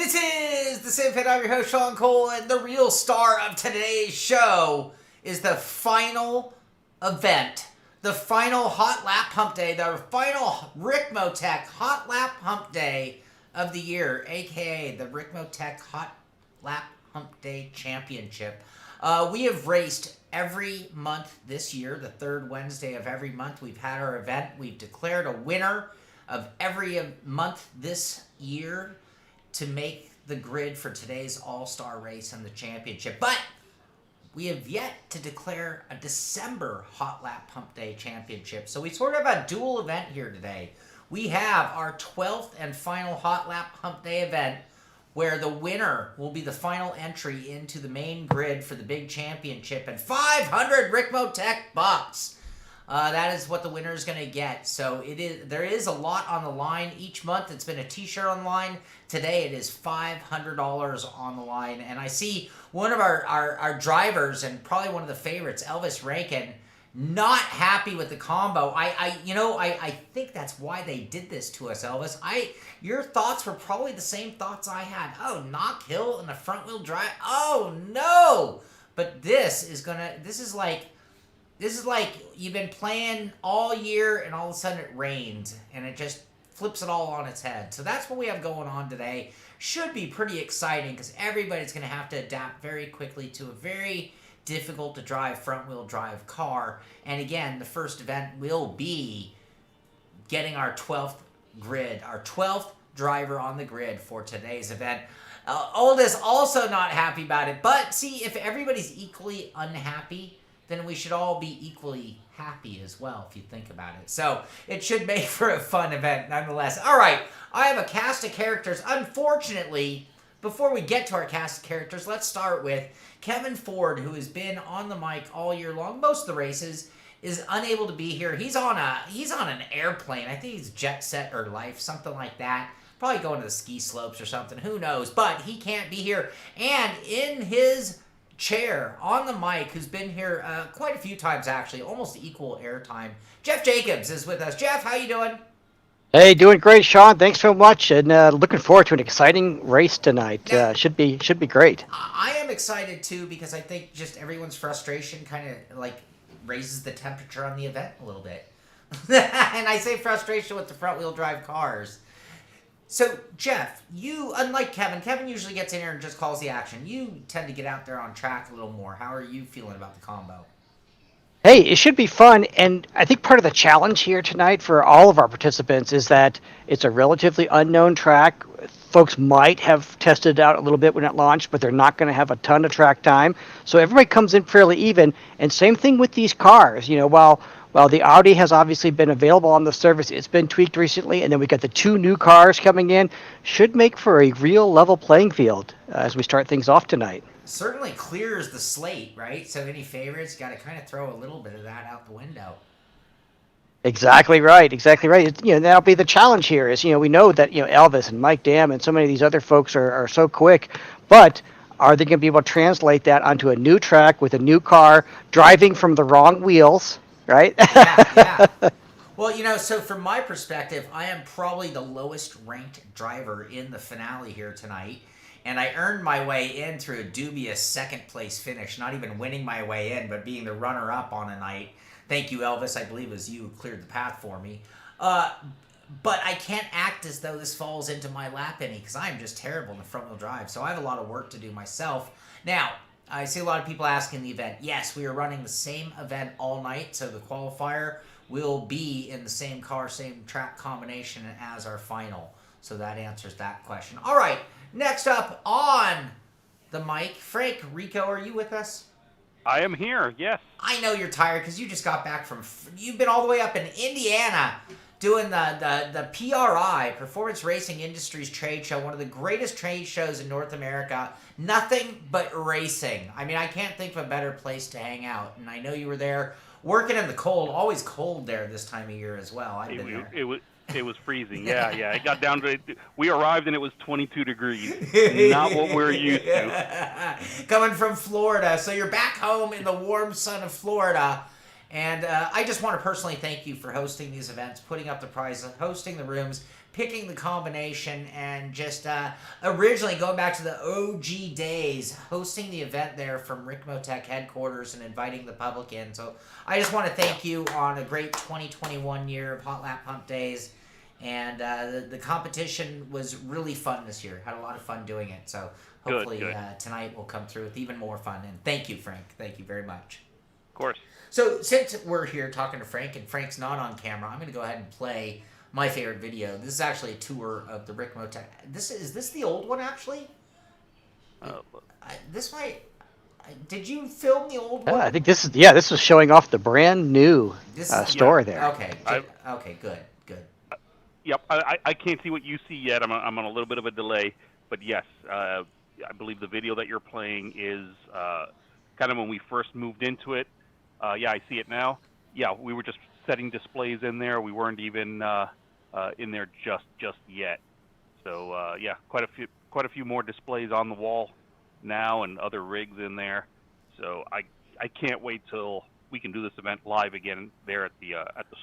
This is the Simpit. I'm your host, Shaun Cole, and the real star of today's show is the final event, the final Hotlap Humpday, the final Ricmotech Hotlap Humpday of the year, aka the Ricmotech Hotlap Humpday Championship. We have raced every month this year, the third Wednesday of every month. We've had our event. We've declared a winner of every month this year to make the grid for today's all-star race and the championship. But we have yet to declare a December Hotlap Humpday Championship. So we sort of have a dual event here today. We have our 12th and final Hotlap Humpday event where the winner will be the final entry into the main grid for the big championship and 500 Ricmotech bucks. That is what the winner is going to get. So there is a lot on the line each month. It's been a t-shirt on the line. Today it is $500 on the line. And I see one of our drivers and probably one of the favorites, Elvis Rankin, not happy with the combo. I think that's why they did this to us, Elvis. Your thoughts were probably the same thoughts I had. Oh, knock hill and a front wheel drive. Oh no! But this is like you've been playing all year and all of a sudden it rains and it just flips it all on its head. So that's what we have going on today. Should be pretty exciting because everybody's going to have to adapt very quickly to a very difficult to drive front wheel drive car. And again, the first event will be getting our 12th grid, our 12th driver on the grid for today's event. Oldest also not happy about it. But see, if everybody's equally unhappy, then we should all be equally happy as well, if you think about it. So it should make for a fun event nonetheless. All right, I have a cast of characters. Unfortunately, before we get to our cast of characters, let's start with Kevin Ford, who has been on the mic all year long, most of the races, is unable to be here. He's on an airplane. I think he's jet set or life, something like that. Probably going to the ski slopes or something. Who knows? But he can't be here. And in his chair on the mic, who's been here quite a few times actually, almost equal airtime, Jeff Jacobs is with us. Jeff, how you doing? Hey, doing great, Shaun. Thanks so much, and looking forward to an exciting race tonight. Should be great. I am excited too because I think just everyone's frustration kind of like raises the temperature on the event a little bit. And I say frustration with the front wheel drive cars. So, Jeff, you, unlike Kevin usually gets in here and just calls the action. You tend to get out there on track a little more. How are you feeling about the combo? Hey, it should be fun, and I think part of the challenge here tonight for all of our participants is that it's a relatively unknown track. Folks might have tested it out a little bit when it launched, but they're not going to have a ton of track time. So everybody comes in fairly even, and same thing with these cars. You know, while the Audi has obviously been available on the service, it's been tweaked recently, and then we got the two new cars coming in, should make for a real level playing field as we start things off tonight. Certainly clears the slate, right? So any favorites, got to kind of throw a little bit of that out the window. Exactly right. That'll be the challenge here is, we know that, Elvis and Mike Dam and so many of these other folks are so quick, but are they going to be able to translate that onto a new track with a new car, driving from the wrong wheels, right? Yeah. Well, so from my perspective, I am probably the lowest ranked driver in the finale here tonight. And I earned my way in through a dubious second place finish, not even winning my way in, but being the runner-up on a night. Thank you, Elvis. I believe it was you who cleared the path for me. But I can't act as though this falls into my lap any because I'm just terrible in the front-wheel drive. So I have a lot of work to do myself. Now, I see a lot of people asking the event. Yes, we are running the same event all night, so the qualifier will be in the same car, same track combination as our final. So that answers that question. All right. Next up on the mic, Frank Rico, are you with us? I am here, yes. I know you're tired because you just got back you've been all the way up in Indiana doing the PRI, Performance Racing Industries Trade Show, one of the greatest trade shows in North America. Nothing but racing. I mean, I can't think of a better place to hang out. And I know you were there working in the cold, always cold there this time of year as well. I've been there. It was freezing, yeah. It got down to, we arrived and it was 22 degrees. Not what we're used to. Coming from Florida. So you're back home in the warm sun of Florida. And I just want to personally thank you for hosting these events, putting up the prizes, hosting the rooms, picking the combination and just originally going back to the OG days, hosting the event there from Ricmotech headquarters and inviting the public in. So I just want to thank you on a great 2021 year of Hotlap Humpdays. And the competition was really fun this year. Had a lot of fun doing it. So hopefully Good. Tonight will come through with even more fun. And thank you, Frank. Thank you very much. Of course. So since we're here talking to Frank and Frank's not on camera, I'm going to go ahead and play my favorite video. This is actually a tour of the Ricmotech. Is this the old one actually? This might. Did you film the old one? I think this was showing off the brand new store there. Okay. Okay. Good. Yep. I can't see what you see yet. I'm on a little bit of a delay, but yes, I believe the video that you're playing is kind of when we first moved into it. Yeah, I see it now. Yeah, we were just setting displays in there. We weren't even in there just yet. So yeah, quite a few more displays on the wall now and other rigs in there. So I can't wait till we can do this event live again there at the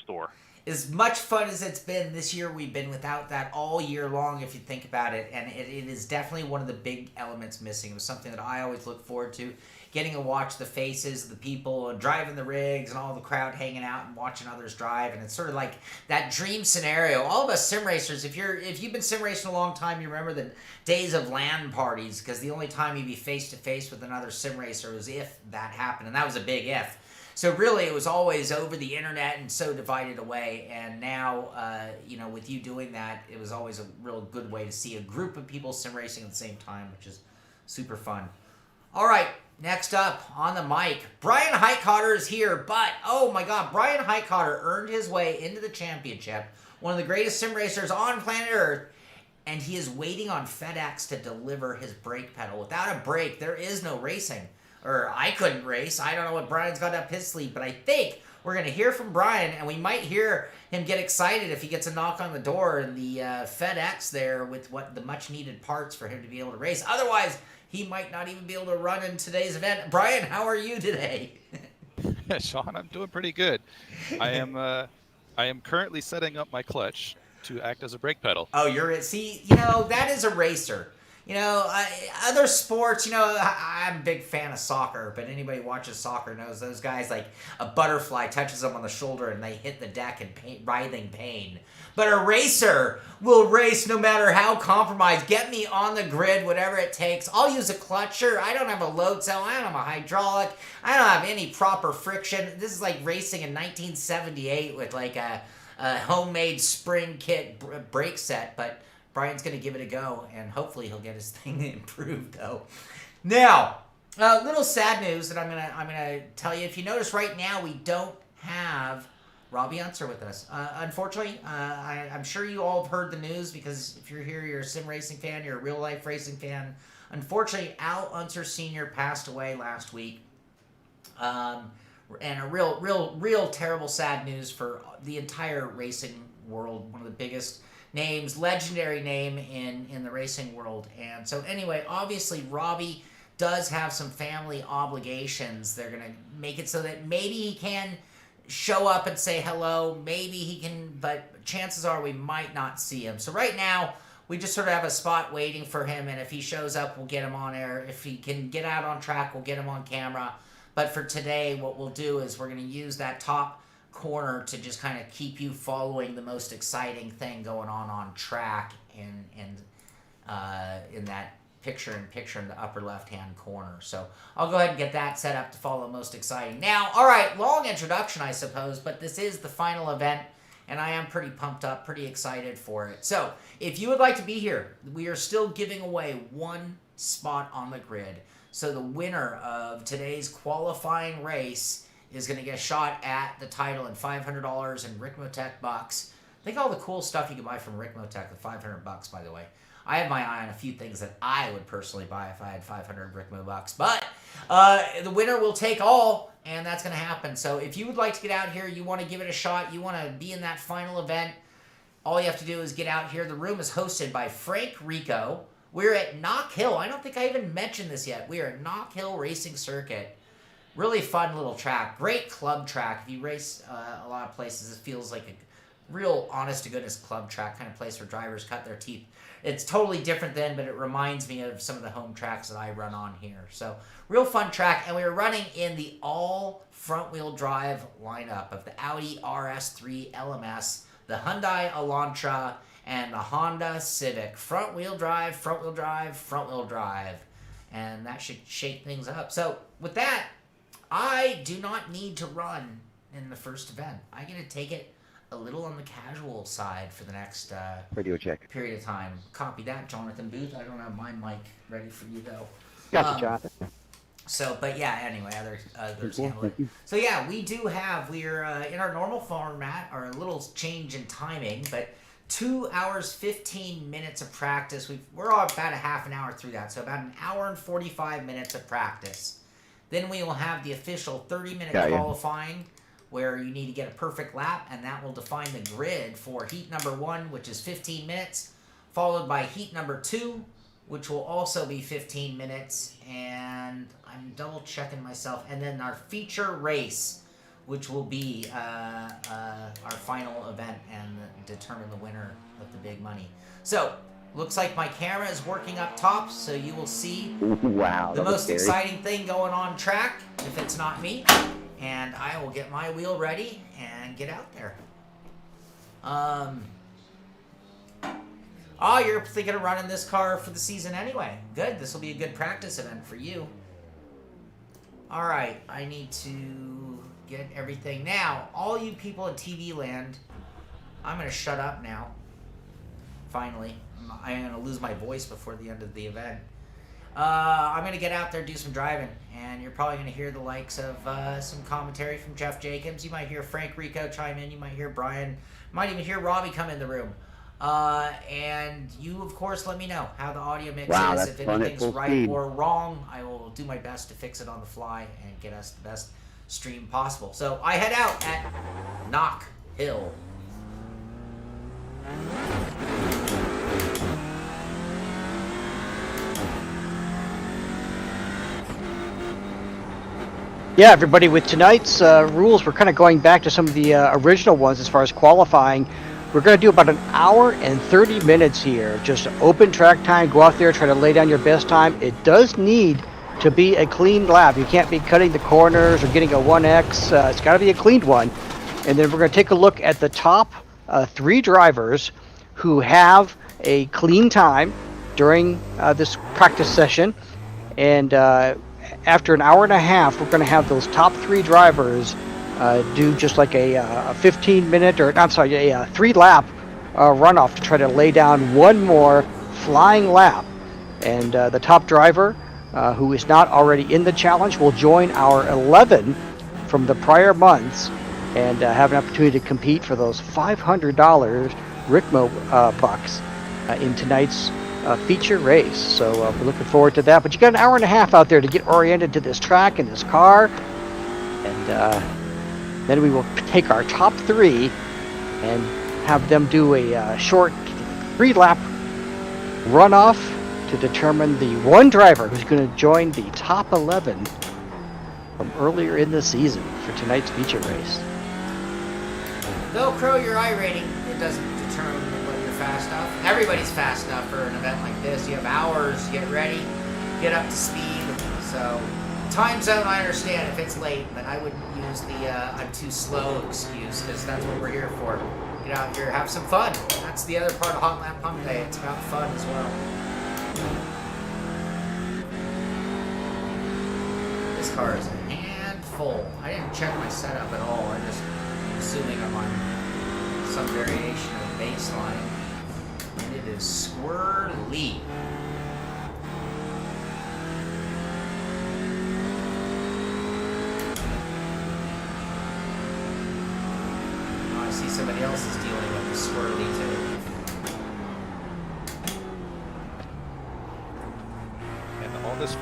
store. As much fun as it's been this year, we've been without that all year long, if you think about it. And it is definitely one of the big elements missing. It was something that I always look forward to, getting to watch the faces of the people and driving the rigs and all the crowd hanging out and watching others drive. And it's sort of like that dream scenario. All of us sim racers, if you've been sim racing a long time, you remember the days of LAN parties, because the only time you'd be face to face with another sim racer was if that happened. And that was a big if. So really, it was always over the internet and so divided away. And now, with you doing that, it was always a real good way to see a group of people sim racing at the same time, which is super fun. All right, next up on the mic, Brian Highcotter is here. But, oh my God, Brian Highcotter earned his way into the championship, one of the greatest sim racers on planet Earth. And he is waiting on FedEx to deliver his brake pedal. Without a brake, there is no racing. Or I couldn't race. I don't know what Brian's got up his sleeve, but I think we're going to hear from Brian, and we might hear him get excited if he gets a knock on the door and the FedEx there with the much-needed parts for him to be able to race. Otherwise, he might not even be able to run in today's event. Brian, how are you today? Shaun, I'm doing pretty good. I am currently setting up my clutch to act as a brake pedal. Oh, that is a racer. Other sports, I'm a big fan of soccer, but anybody who watches soccer knows those guys, like a butterfly touches them on the shoulder and they hit the deck in writhing pain. But a racer will race no matter how compromised. Get me on the grid, whatever it takes. I'll use a clutcher. I don't have a load cell. I don't have a hydraulic. I don't have any proper friction. This is like racing in 1978 with like a homemade spring kit brake set, but Brian's going to give it a go, and hopefully he'll get his thing improved, though. Now, a little sad news that I'm gonna tell you. If you notice right now, we don't have Robby Unser with us. Unfortunately, I'm sure you all have heard the news, because if you're here, you're a sim racing fan, you're a real life racing fan. Unfortunately, Al Unser Sr. passed away last week. And a real terrible, sad news for the entire racing world. One of the biggest names, legendary name in the racing world. And so anyway, obviously Robby does have some family obligations. They're going to make it so that maybe he can show up and say hello. Maybe he can, but chances are we might not see him. So right now, we just sort of have a spot waiting for him, and if he shows up, we'll get him on air. If he can get out on track, we'll get him on camera. But for today, what we'll do is we're going to use that top corner to just kind of keep you following the most exciting thing going on track and in that picture in the upper left hand corner. So I'll go ahead and get that set up to follow most exciting. Now, all right, long introduction I suppose, but this is the final event and I am pretty pumped up, pretty excited for it. So if you would like to be here, we are still giving away one spot on the grid. So the winner of today's qualifying race is going to get a shot at the title and $500 in Ricmotech bucks. Think all the cool stuff you can buy from Ricmotech with $500 bucks, by the way. I have my eye on a few things that I would personally buy if I had 500 Ricmobucks. But the winner will take all, and that's going to happen. So if you would like to get out here, you want to give it a shot, you want to be in that final event, all you have to do is get out here. The room is hosted by Frank Rico. We're at Knock Hill. I don't think I even mentioned this yet. We are at Knock Hill Racing Circuit. Really fun little track. Great club track. If you race a lot of places, it feels like real honest to goodness club track kind of place where drivers cut their teeth. It's totally different then, but it reminds me of some of the home tracks that I run on here. So real fun track, and we were running in the all front-wheel drive lineup of the Audi RS3 LMS, the Hyundai Elantra, and the Honda Civic. Front-wheel drive, front-wheel drive, front-wheel drive. And that should shake things up. So with that, I do not need to run in the first event. I get to take it a little on the casual side for the next Radio check. period of time. Copy that, Jonathan Booth. I don't have my mic ready for you though. Gotcha, Jonathan. So, but yeah, anyway, others Cool, handle it. thank you. So yeah, we're in our normal format, or a little change in timing, but 2 hours, 15 minutes of practice. We're all about a half an hour through that, so about an hour and 45 minutes of practice. Then we will have the official 30-minute qualifying, where you need to get a perfect lap, and that will define the grid for heat number 1, which is 15 minutes, followed by heat number 2, which will also be 15 minutes, and I'm double checking myself, and then our feature race, which will be our final event and determine the winner of the big money. So, looks like my camera is working up top, so you will see Wow. the most exciting thing going on track, if it's not me, and I will get my wheel ready and get out there. Oh, you're thinking of running this car for the season anyway. Good, this will be a good practice event for you. Alright, I need to get everything. Now, all you people in TV land, I'm going to shut up now. Finally. I'm going to lose my voice before the end of the event. I'm going to get out there, do some driving, and you're probably going to hear the likes of some commentary from Jeff Jacobs. You might hear Frank Rico chime in. You might hear Brian. You might even hear Robby come in the room. And you, of course, let me know how the audio mix is. If anything's right or wrong, I will do my best to fix it on the fly and get us the best stream possible. So I head out at Knock Hill. Yeah, everybody, with tonight's rules, we're kind of going back to some of the original ones as far as qualifying. We're going to do about an hour and 30 minutes here. Just open track time, go out there, try to lay down your best time. It does need to be a clean lap. You can't be cutting the corners or getting a 1X. It's got to be a cleaned one. And then we're going to take a look at the top 3 drivers who have a clean time during this practice session. And after an hour and a half, we're going to have those top 3 drivers do just like a 15-minute, or I'm sorry, a 3-lap runoff to try to lay down one more flying lap. And the top driver, who is not already in the challenge, will join our 11 from the prior months and have an opportunity to compete for those $500 Ricmobucks in tonight's feature race. So we're looking forward to that. But you got an hour and a half out there to get oriented to this track and this car. And then we will take our top 3 and have them do a short 3-lap runoff to determine the one driver who's going to join the top 11 from earlier in the season for tonight's feature race. Though Crow your I rating, it doesn't determine whether you're fast enough. Everybody's fast enough for an event like this. You have hours to get ready, get up to speed. So time zone, I understand if it's late, but I wouldn't use the I'm too slow excuse, because that's what we're here for. Get out here, have some fun. That's the other part of Hotlap Humpday. It's about fun as well. This car is a handful. I didn't check my setup at all. I just assuming I'm on some variation of baseline, and it is squirrely. Oh, I see somebody else is dealing with the swirly too. And all this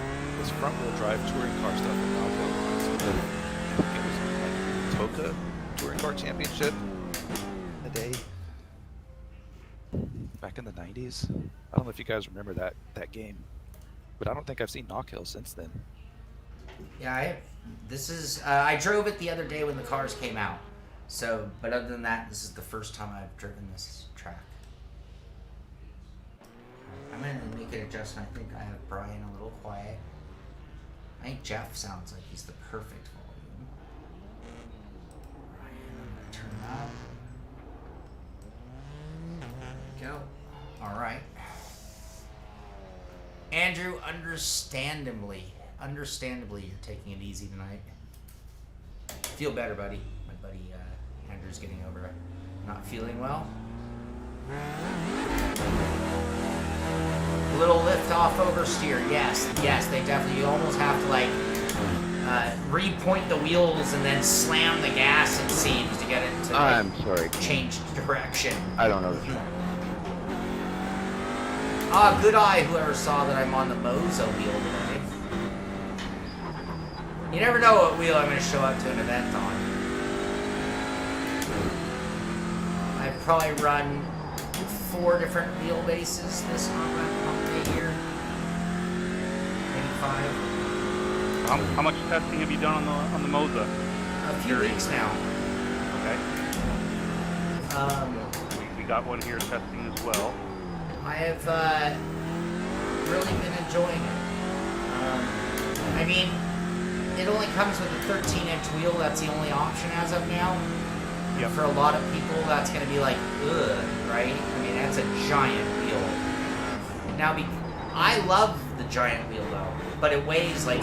front-wheel drive touring car stuff in Knoxville, I think it was like Toka Touring Car Championship a day back in the 90s. I don't know if you guys remember that game, but I don't think I've seen Knock Hill since then. Yeah, I drove it the other day when the cars came out. So, but other than that, this is the first time I've driven this track. I'm going to make an adjustment. I think I have Brian a little quiet. I think Jeff sounds like he's the perfect volume. Brian, I'm going to turn that. There we go. All right. Andrew, understandably, you're taking it easy tonight. Feel better, buddy. My buddy Andrew's getting over it. Not feeling well. A little lift off oversteer. Yes, they definitely. You almost have to like repoint the wheels and then slam the gas, it seems, to get it to I'm sorry. change direction. I don't know. Ah, good eye, whoever saw that I'm on the Mozo wheel today. You never know what wheel I'm going to show up to an event on. I've probably run 4 different wheelbases this Hotlap Humpday year. Maybe 5. How much testing have you done on the Moza? A few weeks now. Okay. We got one here testing as well. I have really been enjoying it. I mean, it only comes with a 13-inch wheel. That's the only option as of now. Yep. For a lot of people, that's going to be like, ugh, right? I mean, that's a giant wheel. Now, I love the giant wheel, though, but it weighs like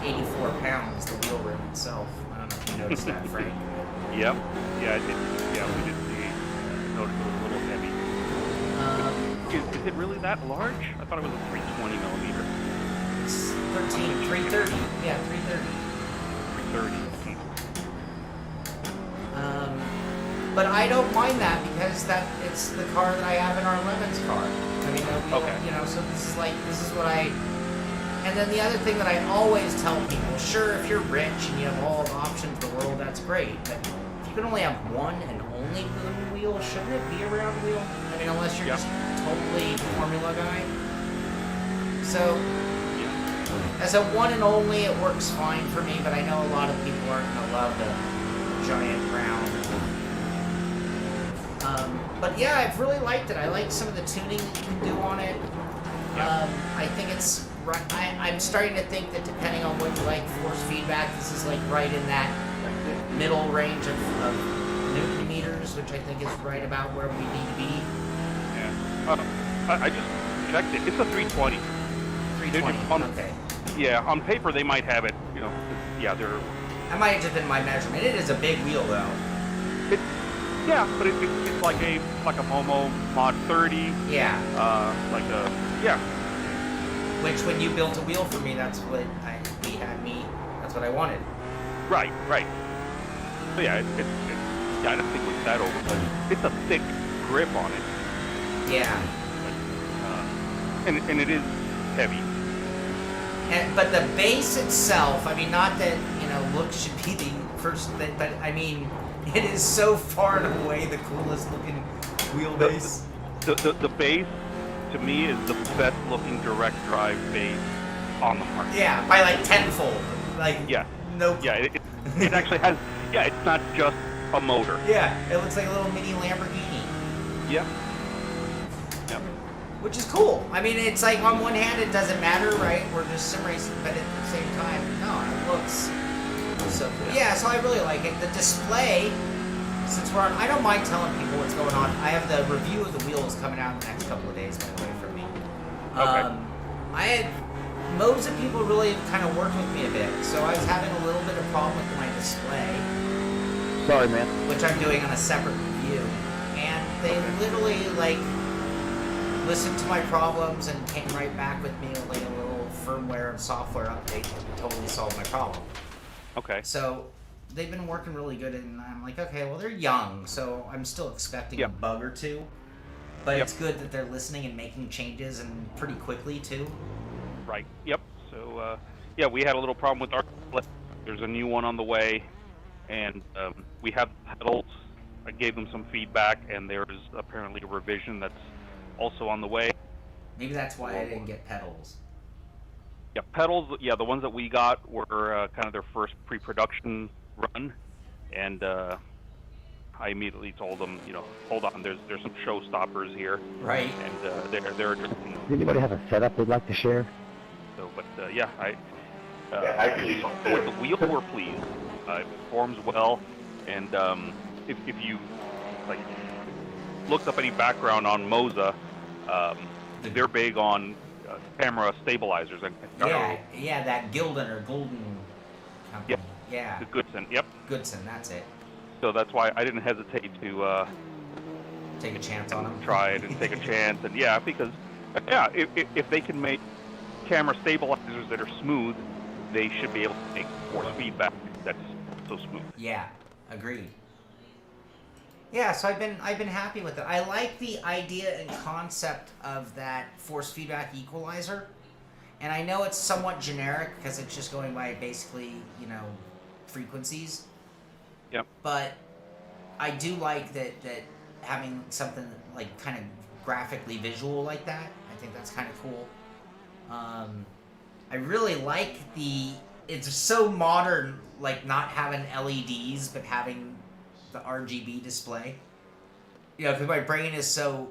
84 pounds, the wheel rim itself. I don't know if you noticed that, Frank. Yep. Yeah, I did. Yeah, we did see. Noticed it was a little heavy. Is it really that large? I thought it was a 320 millimeter. It's 330. Yeah, 330. 330. But I don't mind that because it's the car that I have in our Lemons car. I mean, Okay. you know, so this is what I. And then the other thing that I always tell people, sure, if you're rich and you have all the options in the world, that's great. But if you can only have one and only blue wheel, shouldn't it be a round wheel? I mean, unless you're just totally Formula guy. So, as a one and only, it works fine for me. But I know a lot of people aren't gonna love the giant round. But yeah, I've really liked it. I like some of the tuning that you can do on it. I think it's right. I'm starting to think that depending on what you like, force feedback, this is like right in that middle range of Newton meters, which I think is right about where we need to be. Yeah. I just checked it. It's a 320. 320. Okay. Yeah, on paper they might have it. You know. Yeah, they're. I might have just been my measurement. It is a big wheel, though. Yeah, but it's like a Momo Mod 30. Yeah. Yeah. Which, when you built a wheel for me, that's what that's what I wanted. Right. So yeah, I don't think it was that over, but it's a thick grip on it. Yeah. And it is heavy. But the base itself, I mean, not that, looks should be the first thing, but I mean, it is so far and away the coolest looking wheelbase. The base, to me, is the best looking direct drive base on the market. Yeah, by like tenfold. Like, yeah. No. Yeah, it actually has, it's not just a motor. Yeah, it looks like a little mini Lamborghini. Yeah. Which is cool. I mean, it's like, on one hand, it doesn't matter, right? We're just sim racing, but at the same time, no, it looks so cool. Yeah, so I really like it. The display, since we're on, I don't mind telling people what's going on. I have the review of the wheels coming out in the next couple of days, by the way, from me. Okay. Most of people really kind of worked with me a bit, so I was having a little bit of problem with my display. Sorry, man. Which I'm doing on a separate review. And they literally, listened to my problems and came right back with me with a little firmware and software update that totally solved my problem. Okay. So they've been working really good, and I'm like, okay, well, they're young, so I'm still expecting a bug or two. But it's good that they're listening and making changes, and pretty quickly too. Right. Yep. So we had a little problem with our split. There's a new one on the way, and we have pedals. I gave them some feedback, and there's apparently a revision that's also on the way. Maybe that's why I didn't get pedals. Yeah, pedals. Yeah, the ones that we got were kind of their first pre-production run, and I immediately told them, hold on, there's some showstoppers here, Right. and they're addressing. Does anybody have a setup they'd like to share? So, but yeah, with the wheel, we're pleased. It performs well, and if you like looked up any background on Moza, they're big on camera stabilizers and Yeah, that Golden company. Yep. Yeah. the Goodson. Yep. Goodson, that's it. So that's why I didn't hesitate to Take a chance on them. try it and take a chance, and because if they can make camera stabilizers that are smooth, they should be able to make force feedback that's so smooth. Yeah, agreed. Yeah, so I've been happy with it. I like the idea and concept of that force feedback equalizer, and I know it's somewhat generic because it's just going by basically frequencies. Yep. But I do like that having something like kind of graphically visual like that. I think that's kind of cool. I really like it's so modern, like not having LEDs but having the RGB display. Because my brain is so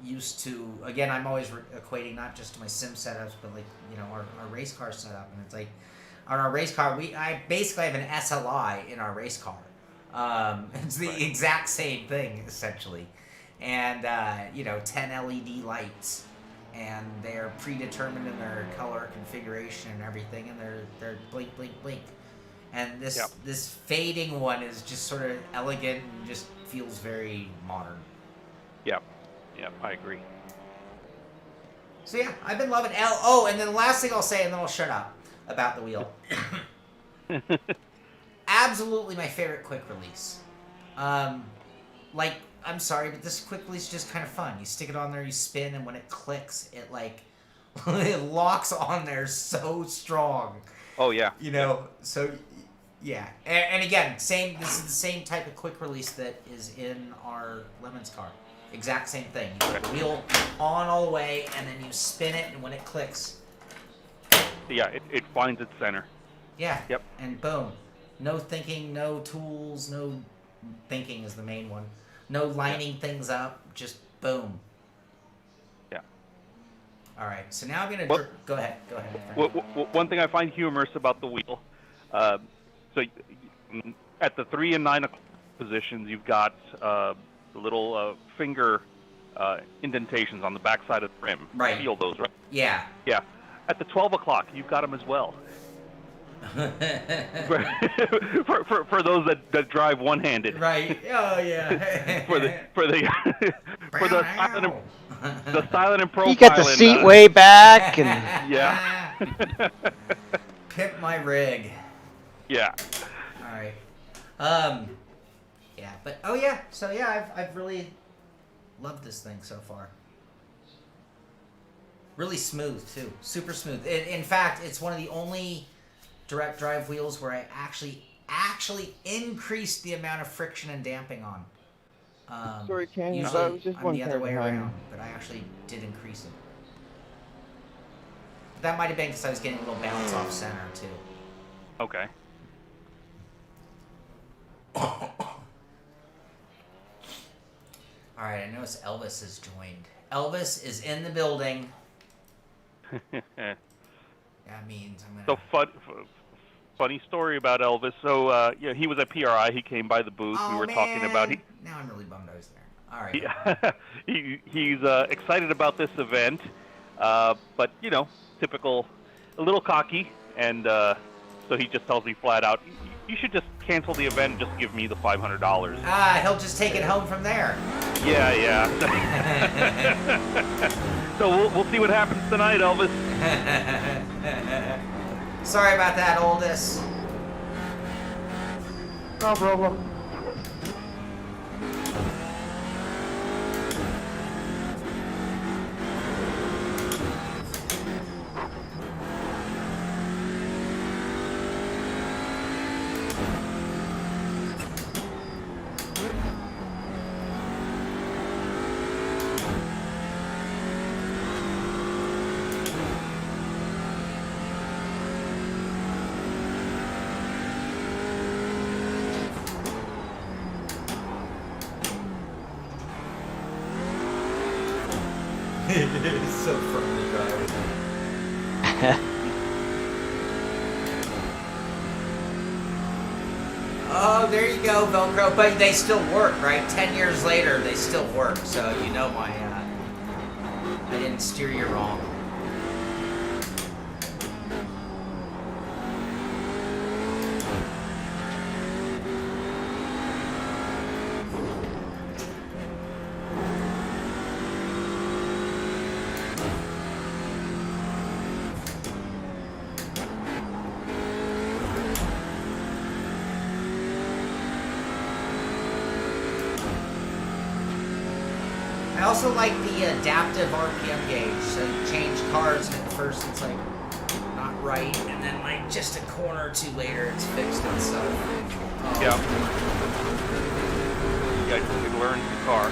used to, again, I'm always equating not just to my sim setups, but like, our race car setup. And it's like, on our race car, I basically have an SLI in our race car. It's the exact same thing, essentially. And, 10 LED lights. And they're predetermined in their color configuration and everything, and they're blink, blink, blink. And this fading one is just sort of elegant and just feels very modern. Yep, I agree. So yeah, I've been loving Oh, and then the last thing I'll say, and then I'll shut up about the wheel. Absolutely my favorite quick release. I'm sorry, but this quick release is just kind of fun. You stick it on there, you spin, and when it clicks, it it locks on there so strong. Oh yeah. So yeah. And again, this is the same type of quick release that is in our Lemons car. Exact same thing. You put the wheel on all the way, and then you spin it, and when it clicks. Yeah, it finds its center. Yeah. Yep. And boom. No thinking, no tools, no thinking is the main one. No lining things up, just boom. Yeah. All right, so now I'm going to... Go ahead. One thing I find humorous about the wheel, so at the 3 and 9 o'clock positions, you've got the little finger indentations on the backside of the rim. Right. You feel those, right? Yeah. Yeah. At the 12 o'clock, you've got them as well. for those that drive one-handed. Right. Oh yeah. for the silent and profile. You got the seat way back, and yeah. Pimp my rig. Yeah. All right. Yeah, but so I've really loved this thing so far. Really smooth too, super smooth. In fact, it's one of the only direct drive wheels where I actually increased the amount of friction and damping on. Sorry, Ken. Usually I was just I'm the other way around, but I actually did increase it. But that might have been because I was getting a little bounce off center too. Okay. All right, I notice Elvis has joined. Elvis is in the building. That means I'm gonna. So funny story about Elvis. So he was at PRI. He came by the booth. Oh, we were talking about. Now I'm really bummed I was there. All right. He's excited about this event, but typical, a little cocky, and so he just tells me flat out, you should just cancel the event and just give me the $500. He'll just take it home from there. Yeah. So we'll see what happens tonight, Elvis. Sorry about that, oldest. No problem. So front-wheel drive. Oh, there you go, Velcro. But they still work, right? 10 years later, they still work. So you know my, I didn't steer you wrong. I also like the adaptive RPM gauge. So you change cars, and at first it's like not right, and then like just a corner or two later, it's fixed and stuff. Oh. Yeah. You guys can learn the car.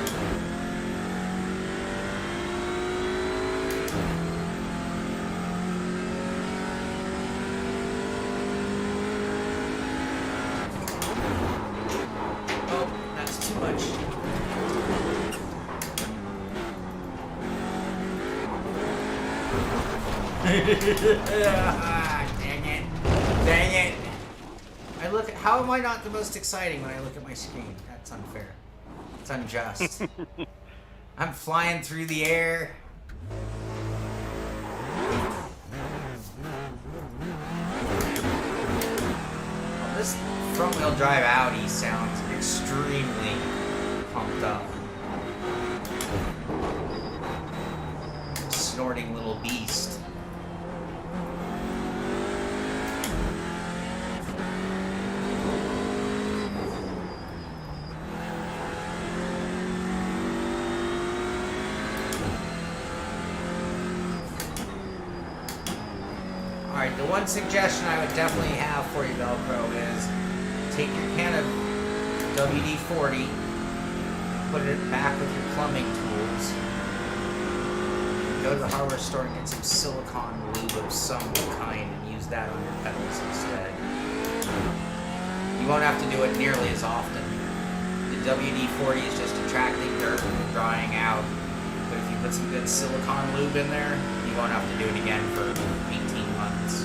Oh, that's too much. Dang it. Dang it. How am I not the most exciting when I look at my screen? That's unfair. It's unjust. I'm flying through the air. Well, this front-wheel drive Audi sounds extremely pumped up. Snorting little beast. Alright, the one suggestion I would definitely have for you, Velcro, is take your can of WD-40, put it back with your plumbing tools, go to the hardware store and get some silicone lube of some kind and use that on your pedals instead. You won't have to do it nearly as often. The WD-40 is just attracting dirt and drying out, but if you put some good silicone lube in there, you won't have to do it again for 18 months.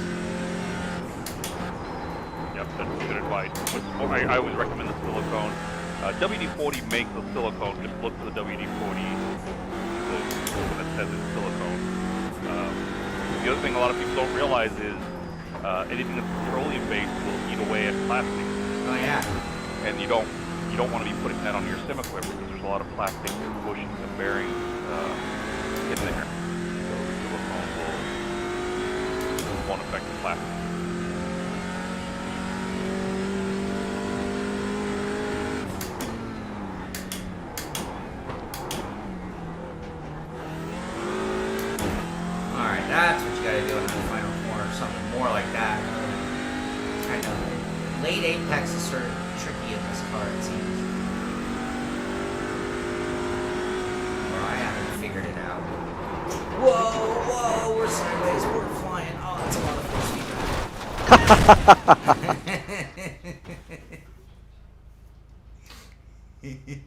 Yep, that's good advice. I always recommend the silicone. WD-40 makes the silicone. Just look for the WD-40 that says it's silicone. The other thing a lot of people don't realize is anything that's petroleum-based will eat away at plastic. Oh yeah. And you don't want to be putting that on your sim equipment because there's a lot of plastic bushings and bearings in there. So the silicone won't affect the plastic. Alright, that's what you gotta do on the final corner, something more like that. Kind of late apex is sort of tricky in this car, it seems. Or I haven't figured it out. Whoa, whoa, we're sideways, we're flying. Oh, that's a lot of force feedback.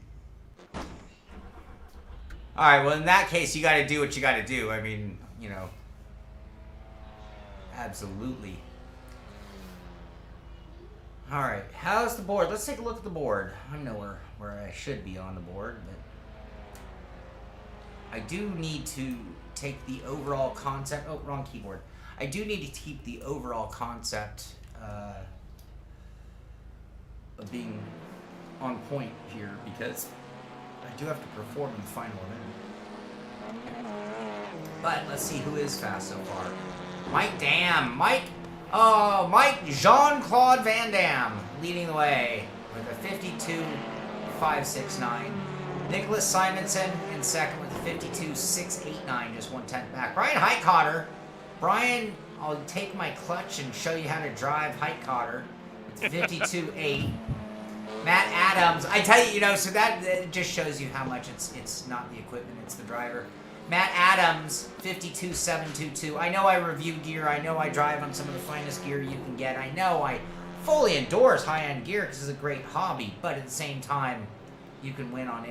Alright, well in that case, you gotta do what you gotta do. I mean, you know. Absolutely. Alright, how's the board? Let's take a look at the board. I know where I should be on the board, but I do need to take the overall concept. Oh, wrong keyboard. I do need to keep the overall concept of being on point here because I do have to perform in the final event. But let's see who is fast so far. Mike Jean-Claude Van Damme leading the way with a 52.569. Nicholas Simonson in second with a 52.689, just 1/10 back. Brian Heitcotter. Brian, I'll take my clutch and show you how to drive Heitcotter. It's 52.8. Matt Adams, I tell you, so that just shows you how much it's not the equipment, it's the driver. Matt Adams, 52.722. I know I review gear. I know I drive on some of the finest gear you can get. I know I fully endorse high-end gear because it's a great hobby. But at the same time, you can win on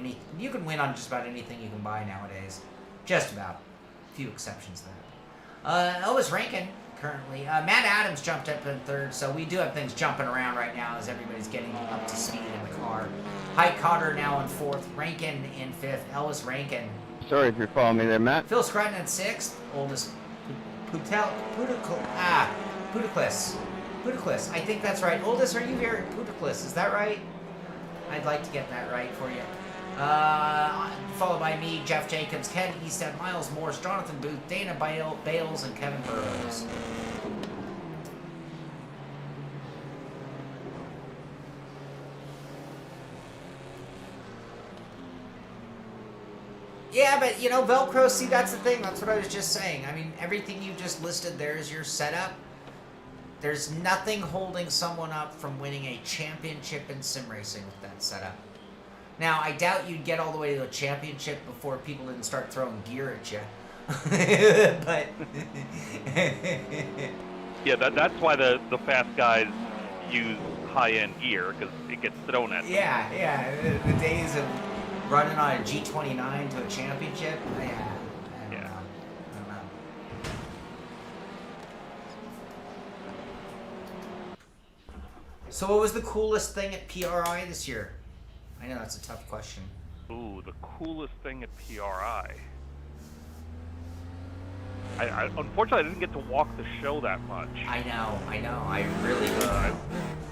just about anything you can buy nowadays. Just about. few exceptions to that. Elvis Rankin currently. Matt Adams jumped up in third, so we do have things jumping around right now as everybody's getting up to speed in the car. Hyde Cotter now in fourth, Rankin in fifth, Elvis Rankin. Sorry if you're following me there, Matt. Phil Scranton in sixth, oldest Puticlis. I think that's right. Oldest, are you here? Puticlis, is that right? I'd like to get that right for you. Followed by me, Jeff Jenkins, Ken Easthead, Miles Morse, Jonathan Booth, Dana Bales, and Kevin Burrows. Yeah, but, you know, Velcro, see, that's the thing. That's what I was just saying. I mean, everything you just listed there is your setup. There's nothing holding someone up from winning a championship in sim racing with that setup. Now, I doubt you'd get all the way to a championship before people didn't start throwing gear at you. But... yeah, that's why the fast guys use high-end gear, because it gets thrown at them. Yeah. The days of running on a G29 to a championship? I don't know. So what was the coolest thing at PRI this year? I know that's a tough question. Ooh, the coolest thing at PRI. I unfortunately I didn't get to walk the show that much. I know. I really do.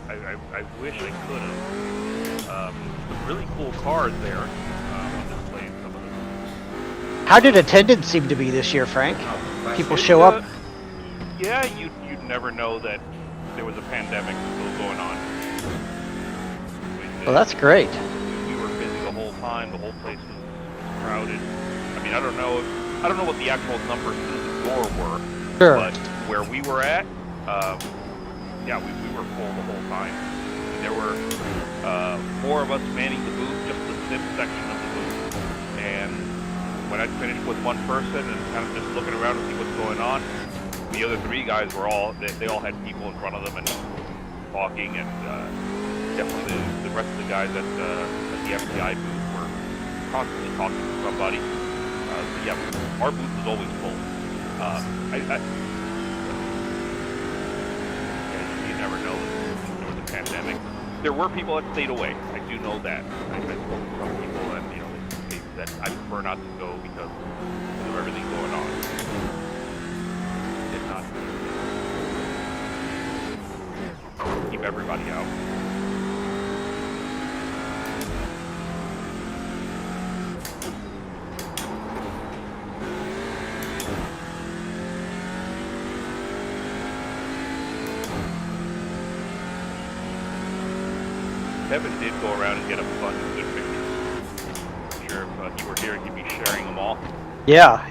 I wish I could have. Some really cool cars there. On display in some of them. How did attendance seem to be this year, Frank? Oh, People show up? Yeah, you'd never know that there was a pandemic still going on. Well, that's great. We were busy the whole time. The whole place was crowded. I mean, I don't know what the actual numbers to the door were. Sure. But where we were at, yeah, we were full the whole time. There were 4 of us manning the booth, just the sim section of the booth. And when I'd finished with one person and kind of just looking around to see what's going on, the other 3 guys were they all had people in front of them and talking, and definitely the rest of the guys at the FTI booth were constantly talking to somebody. So yeah, our booth was always full. You never know if there was a pandemic. There were people that stayed away. I do know that. I spoke to some people, and they said I prefer not to go because of everything going on. Did not keep everybody out. Kevin did go around and get a bunch of good pictures. I'm sure if you were here, he'd be sharing them all. Yeah.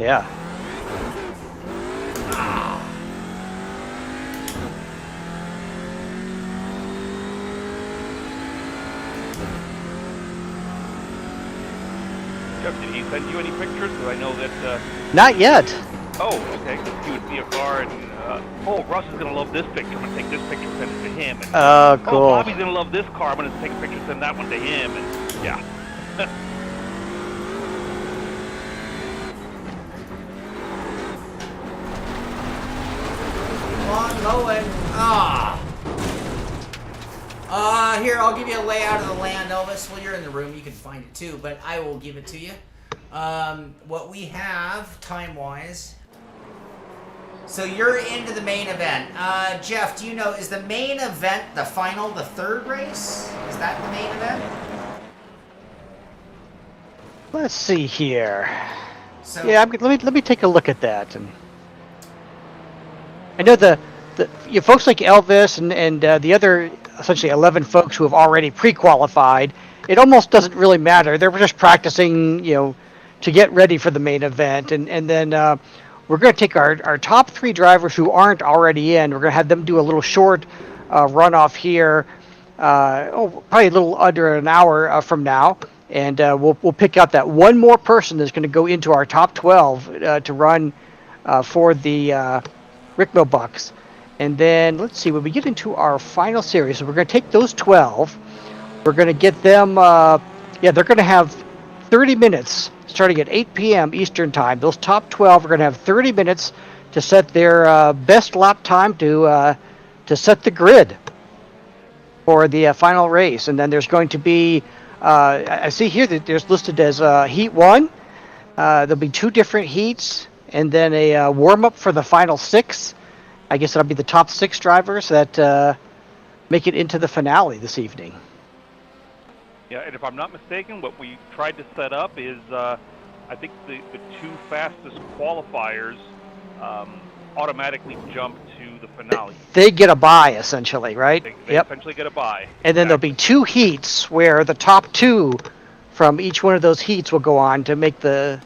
Jeff, did he send you any pictures? Because I know that... Not yet. Oh, okay. Because he would see a car and... Russ is going to love this picture. I'm going to take this picture, send it to him. And, Oh, cool. Bobby's going to love this car. I'm going to take a picture, send that one to him. And yeah. Come on, Lowen. Here, I'll give you a layout of the land, Elvis. Well, you're in the room. You can find it too, but I will give it to you. What we have, time-wise... So you're into the main event. Jeff, do you know, is the main event the final, the third race? Is that the main event? Let's see here. So, Yeah, let me take a look at that. And I know the folks like Elvis and the other essentially 11 folks who have already pre-qualified. It almost doesn't really matter. They're just practicing, to get ready for the main event, and then. We're going to take our top 3 drivers who aren't already in. We're going to have them do a little short runoff here, probably a little under an hour from now. And we'll pick out that one more person that's going to go into our top 12 to run for the Ricmobucks. And then, let's see, when we get into our final series, so we're going to take those 12. We're going to get them, they're going to have 30 minutes starting at 8 p.m. Eastern Time. Those top 12 are going to have 30 minutes to set their best lap time to set the grid for the final race. And then there's going to be, I see here that there's listed as Heat 1. There'll be 2 different heats, and then a warm-up for the final 6. I guess that'll be the top 6 drivers that make it into the finale this evening. Yeah, and if I'm not mistaken, what we tried to set up is, I think the 2 fastest qualifiers automatically jump to the finale. They get a bye, essentially, right? They essentially get a bye. And then there'll be 2 heats where the top 2 from each one of those heats will go on to make the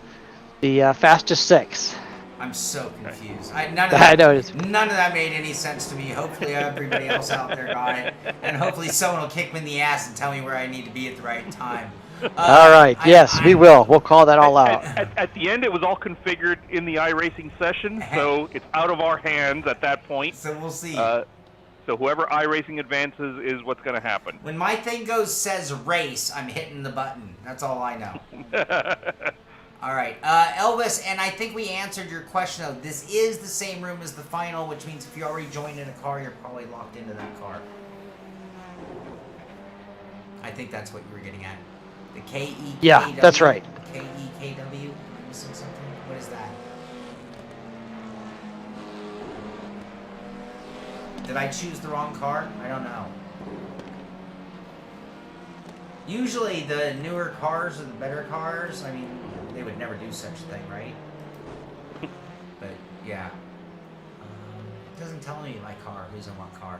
fastest 6. I'm so confused. I know None of that made any sense to me. Hopefully everybody else out there got it. And hopefully someone will kick me in the ass and tell me where I need to be at the right time. All right. Yes, we will. We'll call that all out. At the end, it was all configured in the iRacing session, so it's out of our hands at that point. So we'll see. So whoever iRacing advances is what's going to happen. When my thing says race, I'm hitting the button. That's all I know. All right, Elvis, and I think we answered your question, though. This is the same room as the final, which means if you already joined in a car, you're probably locked into that car. I think that's what you were getting at. The KEKW? Yeah, that's right. KEKW? Am I missing something? What is that? Did I choose the wrong car? I don't know. Usually the newer cars are the better cars. I mean, they would never do such a thing, right? But, yeah. It doesn't tell me my car, who's in what car.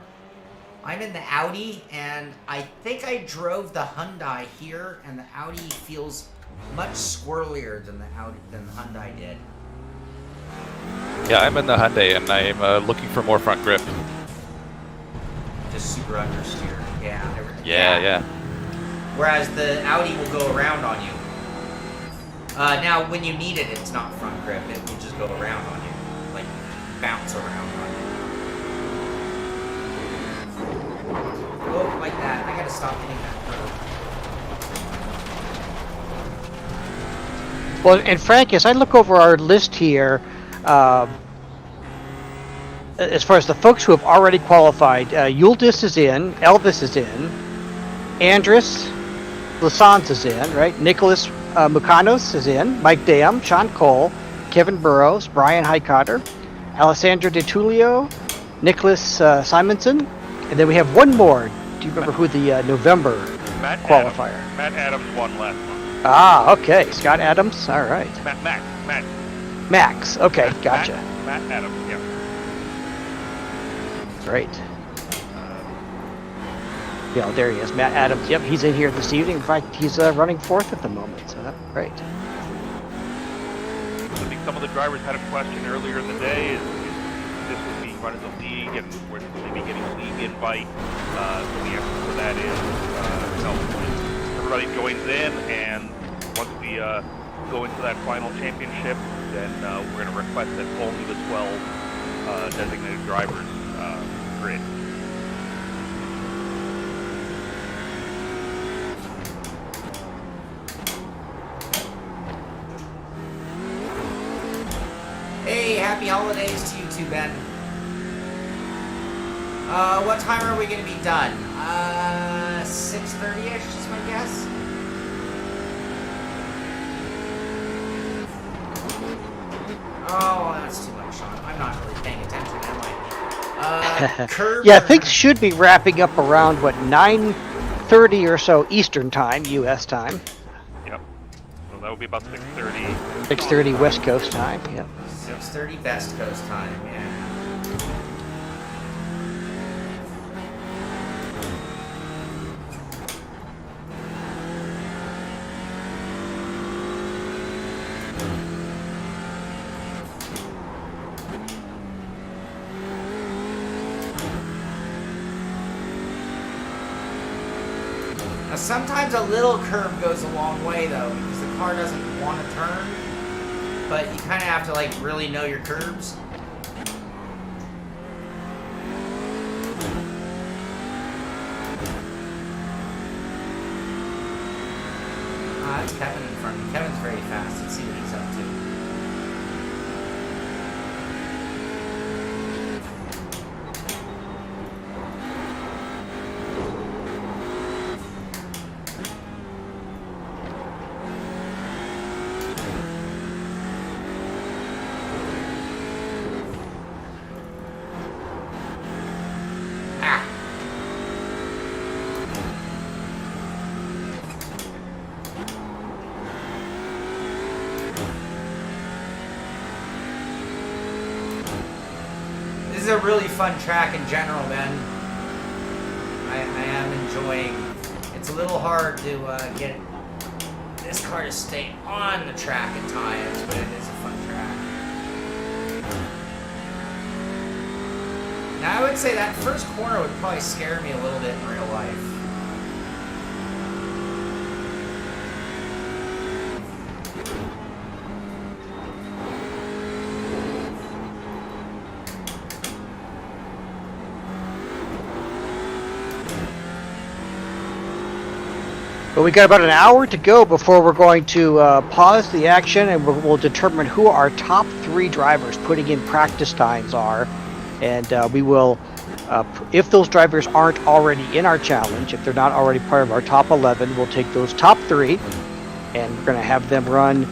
I'm in the Audi, and I think I drove the Hyundai here, and the Audi feels much squirrelier than the Hyundai did. Yeah, I'm in the Hyundai, and I'm looking for more front grip. Just super understeer. Yeah. Yeah. Whereas the Audi will go around on you. Now, when you need it, it's not front grip. It will just go around on you. Like, bounce around on you. Oh, like that. I gotta stop hitting that curve. Well, and Frank, as I look over our list here, as far as the folks who have already qualified, Yuldis is in, Elvis is in, Andres Lassans is in, right? Nicholas Mucanos is in, Mike Dam, Shaun Cole, Kevin Burrows, Brian Highcotter, Alessandro De Tullio, Nicholas Simonson, and then we have one more. Do you remember who the November qualifier? Matt Adams won last month. Ah, okay. Scott Adams. All right. Max. Okay, gotcha. Matt Adams, yeah. Great. Yeah, there he is, Matt Adams. Yep, he's in here this evening. In fact, he's running 4th at the moment, so that's great. I think some of the drivers had a question earlier in the day. Is this was being run as a league, and we're maybe getting a league invite? So the answer to that is no. Everybody joins in, and once we go into that final championship, then we're going to request that only the 12 designated drivers grid. Hey, happy holidays to you too, Ben. What time are we going to be done? 6:30-ish is my guess. Oh, that's too much, Sean. I'm not really paying attention, am I? Yeah, things should be wrapping up around, 9:30 or so Eastern Time, U.S. time. Yep. So that would be about 6:30. 6:30 West Coast time, yep. 6:30 West Coast time, yeah. Now, sometimes a little curve goes a long way, though, because the car doesn't want to turn, but you kind of have to, like, really know your curves. got Kevin in front of me. Kevin's very fast. Let's see what he's up to. This is a really fun track in general, Ben. I am enjoying. It's a little hard to get this car to stay on the track at times, but it is a fun track. Now I would say that first corner would probably scare me a little bit in real life. But we got about an hour to go before we're going to pause the action, and we'll determine who our top 3 drivers putting in practice times are. And we will, if those drivers aren't already in our challenge, if they're not already part of our top 11, we'll take those top 3, and we're going to have them run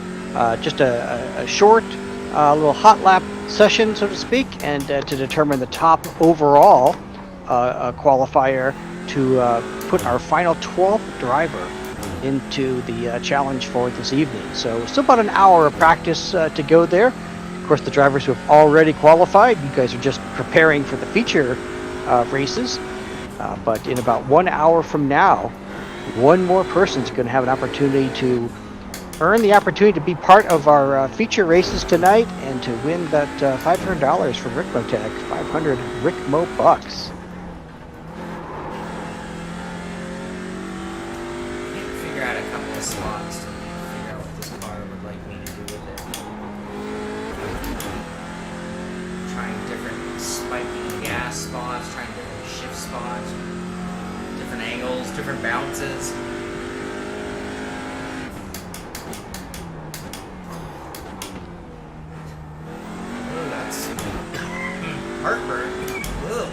just a short little hot lap session, so to speak, and to determine the top overall qualifier to put our final 12th driver into the challenge for this evening. So still about an hour of practice to go there. Of course, the drivers who have already qualified, you guys are just preparing for the feature races. But in about 1 hour from now, one more person is going to have an opportunity to earn the opportunity to be part of our feature races tonight and to win that $500 from Ricmotech, 500 Ricmobucks. Out a couple of slots to figure out what this car would like me to do with it. Trying different spiking gas spots, trying different shift spots, different angles, different bounces. Oh, that's heartburn. Ugh.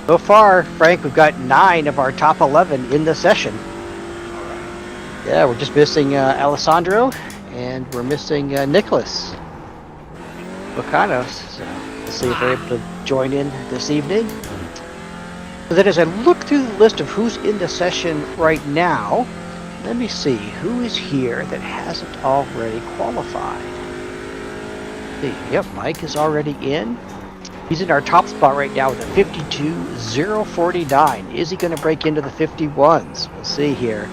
So far, Frank, we've got 9 of our top 11 in the session. Yeah, we're just missing Alessandro, and we're missing Nicholas Bocanos. So let's see if they're able to join in this evening. But then as I look through the list of who's in the session right now, let me see who is here that hasn't already qualified. Yep, Mike is already in. He's in our top spot right now with a 52.049. Is he going to break into the 51s? We'll see here.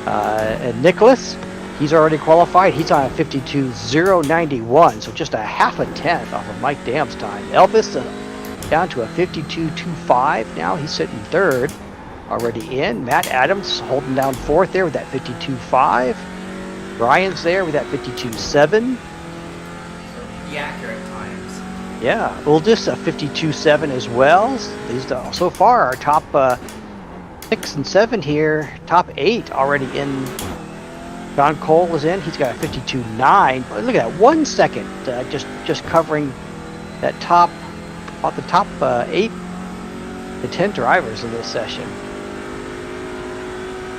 And Nicholas, he's already qualified. He's on a 52.091, so just a half a tenth off of Mike Dam's time. Elvis down to a 52.25 now. He's sitting third, already in. Matt Adams holding down fourth there with that 52.5. Brian's there with that 52.7. Be accurate times. Yeah, Uldis a 52.7 as well. These so far our top 6 and 7 here. Top 8 already in. Shaun Cole is in. He's got a 52.9. Look at that, 1 second, just covering that top, about the top 8 to 10 drivers in this session.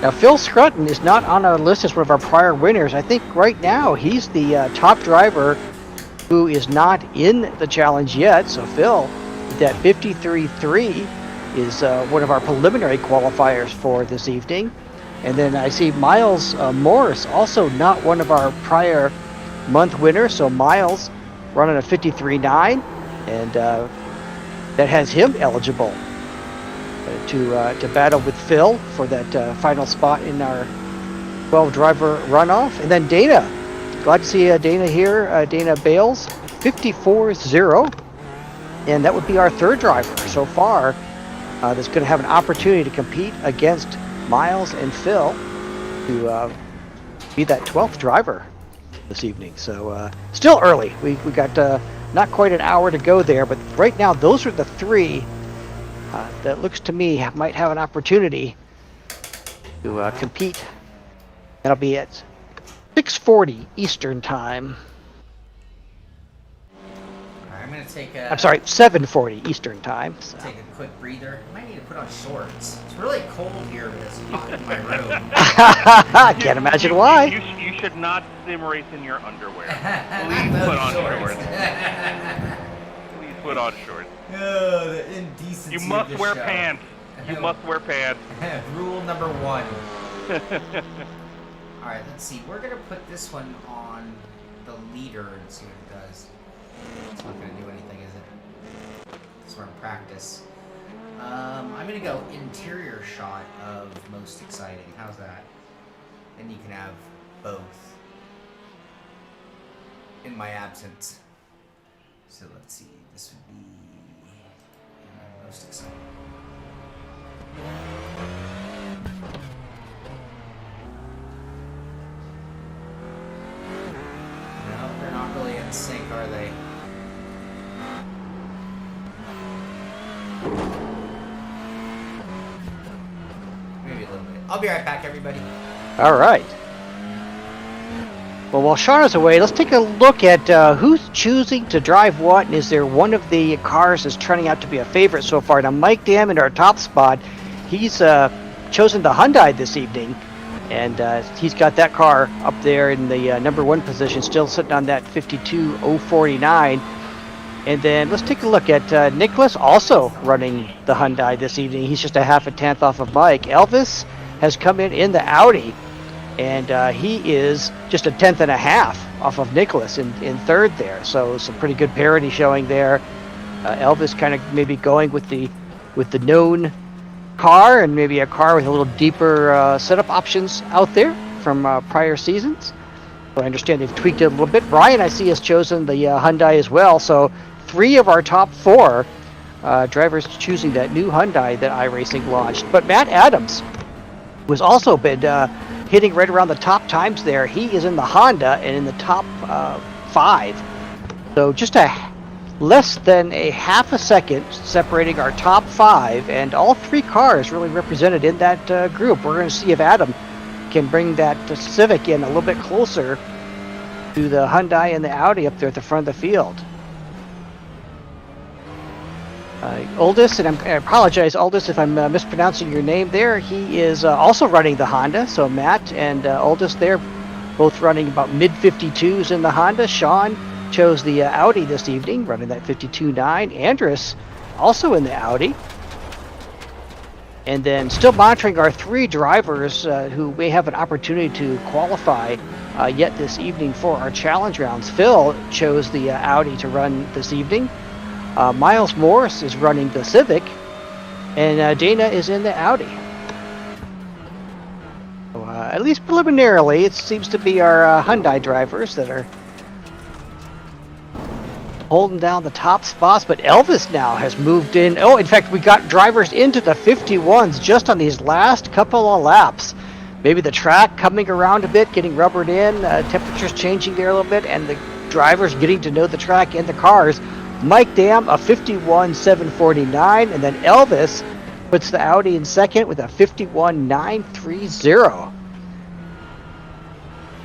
Now Phil Scruton is not on our list as one of our prior winners. I think right now he's the top driver who is not in the challenge yet. So Phil, that 53.3 is one of our preliminary qualifiers for this evening. And then I see Miles Morris, also not one of our prior month winners. So Miles running a 53.9, and that has him eligible to battle with Phil for that final spot in our 12-driver runoff. And then Dana, glad to see Dana here. Dana Bales, 54-0, and that would be our third driver so far that's going to have an opportunity to compete against Miles and Phil to be that 12th driver this evening. So still early. We got not quite an hour to go there, but right now those are the three that looks to me might have an opportunity to compete. That'll be at 6:40 Eastern time. I'm going to take a... I'm sorry, 7:40 Eastern time. So. Take a quick breather. I might need to put on shorts. It's really cold here this hot in my room. I can't imagine why. You should not sim race in your underwear. Please put on shorts. Please put on shorts. Oh, the indecency You must of the wear show. pants. You must wear pants. Rule number 1. Alright, let's see. We're going to put this one on the leader and see what it does. It's not going to do anything, is it? It's more practice. I'm going to go interior shot of most exciting. How's that? And you can have both in my absence. So let's see. This would be most exciting. No, they're not really in sync, are they? Maybe a little bit. I'll be right back, everybody. All right. Well, while Shaun is away, let's take a look at who's choosing to drive what, and is there one of the cars that's turning out to be a favorite so far. Now, Mike Dam in our top spot, he's chosen the Hyundai this evening, and he's got that car up there in the number 1 position, still sitting on that 52.049. And then let's take a look at Nicholas, also running the Hyundai this evening. He's just a half a tenth off of Mike. Elvis has come in the Audi, and he is just a tenth and a half off of Nicholas in third there. So some pretty good parity showing there. Elvis kind of maybe going with the known car, and maybe a car with a little deeper setup options out there from prior seasons. So I understand they've tweaked it a little bit. Brian, I see, has chosen the Hyundai as well. So 3 of our top 4 drivers choosing that new Hyundai that iRacing launched. But Matt Adams was also been hitting right around the top times there. He is in the Honda and in the top 5. So just less than a half a second separating our top 5, and all 3 cars really represented in that group. We're going to see if Adam can bring that Civic in a little bit closer to the Hyundai and the Audi up there at the front of the field. Oldest, and I apologize, Oldest, if I'm mispronouncing your name there. He is also running the Honda. So Matt and Oldest there, both running about mid-52s in the Honda. Shaun chose the Audi this evening, running that 52.9. Andrus also in the Audi. And then still monitoring our 3 drivers who may have an opportunity to qualify yet this evening for our challenge rounds. Phil chose the Audi to run this evening. Miles Morris is running the Civic, and Dana is in the Audi. So, at least preliminarily, it seems to be our Hyundai drivers that are holding down the top spots, but Elvis now has moved in. Oh, in fact, we got drivers into the 51s just on these last couple of laps. Maybe the track coming around a bit, getting rubbered in, temperatures changing there a little bit, and the drivers getting to know the track and the cars. Mike Dam, a 51.749, and then Elvis puts the Audi in second with a 51.930.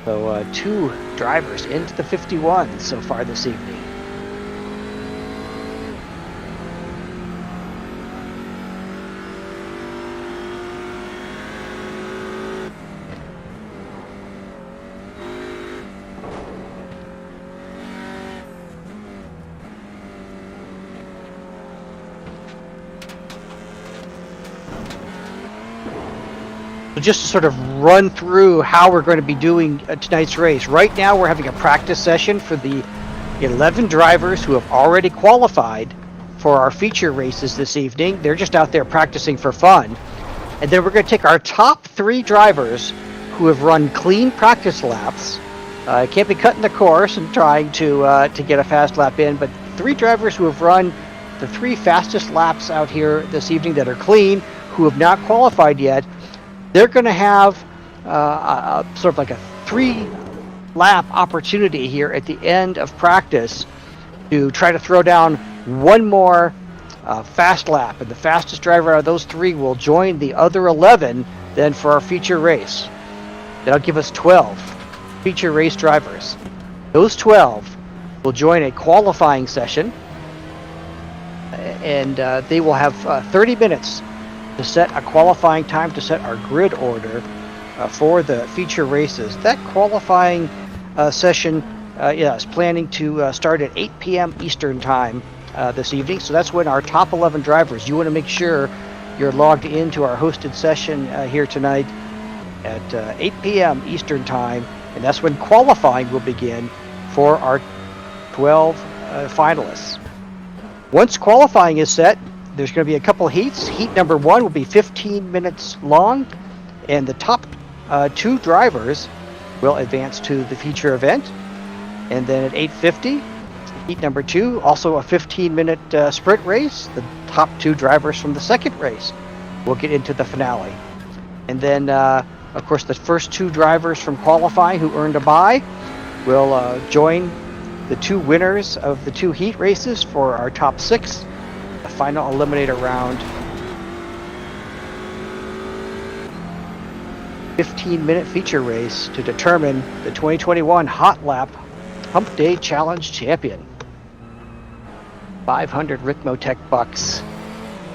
So 2 drivers into the 51s so far this evening. Just to sort of run through how we're going to be doing tonight's race. Right now we're having a practice session for the 11 drivers who have already qualified for our feature races this evening. They're just out there practicing for fun. And then we're going to take our top 3 drivers who have run clean practice laps. Can't be cutting the course and trying to get a fast lap in, but 3 drivers who have run the 3 fastest laps out here this evening that are clean, who have not qualified yet. They're going to have sort of like a 3-lap opportunity here at the end of practice to try to throw down one more fast lap, and the fastest driver out of those 3 will join the other 11 then for our feature race. That'll give us 12 feature race drivers. Those 12 will join a qualifying session, and they will have 30 minutes to set a qualifying time, to set our grid order for the feature races. That qualifying session is planning to start at 8 p.m. Eastern time this evening. So that's when our top 11 drivers, you want to make sure you're logged into our hosted session here tonight at 8 p.m. Eastern time, and that's when qualifying will begin for our 12 finalists. Once qualifying is set, there's going to be a couple heats. Heat number 1 will be 15 minutes long, and the top 2 drivers will advance to the feature event. And then at 8:50, heat number 2, also a 15-minute sprint race. The top 2 drivers from the second race will get into the finale. And then, of course, the first 2 drivers from qualifying who earned a bye will join the 2 winners of the 2 heat races for our top 6, the final eliminator round. 15-minute feature race to determine the 2021 Hotlap Humpday Challenge champion. 500 Ricmotech bucks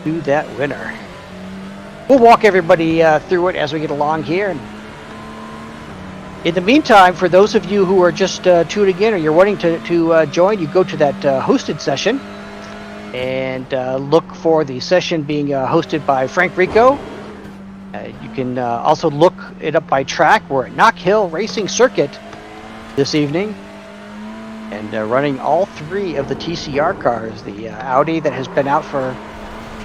to that winner. We'll walk everybody through it as we get along here. And in the meantime, for those of you who are just tuning in or you're wanting to join, you go to that hosted session and look for the session being hosted by Frank Rico. You can also look it up by track. We're at Knock Hill Racing Circuit this evening, and running all 3 of the TCR cars. The Audi that has been out for,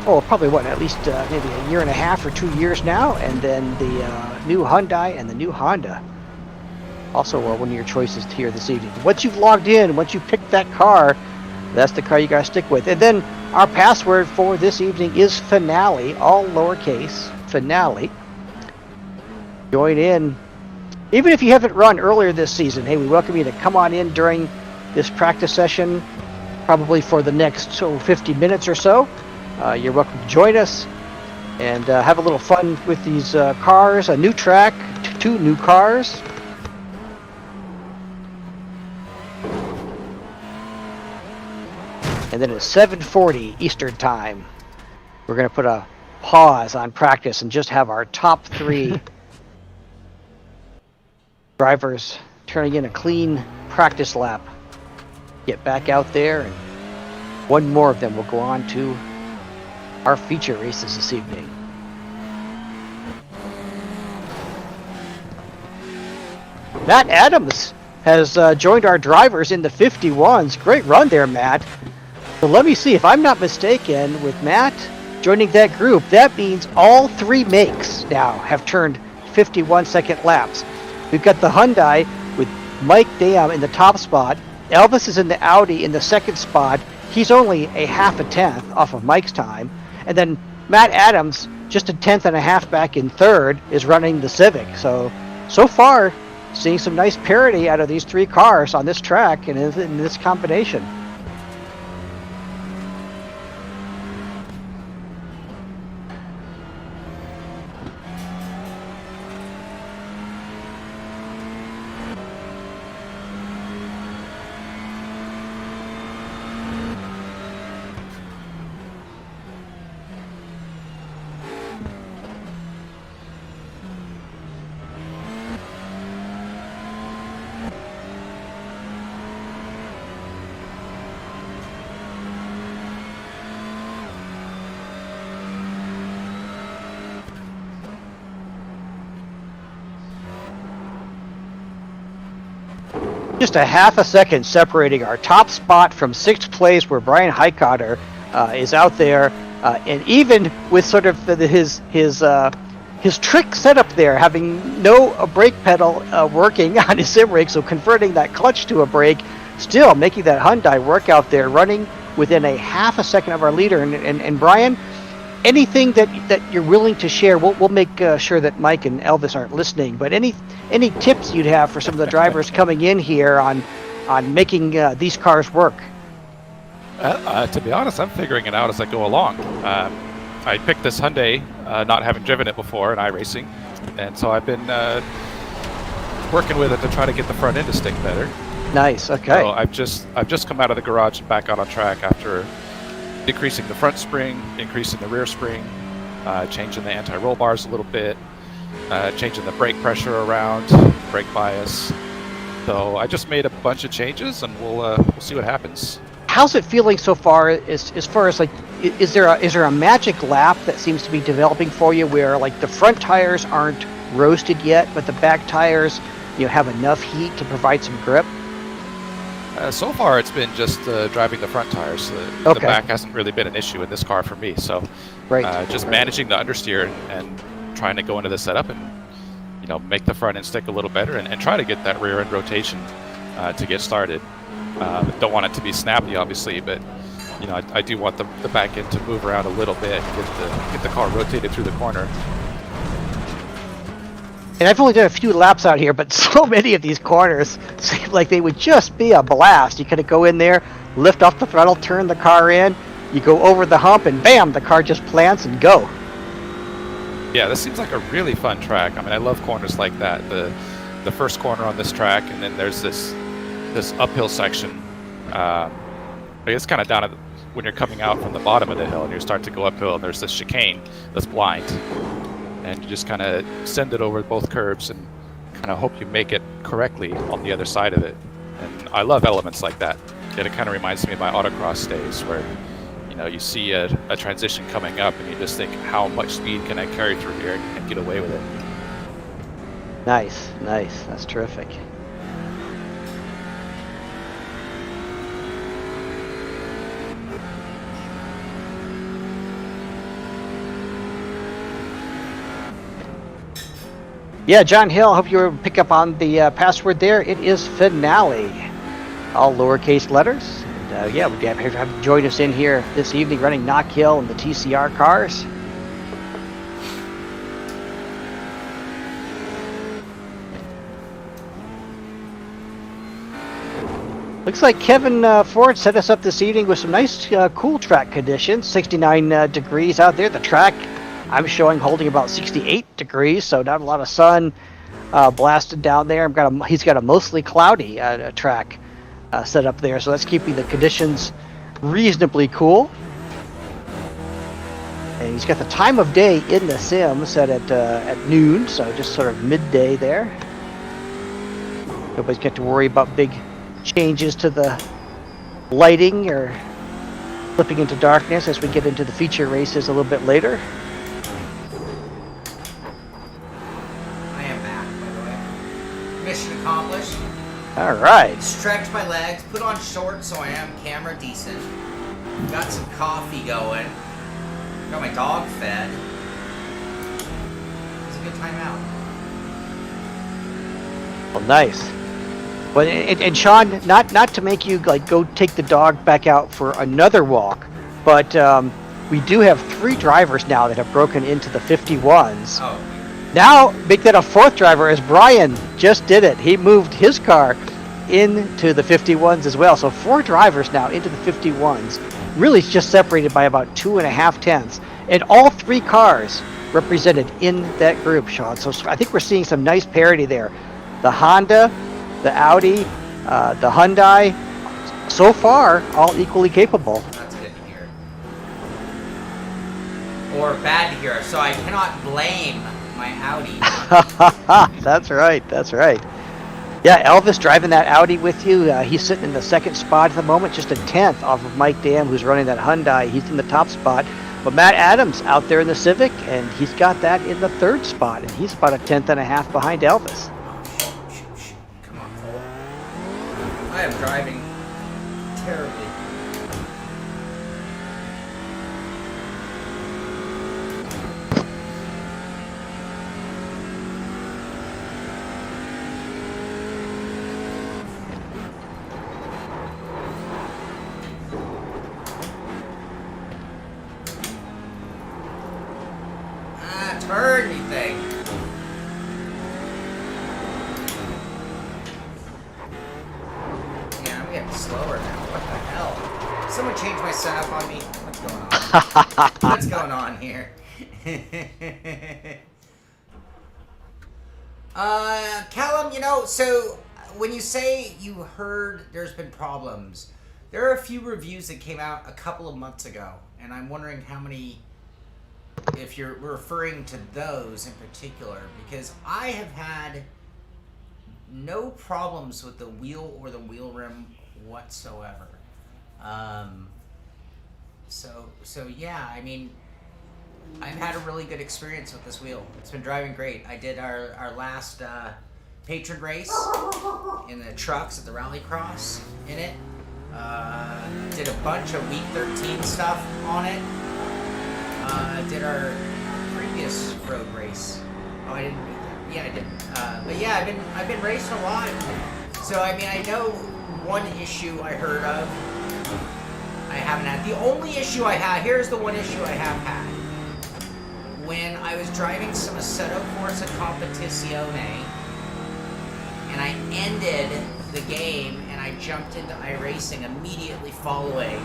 probably at least maybe a year and a half or 2 years now, and then the new Hyundai and the new Honda. Also one of your choices here this evening. Once you've logged in, once you pick that car, that's the car you gotta stick with. And then our password for this evening is finale, all lowercase, finale. Join in. Even if you haven't run earlier this season, hey, we welcome you to come on in during this practice session, probably for the next 50 minutes or so. You're welcome to join us and have a little fun with these cars, a new track, 2 new cars. And then at 7:40 Eastern time, we're going to put a pause on practice and just have our top 3 drivers turning in a clean practice lap. Get back out there, and one more of them will go on to our feature races this evening. Matt Adams has joined our drivers in the 51s. Great run there, Matt. So let me see, if I'm not mistaken, with Matt joining that group, that means all 3 makes now have turned 51-second laps. We've got the Hyundai with Mike Dam in the top spot. Elvis is in the Audi in the second spot. He's only a half a tenth off of Mike's time. And then Matt Adams, just a tenth and a half back in third, is running the Civic. So far, seeing some nice parity out of these 3 cars on this track and in this combination. Just a half a second separating our top spot from 6th place, where Brian Highcotter is out there, and even with sort of his trick setup there, having no brake pedal working on his sim rig, so converting that clutch to a brake, still making that Hyundai work out there, running within a half a second of our leader. And Brian, anything that you're willing to share, we'll make sure that Mike and Elvis aren't listening, but any tips you'd have for some of the drivers coming in here on making these cars work? To be honest, I'm figuring it out as I go along. I picked this Hyundai, not having driven it before in iRacing, and so I've been working with it to try to get the front end to stick better. Nice. Okay. So I've just come out of the garage and back out on track after decreasing the front spring, increasing the rear spring, changing the anti-roll bars a little bit, changing the brake pressure around, brake bias. So I just made a bunch of changes, and we'll see what happens. How's it feeling so far? As far as like, is there a magic lap that seems to be developing for you, where like the front tires aren't roasted yet, but the back tires, have enough heat to provide some grip? So far, it's been just driving the front tires. The back hasn't really been an issue in this car for me. So, just managing the understeer and trying to go into the setup and make the front end stick a little better and try to get that rear end rotation to get started. Don't want it to be snappy, obviously, but I do want the back end to move around a little bit, get the car rotated through the corner. And I've only done a few laps out here, but so many of these corners seem like they would just be a blast. You kind of go in there, lift off the throttle, turn the car in, you go over the hump, and bam, the car just plants and go. Yeah, this seems like a really fun track. I mean, I love corners like that. The first corner on this track, and then there's this uphill section. It's kind of down when you're coming out from the bottom of the hill, and you start to go uphill, and there's this chicane that's blind. And you just kind of send it over both curves and kind of hope you make it correctly on the other side of it. And I love elements like that. It kind of reminds me of my autocross days where, you see a transition coming up and you just think, how much speed can I carry through here and get away with it? Nice. That's terrific. Yeah, John Hill, hope you were pick up on the password there. It is finale, all lowercase letters. And we'd have you join us in here this evening running Knock Hill and the TCR cars. Looks like Kevin Ford set us up this evening with some nice cool track conditions. 69 degrees out there. The track I'm showing holding about 68 degrees, so not a lot of sun blasted down there. He's got a mostly cloudy track set up there, so that's keeping the conditions reasonably cool. And he's got the time of day in the sim set at noon, so just sort of midday there. Nobody's got to worry about big changes to the lighting or flipping into darkness as we get into the feature races a little bit later. Mission accomplished. All right. Stretched my legs, put on shorts so I am camera decent. Got some coffee going. Got my dog fed. It was a good time out. Well, nice. Well, and Shaun, not to make you go take the dog back out for another walk, but we do have 3 drivers now that have broken into the 51s. Oh. Now, make that a 4th driver, as Brian just did it. He moved his car into the 51s as well. So 4 drivers now into the 51s. Really just separated by about 2.5 tenths. And all 3 cars represented in that group, Shaun. So I think we're seeing some nice parity there. The Honda, the Audi, the Hyundai, so far, all equally capable. That's good to hear. Or bad to hear. So I cannot blame my Audi. That's right. Yeah, Elvis driving that Audi with you. He's sitting in the 2nd spot at the moment, just a 10th off of Mike Dam, who's running that Hyundai. He's in the top spot. But Matt Adams out there in the Civic, and he's got that in the 3rd spot, and he's about a 10th and a half behind Elvis. Shoot. Come on, Cole. I am driving terribly. slower now. What the hell? Someone changed my setup on me. What's going on? What's going on here? Callum, so when you say you heard there's been problems, there are a few reviews that came out a couple of months ago, and I'm wondering how many, if you're referring to those in particular, because I have had no problems with the wheel or the wheel rim whatsoever. So yeah, I mean, I've had a really good experience with this wheel. It's been driving great. I did our last patron race in the trucks at the Rallycross in it. Did a bunch of week 13 stuff on it. Did our previous road race. Oh, I didn't. Yeah, I didn't. But yeah, I've been racing a lot. So I mean, I know one issue I heard of. I haven't had. The only issue I had. Here's the one issue I have had. When I was driving some Assetto Corsa Competizione, and I ended the game, and I jumped into iRacing immediately following.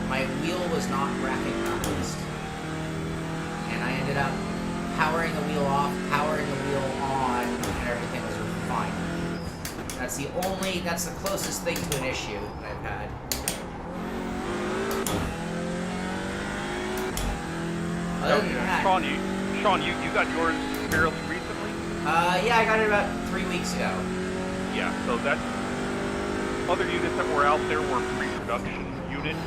My wheel was not recognized, and I ended up powering the wheel off, powering the wheel on, and everything was fine. That's the closest thing to an issue that I've had. Other than that, Shaun, you got yours fairly recently? Yeah, I got it about 3 weeks ago. Yeah, so that's other units that were out there were pre-production units.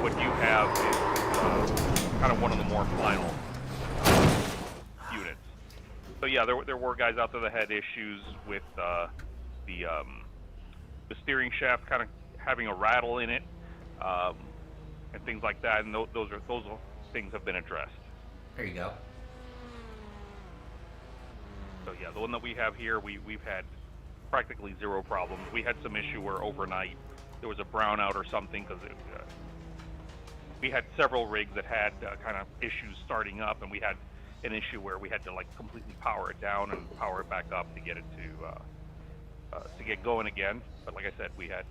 What you have is kind of one of the more final units. So yeah, there were guys out there that had issues with the steering shaft kind of having a rattle in it, and things like that. And those things have been addressed. There you go. So yeah, the one that we have here, we've had practically zero problems. We had some issue where overnight there was a brownout or something because we had several rigs that had kind of issues starting up, and we had an issue where we had to like completely power it down and power it back up to get it to get going again. But like I said, we had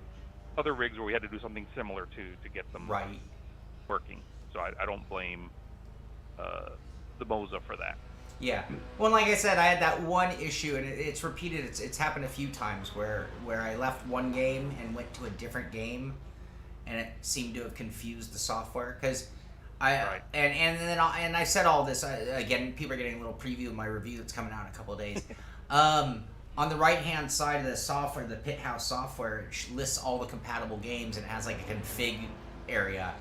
other rigs where we had to do something similar to get them right working. So I don't blame the Moza for that. Yeah. Well, like I said, I had that one issue, and it's repeated. It's happened a few times where I left one game and went to a different game, and it seemed to have confused the software because Right. and I said all this again. People are getting a little preview of my review that's coming out in a couple of days. On the right hand side of the software, the Pit House software, it lists all the compatible games, and it has like a config area.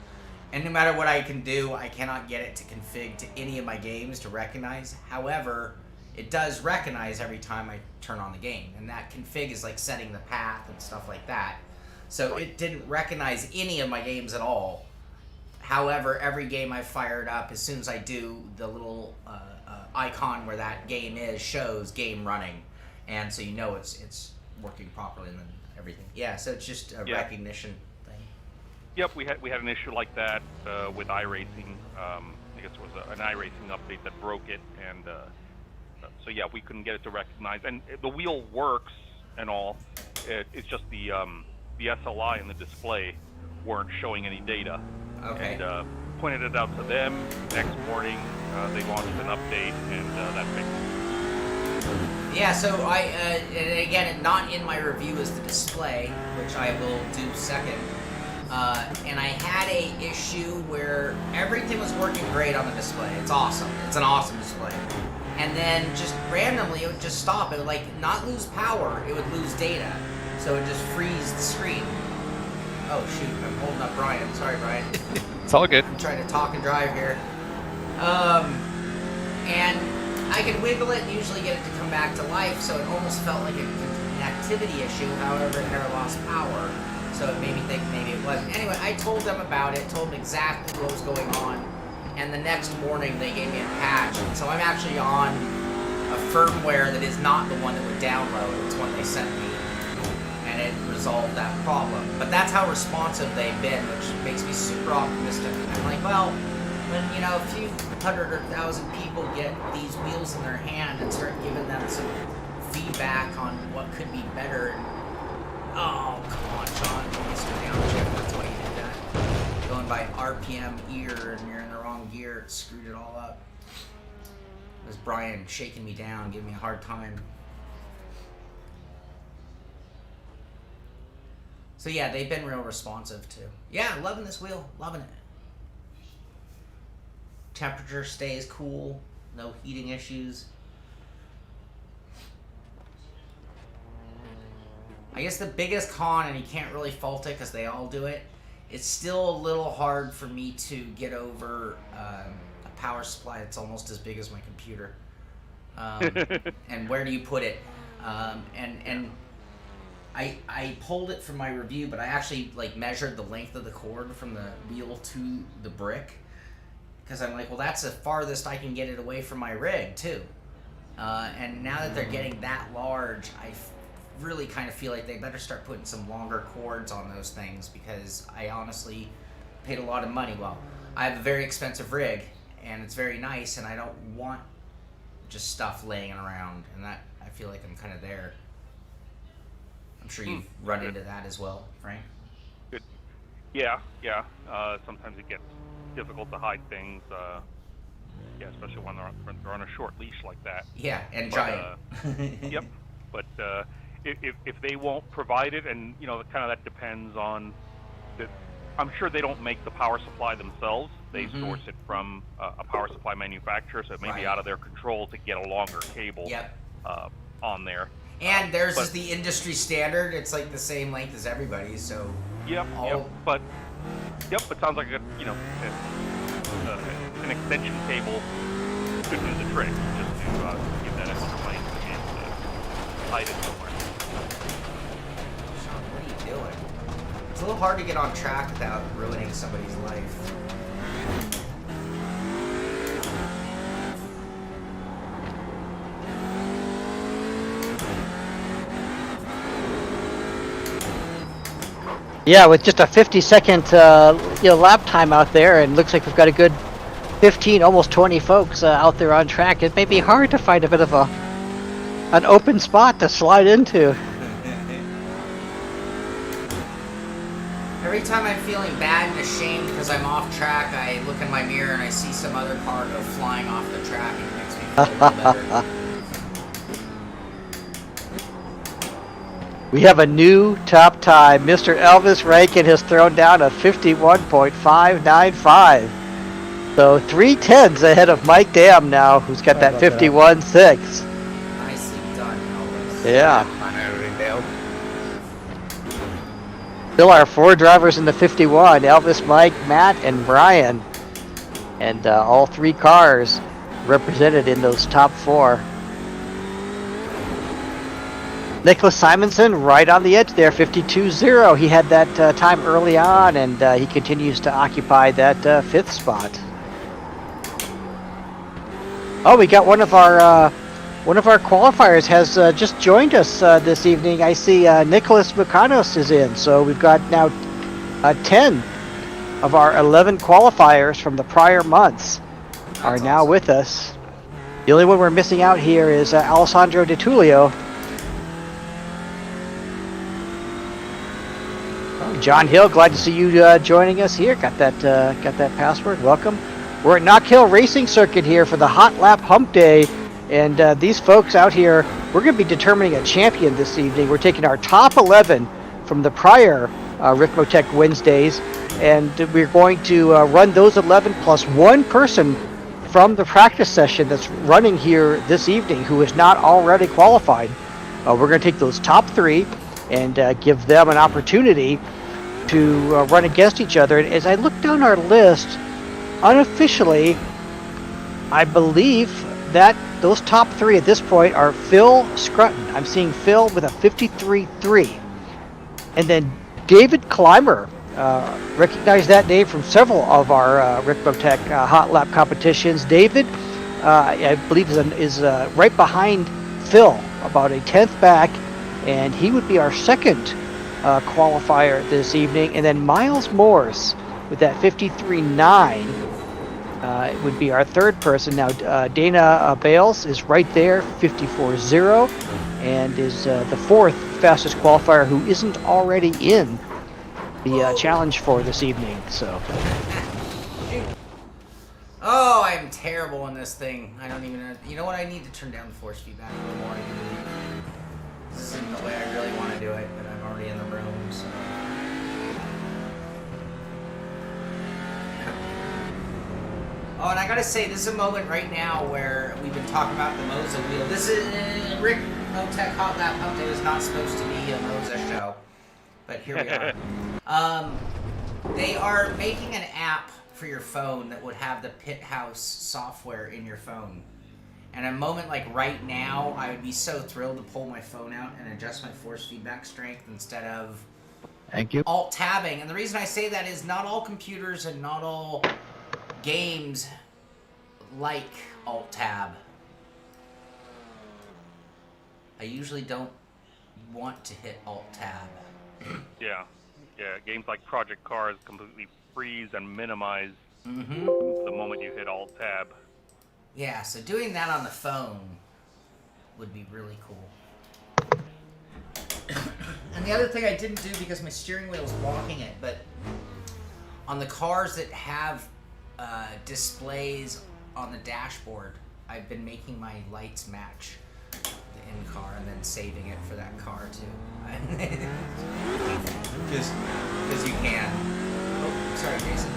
And no matter what I can do, I cannot get it to config to any of my games to recognize. However, it does recognize every time I turn on the game. And that config is like setting the path and stuff like that. So it didn't recognize any of my games at all. However, every game I fired up, as soon as I do, the little icon where that game is shows game running. And so you know it's working properly and then everything. Yeah, so it's just a recognition. Yep, we had an issue like that with iRacing. I guess it was an iRacing update that broke it, and so yeah, we couldn't get it to recognize. And the wheel works and all. It's just the SLI and the display weren't showing any data. Okay. And pointed it out to them. Next morning, they launched an update, and that fixed it. Yeah, so and again, not in my review is the display, which I will do second. And I had a issue where everything was working great on the display. It's awesome. It's an awesome display. And then just randomly, it would just stop. It would like not lose power. It would lose data. So it would just freeze the screen. Oh shoot, I'm holding up Brian. Sorry, Brian. It's all good. I'm trying to talk and drive here. And I could wiggle it and usually get it to come back to life. So it almost felt like an activity issue. However, it never lost power. So it made me think maybe it wasn't. Anyway, I told them about it, told them exactly what was going on, and the next morning they gave me a patch. So I'm actually on a firmware that is not the one that would download. It's one they sent me, and it resolved that problem. But that's how responsive they've been, which makes me super optimistic. I'm like, well, when a few hundred or thousand people get these wheels in their hand and start giving them some feedback on what could be better. Oh, come on, Sean. You slow down, Chip. That's why you did that. Going by RPM ear and you're in the wrong gear. It screwed it all up. It was Brian shaking me down, giving me a hard time. So yeah, they've been real responsive too. Yeah, loving this wheel. Loving it. Temperature stays cool. No heating issues. I guess the biggest con, and you can't really fault it because they all do it, it's still a little hard for me to get over a power supply that's almost as big as my computer. And where do you put it? And I pulled it from my review, but I actually like measured the length of the cord from the wheel to the brick, because I'm like, well, that's the farthest I can get it away from my rig too. And now that they're getting that large, I really kind of feel like they better start putting some longer cords on those things, because I honestly paid a lot of money. Well, I have a very expensive rig and it's very nice, and I don't want just stuff laying around, and that I feel like I'm kind of there. I'm sure you've run into that as well, Frank. Good. Yeah. Sometimes it gets difficult to hide things. Yeah, especially when they're on a short leash like that. Yeah, and giant. Yep. But if they won't provide it, and you know, kind of that depends on the. I'm sure they don't make the power supply themselves. They source it from a power supply manufacturer, so it may be out of their control to get a longer cable on there. And theirs is the industry standard. It's like the same length as everybody's, so... But sounds like an extension cable could do the trick, just to give that extra length and hide it somewhere. Sean, what are you doing? It's a little hard to get on track without ruining somebody's life. Yeah, with just a 50-second lap time out there, and looks like we've got a good 15, almost 20 folks out there on track. It may be hard to find a bit of an open spot to slide into. Every time I'm feeling bad and ashamed because I'm off track, I look in my mirror and I see some other car go flying off the track, and it makes me feel a little better. We have a new top time. Mr. Elvis Rankin has thrown down a 51.595. So 3/10 ahead of Mike Dam now, who's got that 51.6. Nicely done, Elvis. Yeah. Still our four drivers in the 51, Elvis, Mike, Matt, and Brian. And all three cars represented in those top four. Nicholas Simonson right on the edge there, 52.0. He had that time early on, and he continues to occupy that fifth spot. Oh, we got one of our qualifiers has just joined us this evening. I see Nicholas Mukanos is in, so we've got now 10 of our 11 qualifiers from the prior months are now with us. The only one we're missing out here is Alessandro Di Tullio. John Hill, glad to see you joining us here. Got that password. Welcome. We're at Knock Hill Racing Circuit here for the Hotlap Humpday, and these folks out here, we're going to be determining a champion this evening. We're taking our top 11 from the prior Ricmotech Wednesdays, and we're going to run those 11 plus one person from the practice session that's running here this evening who is not already qualified. We're going to take those top three and give them an opportunity to run against each other. And as I look down our list, unofficially, I believe that those top three at this point are Phil Scrutton. I'm seeing Phil with a 53.3. And then David Clymer. Recognize that name from several of our Ricmotech Hot Lap competitions. David, I believe, is right behind Phil, about a 10th back, and he would be our second qualifier this evening. And then Miles Morse with that 53.9 would be our third person. Now Dana Bales is right there, 54.0, and is the fourth fastest qualifier who isn't already in the challenge for this evening. So. Oh, I'm terrible in this thing. I don't even know. You know what? I need to turn down the force feedback a little more. I believe. This isn't the way I really want to do it, but I'm already in the room, so. Oh, and I gotta say, this is a moment right now where we've been talking about the Moza wheel. This is Ricmotech Hotlap Humpday was not supposed to be a Moza show, but here we are. They are making an app for your phone that would have the Pit House software in your phone. And a moment like right now, I would be so thrilled to pull my phone out and adjust my force feedback strength instead of Thank you. alt-tabbing. And the reason I say that is not all computers and not all games like alt-tab. I usually don't want to hit alt-tab. Yeah. Games like Project Cars completely freeze and minimize Mm-hmm. the moment you hit Alt-Tab. Yeah, so doing that on the phone would be really cool. And the other thing I didn't do because my steering wheel is blocking it, but on the cars that have displays on the dashboard, I've been making my lights match the in-car and then saving it for that car too. Because you can. Oh, sorry, Jason.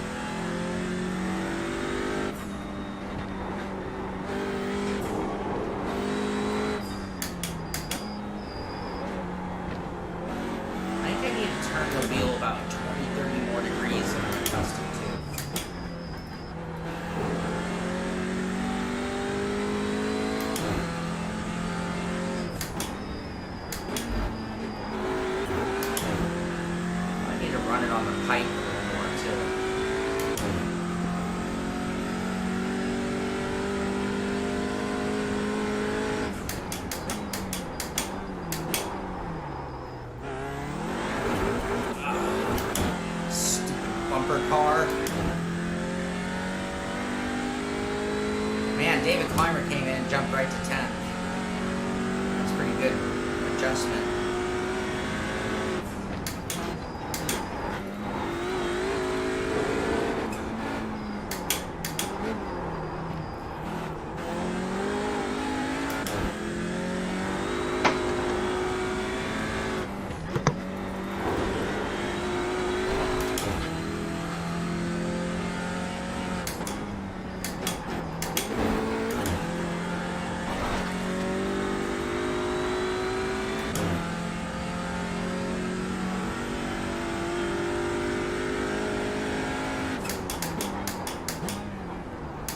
I think I need to turn the wheel about 20-30 more degrees than I'm accustomed to. I need to run it on the pipe a little more too. Stupid bumper car. Man, David Clymer came in and jumped right to 10th. That's pretty good adjustment.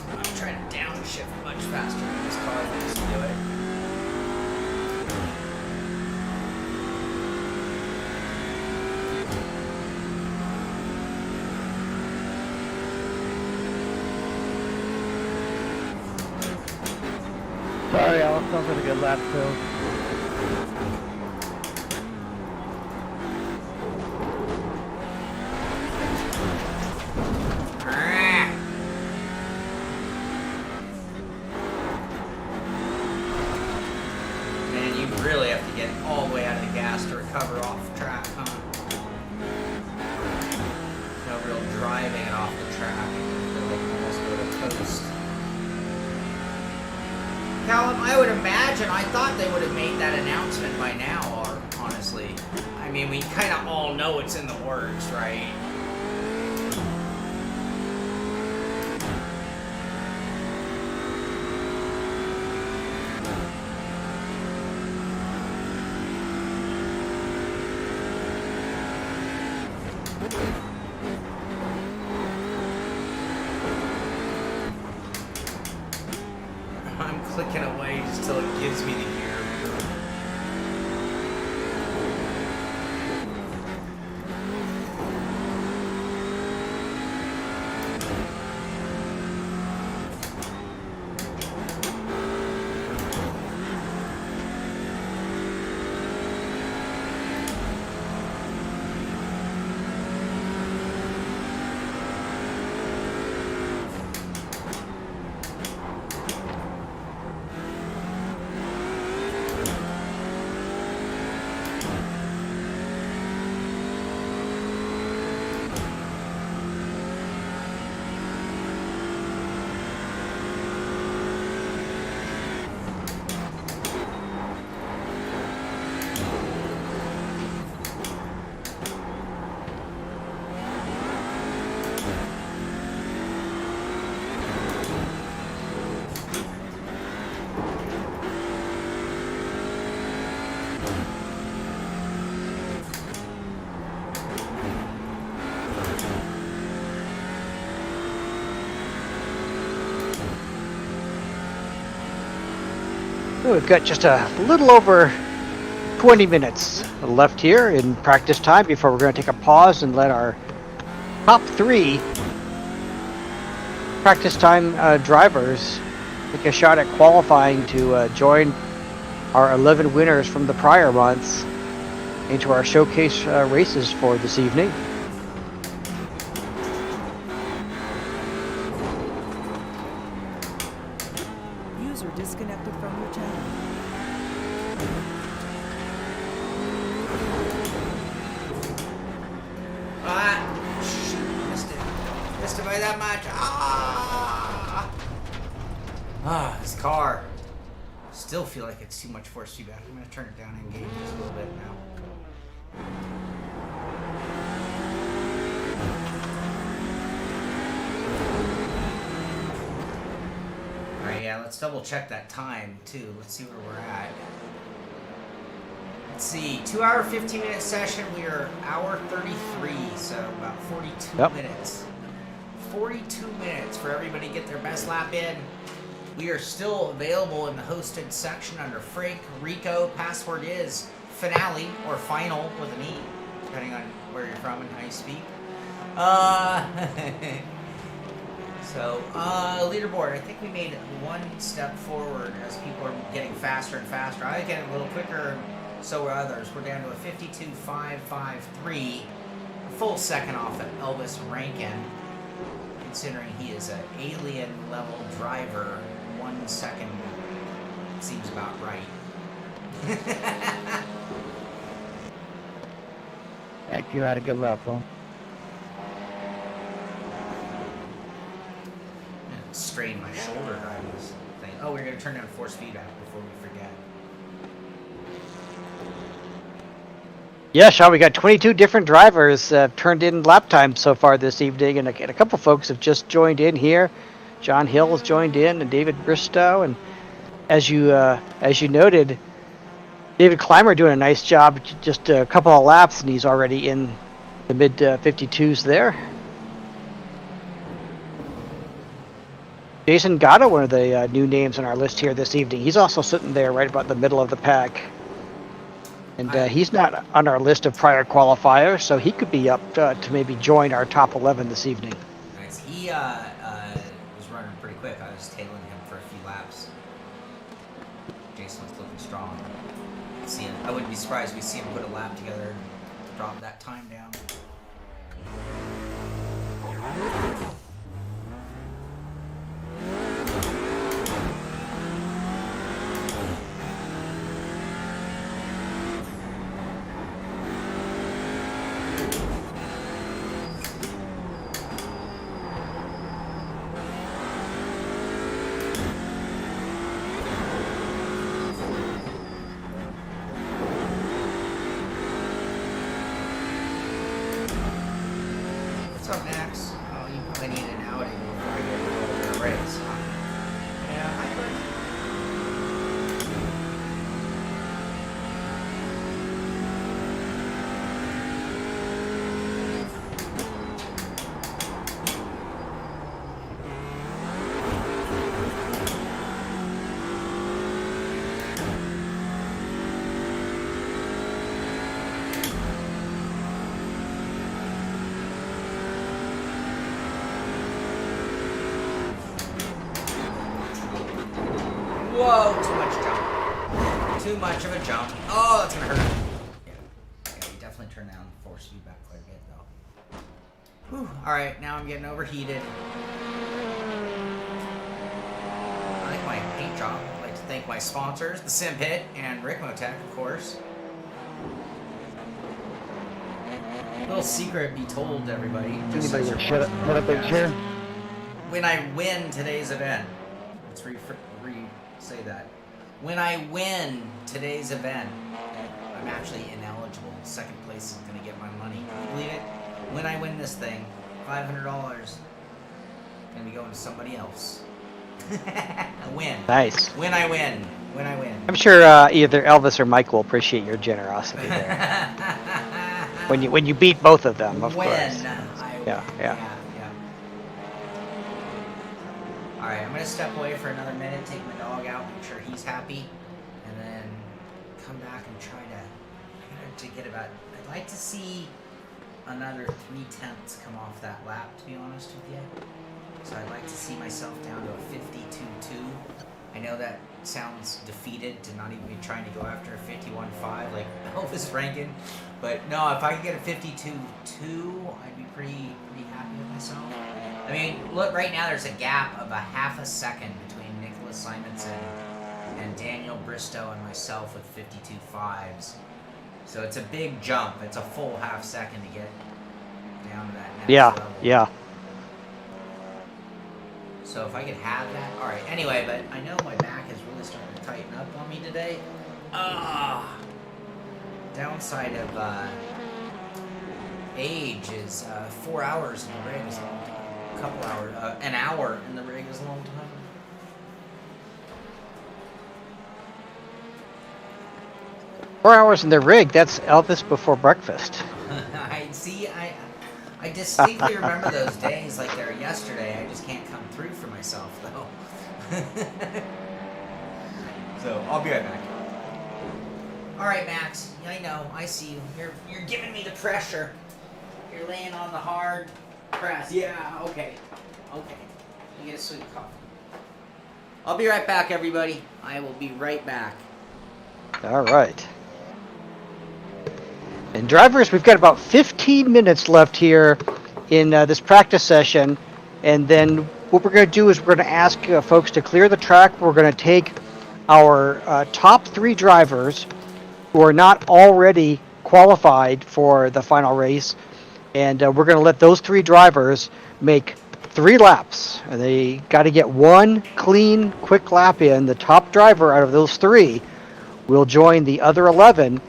I'm trying to downshift much faster than this car used to do it. Sorry, Alex, I'm gonna get lap filled. Ah. Man, you really have to get all the way out of the gas to recover off track, huh? No real driving it off the track. You're like almost go to coast. Callum, I would imagine, I thought they would have made that announcement by now, or honestly. I mean, we kind of all know it's in the works, right? I'm clicking away just till it gives me the gear. We've got just a little over 20 minutes left here in practice time before we're going to take a pause and let our top 3 practice time drivers take a shot at qualifying to join our 11 winners from the prior months into our showcase races for this evening. User disconnected from your channel. Shoot, missed it by that much. This car. Still feel like it's too much force feedback. I'm gonna turn it down and engage just a little bit now. Alright, yeah, let's double check that time too. Let's see where we're at. Let's see, 2 hour 15-minute session. We are hour 33, so about 42 minutes. 42 minutes for everybody to get their best lap in. We are still available in the hosted section under Frank, Rico. Password is finale or final with an E, depending on where you're from and how you speak. So, leaderboard. I think we made one step forward as people are getting faster and faster. I was getting a little quicker, so are others. We're down to a 52.553, a full second off of Elvis Rankin, considering he is an alien level driver. 1 second seems about right. Heck, you had a good lap, huh? Strain my shoulder driving this thing. Oh, we're going to turn down force feedback before we forget. Yeah, Shaun, we got 22 different drivers turned in lap time so far this evening, and a couple folks have just joined in here. John Hill has joined in, and David Bristow, and as you noted, David Clymer doing a nice job, just a couple of laps, and he's already in the mid 52s there. Jason Gatto, one of the new names on our list here this evening. He's also sitting there right about the middle of the pack. And he's not on our list of prior qualifiers, so he could be up to maybe join our top 11 this evening. Nice. He was running pretty quick. I was tailing him for a few laps. Jason was looking strong. I wouldn't be surprised if we see him put a lap together and drop that time down. What's up, Max? Oh, you probably need an outing before you get to the race, huh? Yeah, hi, buddy. Whoa, too much jump. Too much of a jump. Oh, that's gonna hurt. Yeah, we definitely turned down the force feedback quite a bit, though. Whew. Alright, now I'm getting overheated. I like my paint job. I'd like to thank my sponsors, the Simpit and Ricmotech, of course. Little secret be told to everybody. Just Anybody so get you're shut up, put up a chair? when I win today's event, let's say that. When I win today's event, I'm actually ineligible. Second place is going to get my money. Can you believe it? When I win this thing, $500 going to be going to somebody else. A win. Nice. When I win. When I win. I'm sure either Elvis or Mike will appreciate your generosity there. when you beat both of them, of course. Yeah. Alright, I'm going to step away for another minute, take my dog out, make sure he's happy. come back and try to. I gotta to get about. I'd like to see another 3/10 come off that lap. To be honest with you, so I'd like to see myself down to a 52.2. I know that sounds defeated to not even be trying to go after a 51.5 like Elvis Rankin, but no, if I could get a 52.2, I'd be pretty happy with myself. I mean, look, right now there's a gap of a half a second between Nicholas Simonson and Daniel Bristow and myself with 52.5s. So it's a big jump. It's a full half second to get down to that next level. Yeah. So if I could have that, all right. Anyway, but I know my back is really starting to tighten up on me today. Downside of age is 4 hours in the rig is a long time. A couple hours, an hour in the rig is a long time. "4 hours in the rig, that's Elvis before breakfast." I distinctly remember those days like they're yesterday. I just can't come through for myself though. So I'll be right back. All right, Max. I know. I see you. You're giving me the pressure. You're laying on the hard press. Yeah. Okay. You get a sweet coffee. I'll be right back, everybody. I will be right back. All right. And drivers, we've got about 15 minutes left here in this practice session. And then what we're going to do is we're going to ask folks to clear the track. We're going to take our top 3 drivers who are not already qualified for the final race. And we're going to let those 3 drivers make 3 laps. And they got to get 1 clean, quick lap in. The top driver out of those 3 will join the other 11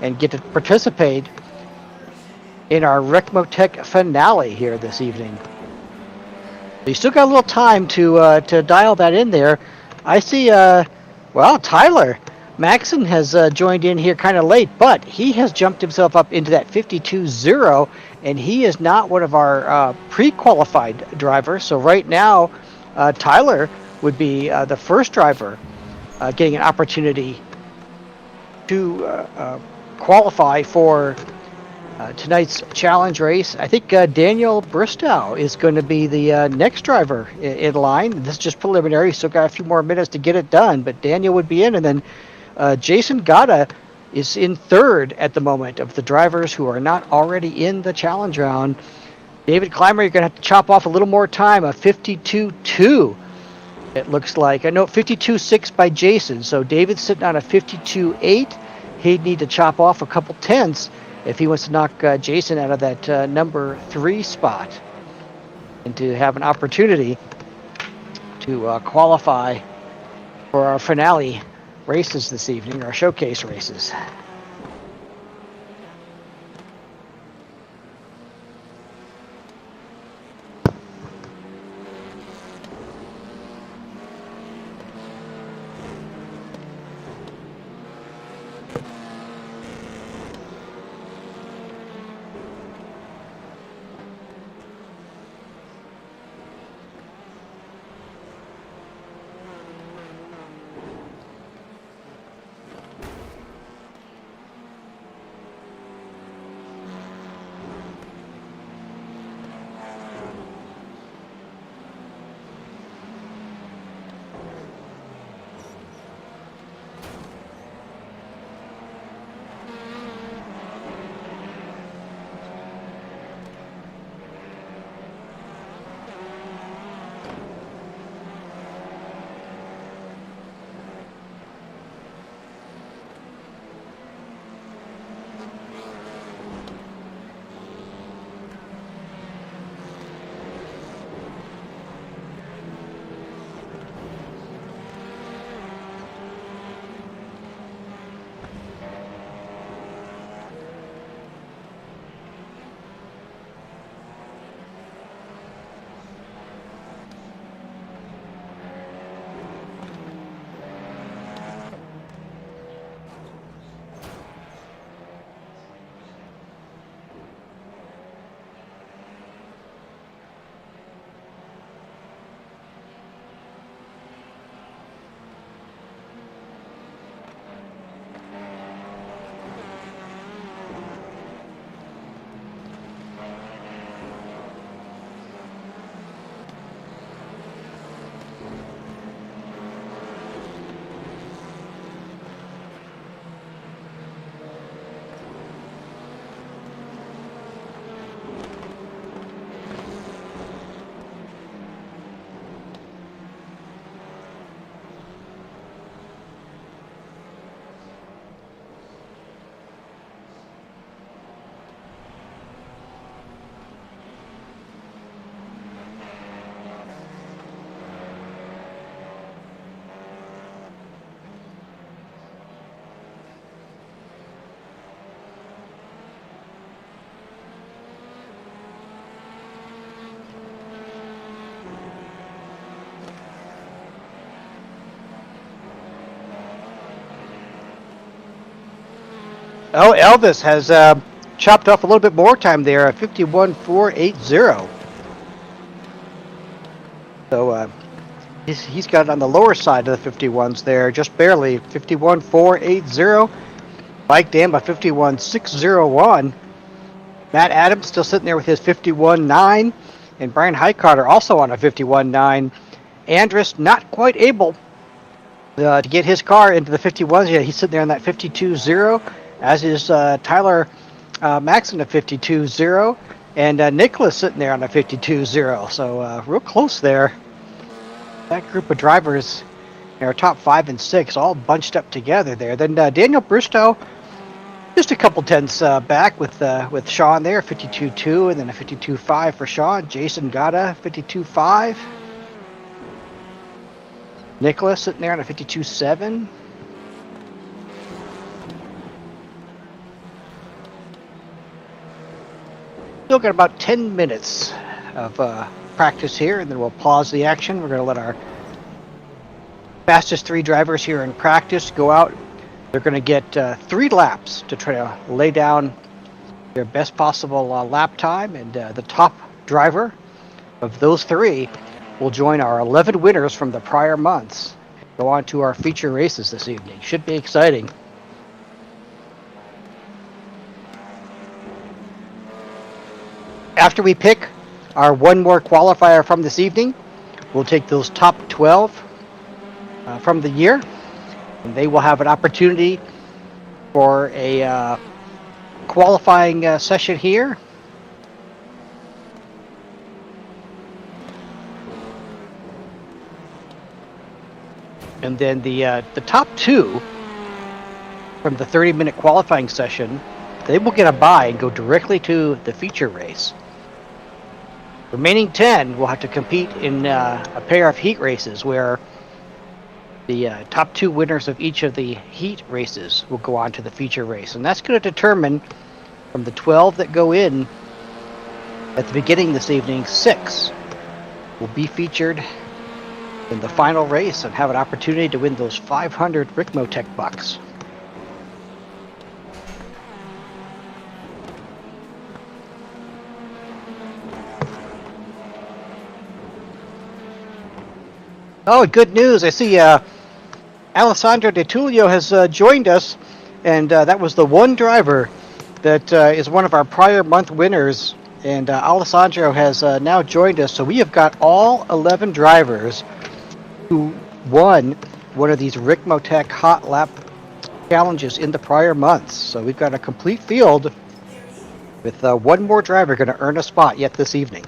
and get to participate in our Ricmotech finale here this evening. You still got a little time to dial that in there. I see, Tyler Maxon has joined in here kind of late, but he has jumped himself up into that 52.0, and he is not one of our pre-qualified drivers. So right now, Tyler would be the first driver getting an opportunity to qualify for tonight's challenge race. I think Daniel Bristow is going to be the next driver in line. This is just preliminary, still got a few more minutes to get it done, but Daniel would be in, and then Jason Gata is in third at the moment of the drivers who are not already in the challenge round. David Clymer, you're going to have to chop off a little more time, a 52.2. It looks like. I know 52.6 by Jason, so David's sitting on a 52.8. He'd need to chop off a couple tenths if he wants to knock Jason out of that number 3 spot and to have an opportunity to qualify for our finale races this evening, our showcase races. Oh, Elvis has chopped off a little bit more time there, 51.480. So he's got it on the lower side of the 51s there, just barely, 51.480. Mike Dam, a 51.601. Matt Adams still sitting there with his 51.9. And Brian Highcarter also on a 51.9. Andrus not quite able to get his car into the 51s yet. He's sitting there on that 52.0, as is Tyler Maxon at 52.0. And Nicholas sitting there on a 52.0. So real close there. That group of drivers, our top 5 and 6, all bunched up together there. Then Daniel Bristow, just a couple tenths back with Shaun there, 52.2, and then a 52.5 for Shaun. Jason Gata, 52.5. Nicholas sitting there on a 52.7. Still got about 10 minutes of practice here, and then we'll pause the action. We're going to let our fastest 3 drivers here in practice go out. They're going to get 3 laps to try to lay down their best possible lap time, and the top driver of those 3 will join our 11 winners from the prior months. Go on to our feature races this evening. Should be exciting. After we pick our one more qualifier from this evening, we'll take those top 12 from the year, and they will have an opportunity for a qualifying session here. And then the top 2 from the 30-minute qualifying session, they will get a bye and go directly to the feature race. Remaining 10 will have to compete in a pair of heat races where the top 2 winners of each of the heat races will go on to the feature race. And that's going to determine, from the 12 that go in at the beginning this evening, 6 will be featured in the final race and have an opportunity to win those 500 Ricmotech bucks. Oh, good news. I see Alessandro De Tullio has joined us, and that was the one driver that is one of our prior month winners, and Alessandro has now joined us. So we have got all 11 drivers who won one of these Ricmotech Hotlap challenges in the prior months. So we've got a complete field with one more driver going to earn a spot yet this evening.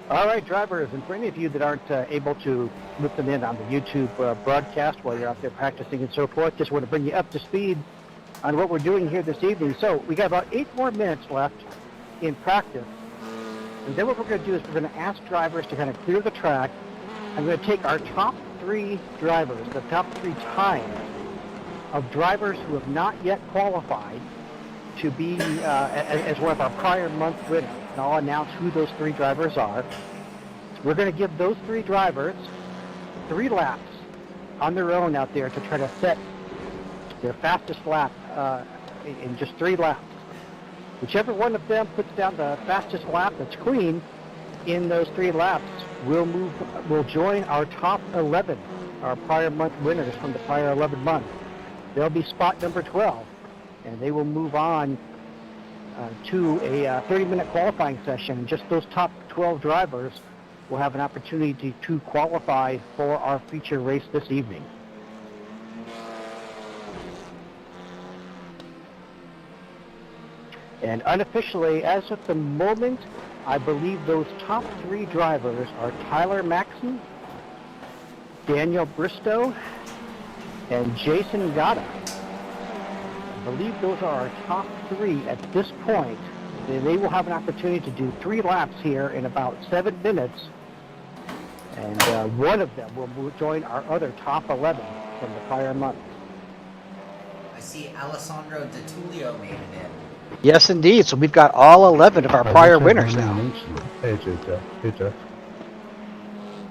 All right, drivers, and for any of you that aren't able to listen in on the YouTube broadcast while you're out there practicing and so forth, just want to bring you up to speed on what we're doing here this evening. So we got about 8 more minutes left in practice. And then what we're going to do is we're going to ask drivers to kind of clear the track. I'm going to take our top 3 drivers, the top 3 times of drivers who have not yet qualified to be as one of our prior month winners. And I'll announce who those 3 drivers are. We're going to give those 3 drivers 3 laps on their own out there to try to set their fastest lap in just 3 laps. Whichever one of them puts down the fastest lap that's clean in those 3 laps will join our top 11, our prior month winners from the prior 11 months. They'll be spot number 12, and they will move on to a 30-minute qualifying session. Just those top 12 drivers will have an opportunity to qualify for our feature race this evening. And unofficially, as of the moment, I believe those top 3 drivers are Tyler Maxson, Daniel Bristow, and Jason Gata. I believe those are our top 3 at this point. They will have an opportunity to do 3 laps here in about 7 minutes. And one of them will join our other top 11 from the prior month. I see Alessandro Di Tullio made it in. Yes, indeed. So we've got all 11 of our prior winners now. Hey, Jeff. Hey, Jeff.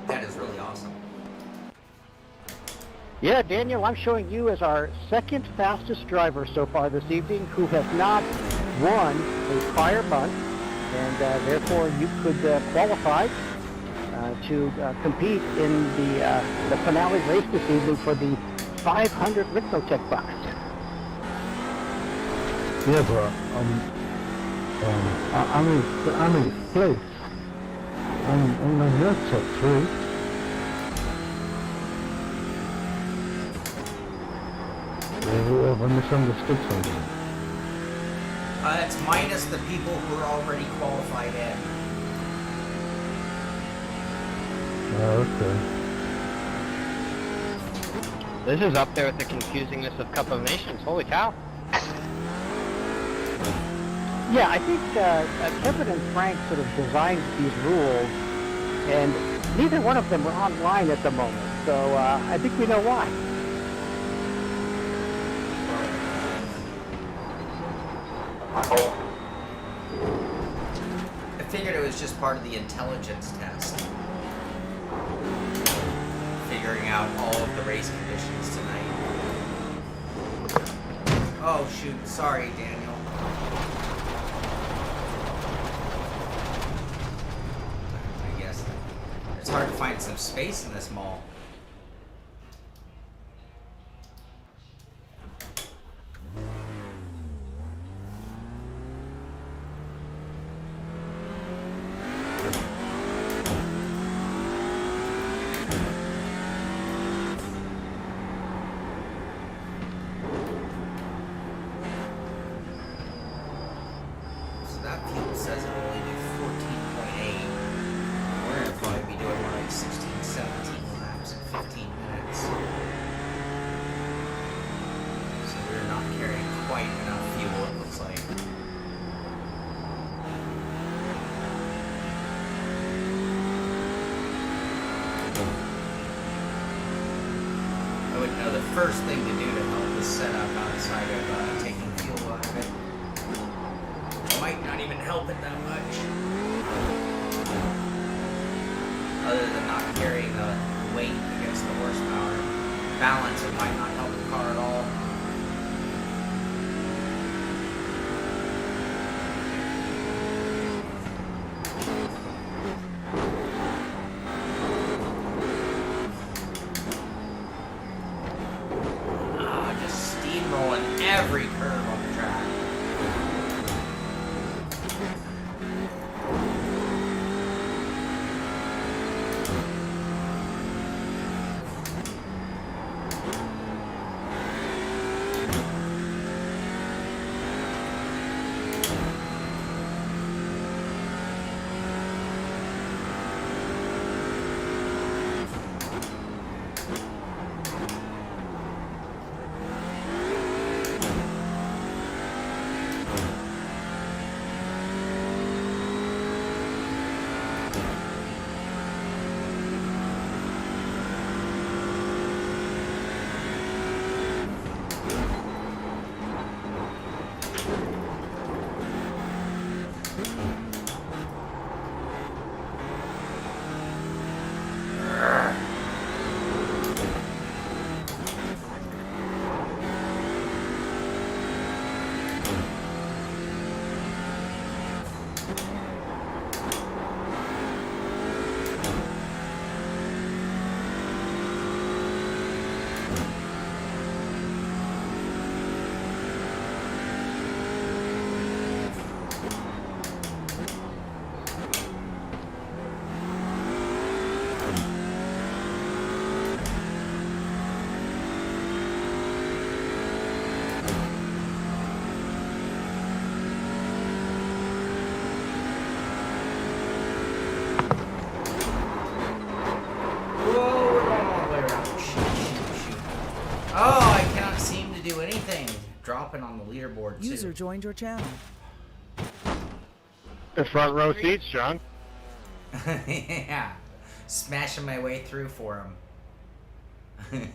That is really awesome. Yeah, Daniel, I'm showing you as our second fastest driver so far this evening who has not won a prior month, and therefore you could qualify to compete in the finale race this evening for the 500 Ricmotech box. Yeah, but I'm in place. I'm in your top 3. Have I misunderstood something? It's minus the people who are already qualified in. Okay. This is up there with the confusingness of Cup of Nations. Holy cow. Yeah, I think Kevin and Frank sort of designed these rules, and neither one of them are online at the moment, so I think we know why. I figured it was just part of the intelligence test. Figuring out all of the race conditions tonight. Oh shoot, sorry Daniel. I guess it's hard to find some space in this mall. First thing to do to help is set up outside of taking fuel out of it. Might not even help it that much. Other than not carrying the weight against the horsepower. Balance, it might not help the car at all. Every curve on the track. do anything dropping on the leaderboard too. User joined your channel. The front row seats, Shaun. Yeah, smashing my way through for him.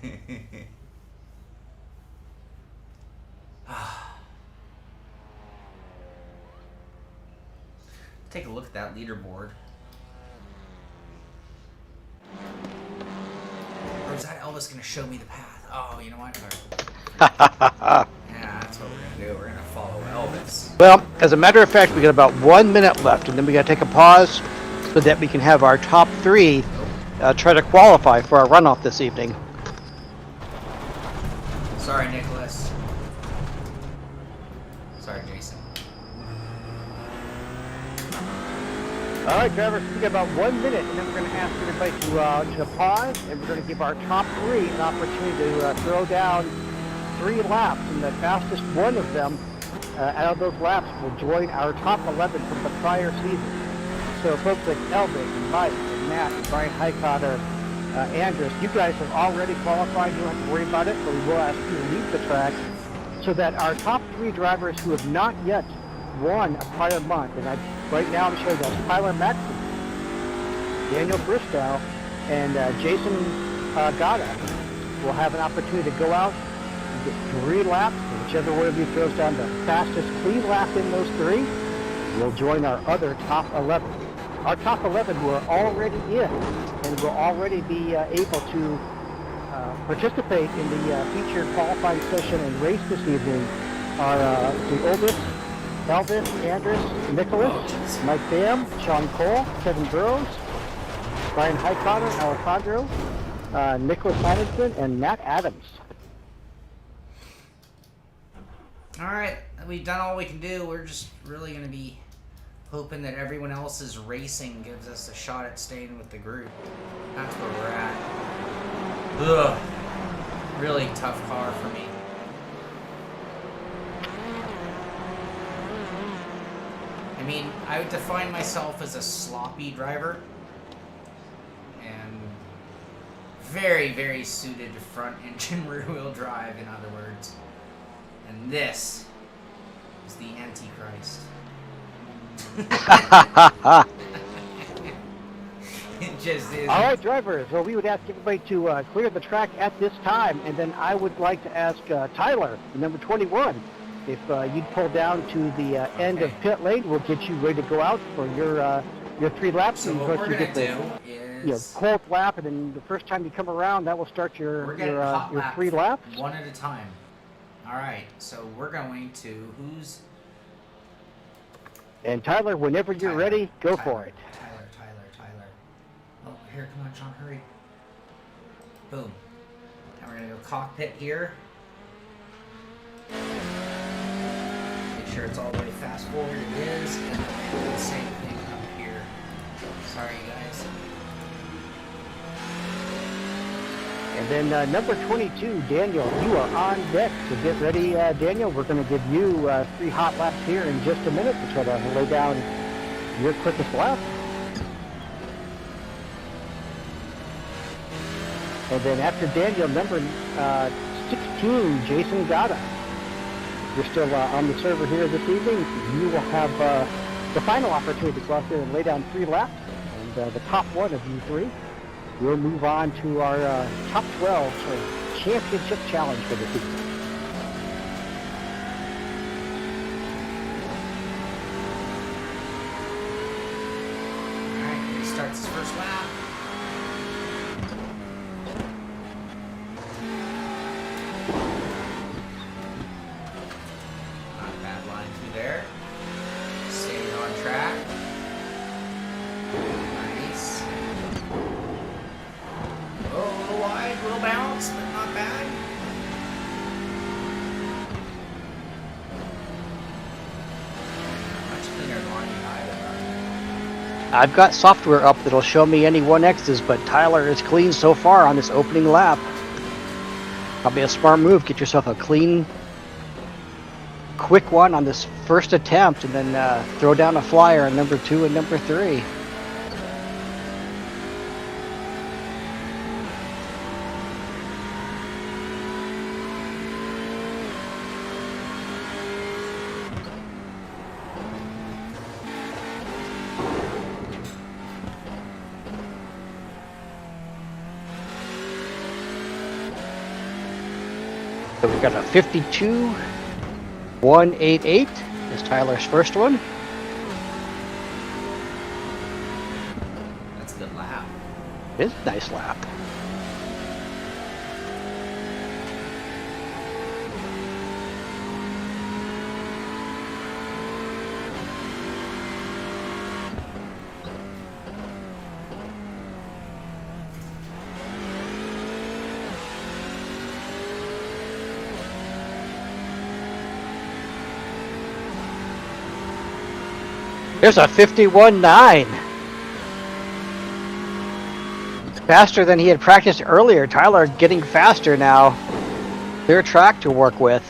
Take a look at that leaderboard. Or is that Elvis going to show me the path? Oh, you know what? Yeah, that's what we're going to do. We're going to follow Elvis. Well, as a matter of fact, we got about 1 minute left, and then we got to take a pause so that we can have our top 3 try to qualify for our runoff this evening. Sorry, Nicholas. Sorry, Jason. All right, drivers, we got about 1 minute, and then we're going to ask everybody to pause, and we're going to give our top 3 an opportunity to throw down 3 laps, and the fastest one of them out of those laps will join our top 11 from the prior season. So folks like Elvis and Mike and Matt and Brian Highcotter, Andrews, you guys have already qualified. You don't have to worry about it, but we will ask you to leave the track so that our top 3 drivers who have not yet won a prior month, and right now I'm showing that's Tyler Maxson, Daniel Bristow, and Jason Gada will have an opportunity to go out and get 3 laps. Whichever one of you throws down the fastest clean lap in those 3 will join our other top 11. Our top 11 who are already in and will already be able to participate in the featured qualifying session and race this evening are the oldest, Elvis, Andrus, Nicholas, Mike Bam, Shaun Cole, Kevin Burrows, Brian Highcotter, Alejandro, Nicholas Hanningston, and Matt Adams. Alright, we've done all we can do. We're just really going to be hoping that everyone else's racing gives us a shot at staying with the group. That's where we're at. Ugh. Really tough car for me. I mean, I would define myself as a sloppy driver. And very, very suited to front engine rear wheel drive, in other words. And this is the Antichrist. It just is. All right, drivers. Well, we would ask everybody to clear the track at this time, and then I would like to ask Tyler, number 21, if you'd pull down to the end of pit lane. We'll get you ready to go out for your 3 laps. So and what we're get gonna the do is cold lap, and then the first time you come around, that will start we're getting hot your lap 3 laps. one at a time. All right. So we're going to who's And Tyler, whenever you're Tyler, ready, go Tyler, for it. Tyler. Oh, here, come on, Sean, hurry. Boom. Now we're gonna go cockpit here. Make sure it's all the way fast forward. It is. And then we do the same thing up here. Sorry, guys. And then number 22, Daniel, you are on deck. So get ready, Daniel. We're going to give you 3 hot laps here in just a minute to try to lay down your quickest lap. And then after Daniel, number 16, Jason Gada. You're still on the server here this evening. You will have the final opportunity to go out there and lay down 3 laps. And the top one of you 3 we'll move on to our top 12 championship challenge for the season. All right, he starts his first lap. Not a bad line through there. Staying on track. Nice. Oh, a little wide, a little bounce, but not bad. Much cleaner line than I would. I've got software up that'll show me any 1Xs, but Tyler is clean so far on this opening lap. Probably a smart move. Get yourself a clean, quick one on this first attempt, and then throw down a flyer on number 2 and number 3. So we've got a 52.188 is Tyler's first one. That's a good lap. It is a nice lap. There's a 51.9. Faster than he had practiced earlier. Tyler getting faster now. Clear track to work with.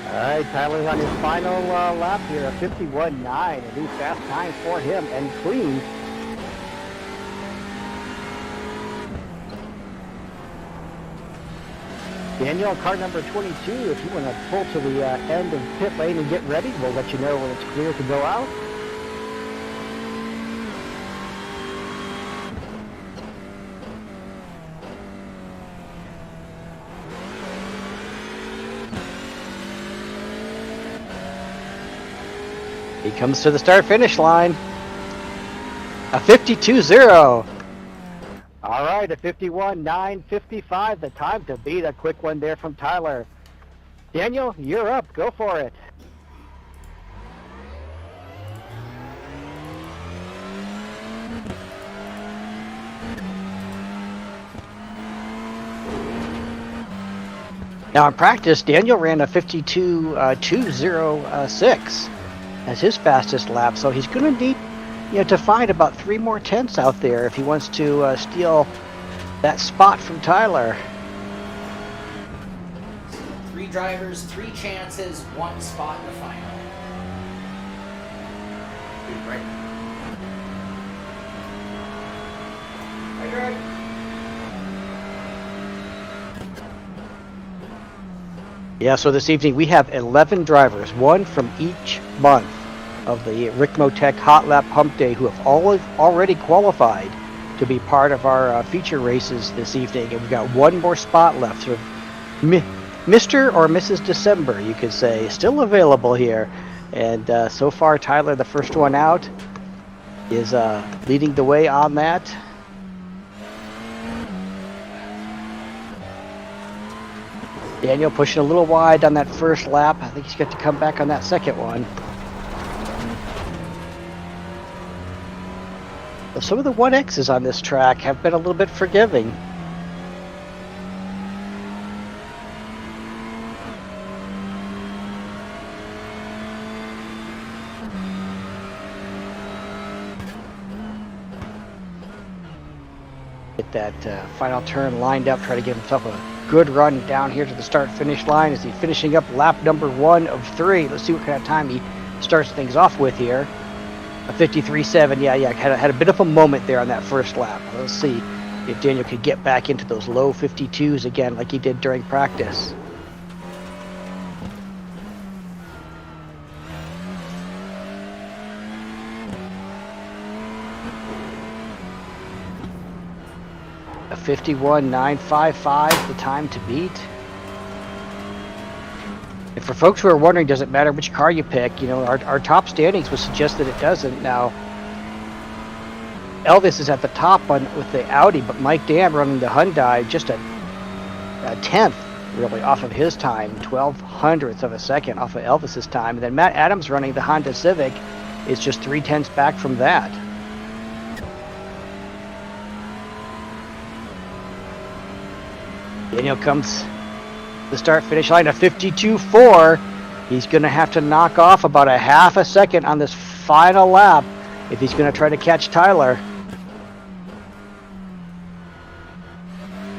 Alright, Tyler's on his final lap here, a 51.9. A new fast time for him and clean. Daniel, car number 22, if you want to pull to the end of pit lane and get ready, we'll let you know when it's clear to go out. He comes to the start-finish line. A 52.0. All right, a 51.955, the time to beat. A quick one there from Tyler. Daniel, you're up. Go for it. Now in practice, Daniel ran a 52.206 as his fastest lap, so he's going to need to find about 3 more tenths out there if he wants to steal that spot from Tyler. 3 drivers, 3 chances, 1 spot in the final. Right. Hey, Greg. Yeah, so this evening we have 11 drivers, 1 from each month of the Ricmotech Hotlap Humpday, who have already qualified to be part of our feature races this evening. And we've got 1 more spot left. Sort of Mr. or Mrs. December, you could say, still available here. And so far, Tyler, the first one out, is leading the way on that. Daniel pushing a little wide on that first lap. I think he's got to come back on that second one. Some of the 1Xs on this track have been a little bit forgiving. Get that final turn lined up, try to give himself a good run down here to the start-finish line as he's finishing up lap number 1 of 3. Let's see what kind of time he starts things off with here. A 53.7, yeah, had a bit of a moment there on that first lap. Let's see if Daniel could get back into those low 52s again like he did during practice. A 51.955, the time to beat. And for folks who are wondering, does it matter which car you pick? Our top standings would suggest that it doesn't. Now, Elvis is at the top with the Audi, but Mike Dam running the Hyundai, just a tenth, really, off of his time, 0.12 of a second off of Elvis's time. And then Matt Adams running the Honda Civic is just 0.3 back from that. Daniel comes the start-finish line, a 52.4. He's going to have to knock off about a half a second on this final lap if he's going to try to catch Tyler.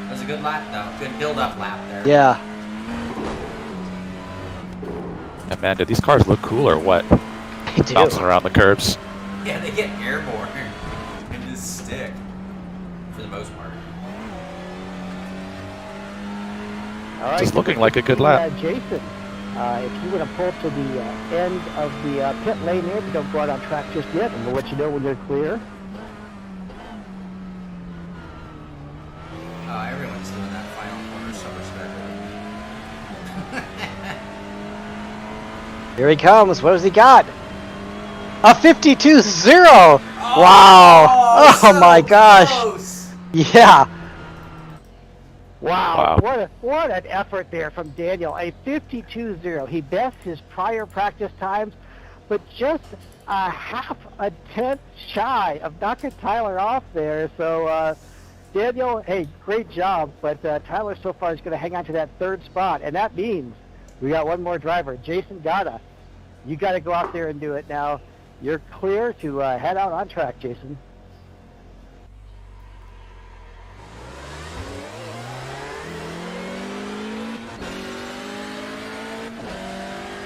That was a good lap, though. Good build-up lap there. Yeah. And man, do these cars look cool or what? They do. Bouncing around the curbs. Yeah, they get airborne and just stick for the most part. All right, Just looking like a good lap. Jason, if you want to pull to the end of the pit lane there, but don't go out on track just yet, and we'll let you know when you're clear. Here he comes. What has he got? A 52.0. Wow. Oh so my gosh. close. Yeah. Wow, Wow. what an effort there from Daniel. A 52.0. He best his prior practice times, but just a half a tenth shy of knocking Tyler off there. So, Daniel, hey, great job. But Tyler so far is going to hang on to that third spot, and that means we got one more driver, Jason Gata. You got to go out there and do it now. You're clear to head out on track, Jason.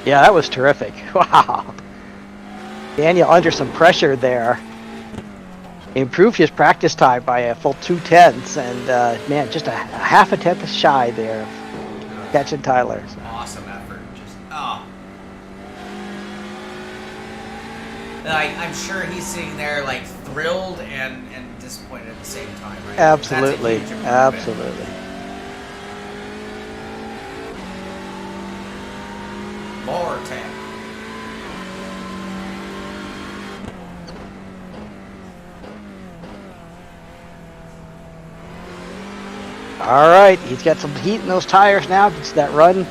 Yeah, that was terrific. Wow. Daniel under some pressure there. Improved his practice time by a full 2/10, and man, just a half a tenth shy there of catching Tyler. So. Awesome effort. Just I'm sure he's sitting there like thrilled and disappointed at the same time, right? Absolutely. That's a huge improvement. Absolutely. More tech. All right, he's got some heat in those tires now. Gets that run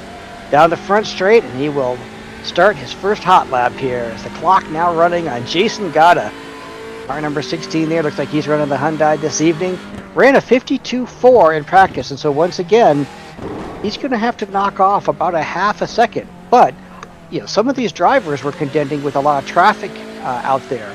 down the front straight, and he will start his first hot lap here. As the clock now running on Jason Gata. Car number 16 there. Looks like he's running the Hyundai this evening. Ran a 52.4 in practice, and so once again, he's going to have to knock off about a half a second. But you know, some of these drivers were contending with a lot of traffic out there,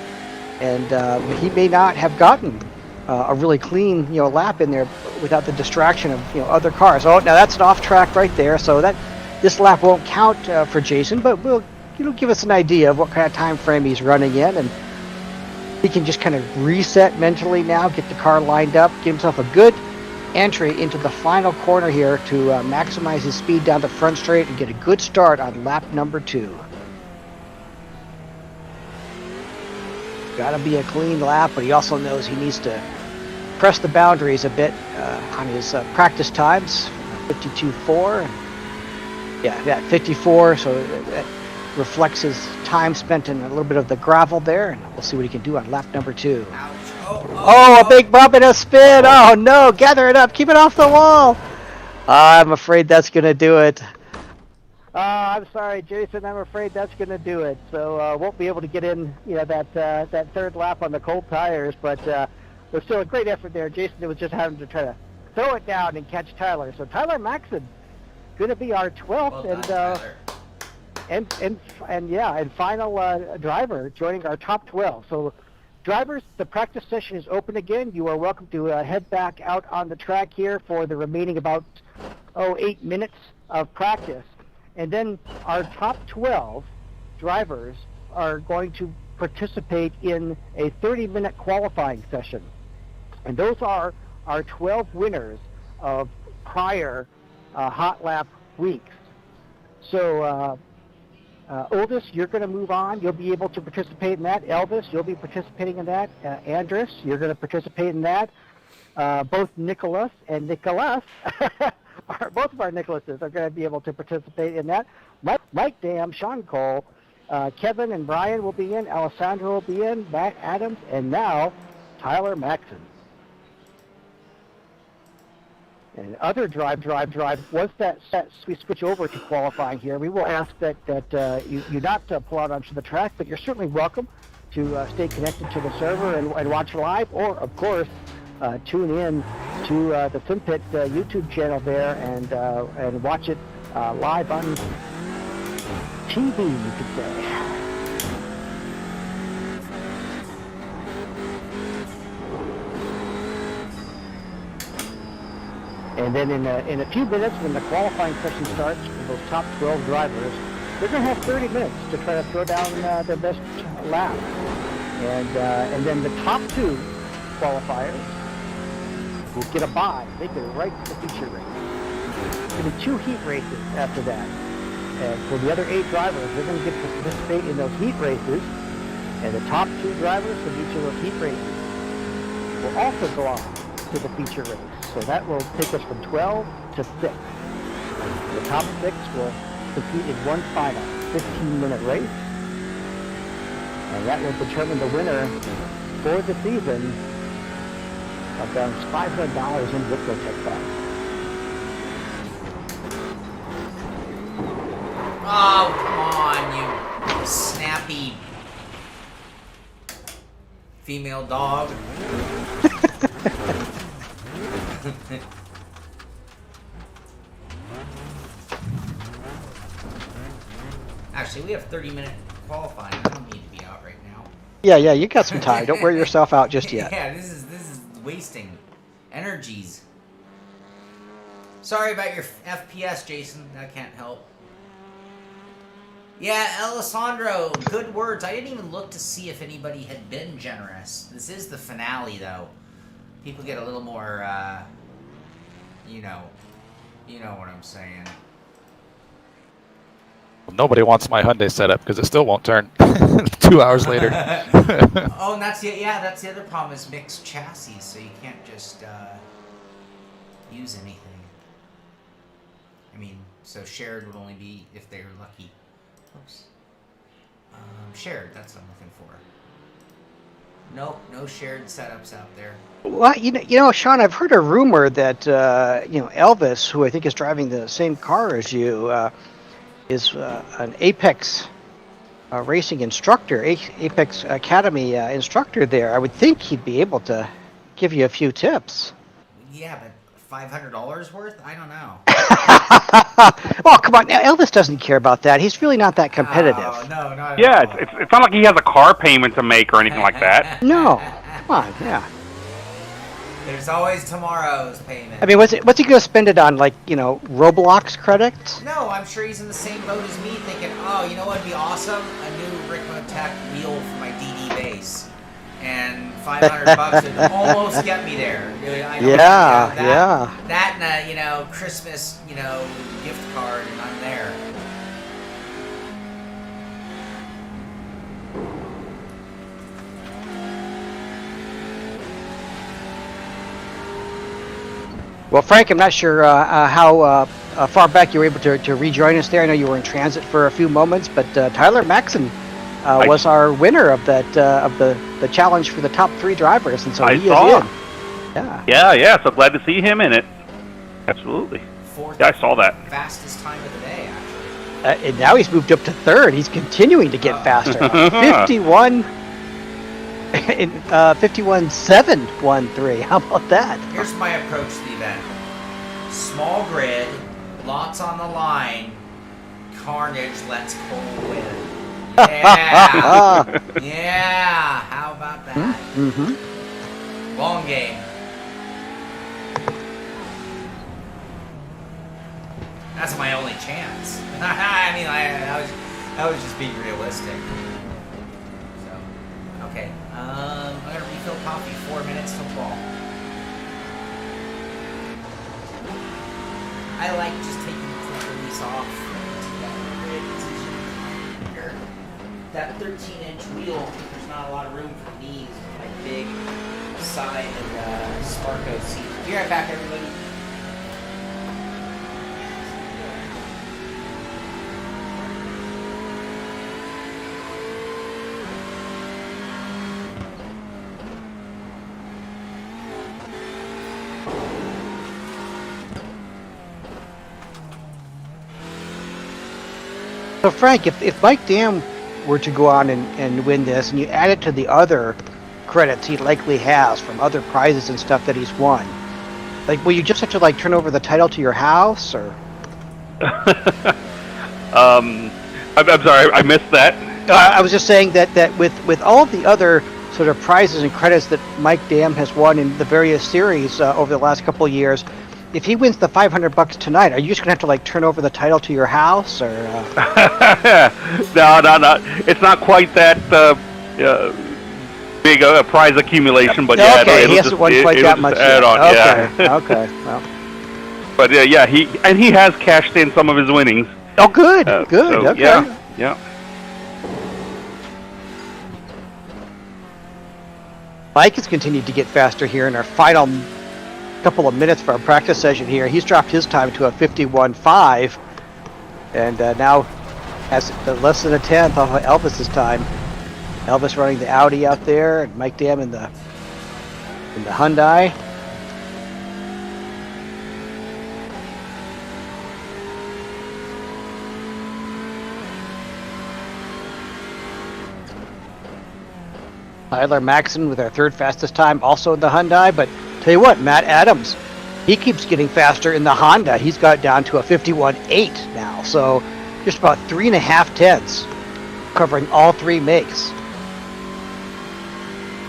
and he may not have gotten a really clean, lap in there without the distraction of, other cars. Oh, now that's an off track right there. So that this lap won't count for Jason, but will, give us an idea of what kind of time frame he's running in, and he can just kind of reset mentally now, get the car lined up, give himself a good entry into the final corner here to maximize his speed down the front straight and get a good start on lap number 2. Got to be a clean lap, but he also knows he needs to press the boundaries a bit on his practice times. 52.4. Yeah, 54. So that reflects his time spent in a little bit of the gravel there, and we'll see what he can do on lap number 2. Ouch. Oh, a big bump and a spin. Oh no, gather it up, keep it off the wall. I'm afraid that's going to do it. I'm sorry, Jason. I'm afraid that's going to do it. So won't be able to get in, that third lap on the cold tires. But there's still a great effort there. Jason was just having to try to throw it down and catch Tyler. So Tyler Maxon going to be our 12th and final driver joining our top 12. So drivers, the practice session is open again. You are welcome to head back out on the track here for the remaining about 8 minutes of practice. And then our top 12 drivers are going to participate in a 30-minute qualifying session. And those are our 12 winners of prior hot lap weeks. So Oldest, you're going to move on. You'll be able to participate in that. Elvis, you'll be participating in that. Andrus, you're going to participate in that. Both Nicholas and Nicholas, both of our Nicholases are going to be able to participate in that. Mike Dam, Shaun Cole, Kevin and Brian will be in. Alessandro will be in. Matt Adams, and now Tyler Maxon. And other drive. Once that we switch over to qualifying here, we will ask that you not pull out onto the track, but you're certainly welcome to stay connected to the server and watch live, or of course tune in to the Simpit YouTube channel there and watch it live on TV, you could say. And then in a few minutes, when the qualifying session starts for those top 12 drivers, they're going to have 30 minutes to try to throw down their best lap. And then the top 2 qualifiers will get a bye. They go right to the feature race. There's going to be 2 heat races after that. And for the other 8 drivers, they're going to get to participate in those heat races. And the top 2 drivers from each of those heat races will also go on to the feature race. So that will take us from 12 to 6. The top 6 will compete in one final. 15-minute race. And that will determine the winner for the season of $500 in Ricmotech funds. Oh, come on, you snappy female dog. Actually, we have 30-minute qualifying. I don't need to be out right now. Yeah, you got some time. Don't wear yourself out just yet. Yeah, this is wasting energies. Sorry about your FPS, Jason. I can't help. Yeah, Alessandro, good words. I didn't even look to see if anybody had been generous. This is the finale, though. People get a little more, you know what I'm saying. Nobody wants my Hyundai setup because it still won't turn 2 hours later. Oh, and that's the other problem is mixed chassis, so you can't just use anything. I mean, so shared would only be if they're lucky. Oops. Shared, that's what I'm looking for. Nope, no shared setups out there. Well, you know, Shaun, I've heard a rumor that Elvis, who I think is driving the same car as you, is an Apex racing instructor, Apex Academy instructor there. I would think he'd be able to give you a few tips. Yeah, but $500 worth? I don't know. Well, come on. Now, Elvis doesn't care about that. He's really not that competitive. Oh, no, not Yeah, at all. it's not like he has a car payment to make or anything like that. No. Come on, yeah. There's always tomorrow's payment. I mean, what's he going to spend it on, like, Roblox credits? No, I'm sure he's in the same boat as me, thinking, oh, you know what'd be awesome? A new Ricmotech wheel for my DD base. And $500 would almost get me there. I know, Yeah. That and a, Christmas, gift card, and I'm there. Well, Frank, I'm not sure how far back you were able to rejoin us there. I know you were in transit for a few moments, but Tyler Maxon was our winner of that of the challenge for the top 3 drivers, and so he is in. Yeah. So glad to see him in it. Absolutely. Yeah, I saw that. Fastest time of the day, actually. And now he's moved up to 3rd. He's continuing to get faster. 51.713. How about that? Here's my approach to the event. Small grid, lots on the line, carnage lets Cole win. Yeah! Yeah! How about that? Mm-hmm. Long game. That's my only chance. I mean, I was just being realistic. So, okay. I'm gonna refill coffee. 4 minutes till fall. I like just taking the quick release off. That 13-inch wheel, there's not a lot of room for knees with my big side and Sparko seat. Be right back, everybody. So, Frank, if Mike Dam were to go on and win this, and you add it to the other credits he likely has from other prizes and stuff that he's won, like, will you just have to, like, turn over the title to your house, or? I'm sorry, I missed that. I was just saying that with all of the other sort of prizes and credits that Mike Dam has won in the various series over the last couple of years, if he wins the $500 tonight, are you just gonna have to, like, turn over the title to your house, or? No. It's not quite that big a prize accumulation, but yeah, okay, he hasn't won quite that much add yet. on, Okay, yeah. okay. Well. But yeah, he has cashed in some of his winnings. Oh, good, good. So, Okay. Yeah. Mike has continued to get faster here in our final couple of minutes for our practice session here. He's dropped his time to a 51.5, and now That's less than a tenth off of Elvis's time. Elvis running the Audi out there, and Mike Dam in the Hyundai. Tyler Maxson with our third fastest time, also in the Hyundai. But tell you what, Matt Adams, he keeps getting faster in the Honda. He's got it down to a 51.8 now, so just about 3.5 tenths, covering all three makes.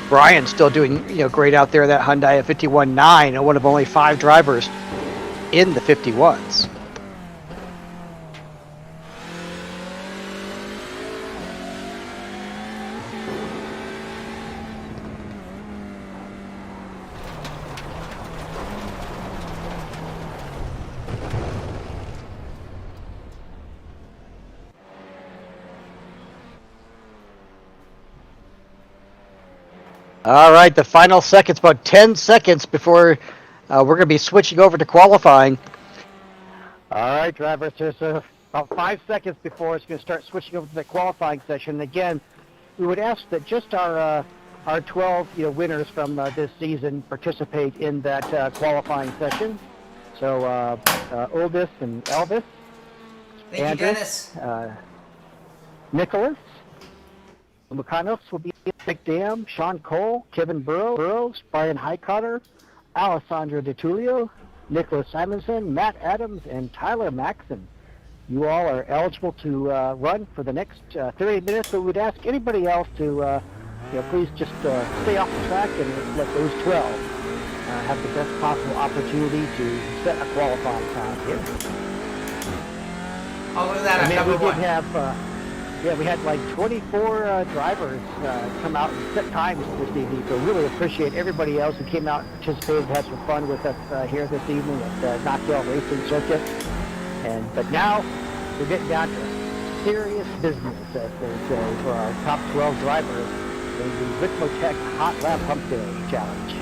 Brian's still doing great out there. That Hyundai at 51.9, and one of only 5 drivers in the 51s. All right, the final seconds, about 10 seconds before we're going to be switching over to qualifying. All right, drivers, there's about 5 seconds before it's going to start switching over to the qualifying session. And again, we would ask that just our 12 winners from this season participate in that qualifying session. So Oldest and Elvis, Thank you, Dennis. Nicholas, McConnell will be Mike Dam, Shaun Cole, Kevin Burrows, Brian Highcutter, Alessandro DeTulio, Nicholas Simonson, Matt Adams, and Tyler Maxson. You all are eligible to run for the next 30 minutes, but we'd ask anybody else to please just stay off the track and let those 12 have the best possible opportunity to set a qualifying time here. Oh, look at that. And then we number did one. have, we had like 24 drivers come out and set times this evening, so really appreciate everybody else who came out and participated, had some fun with us here this evening at Knockdale Racing Circuit. But now we're getting down to serious business, as they say, for our top 12 drivers in the Ricmotech Hotlap Humpday Challenge.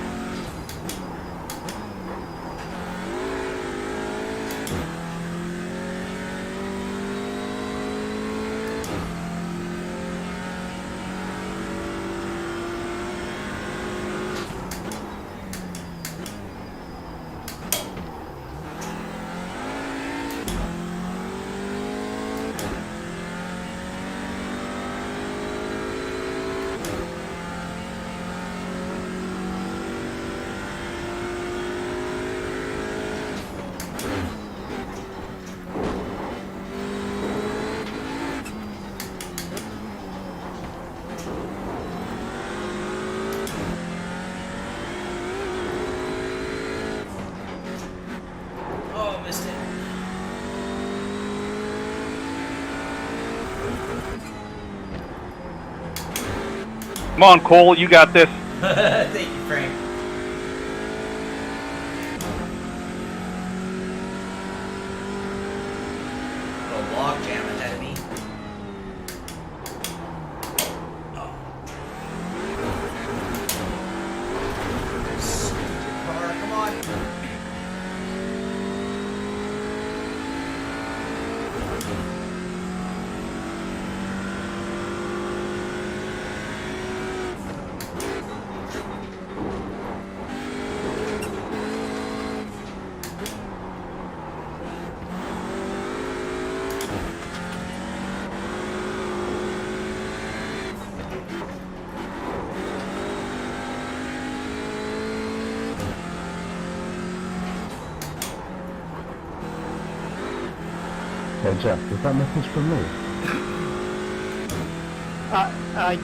Oh, missed it. Come on, Cole, you got this. Thank you, Frank. Little log jam ahead of me. Stupid car, come on. Hey Jeff, is that message from me?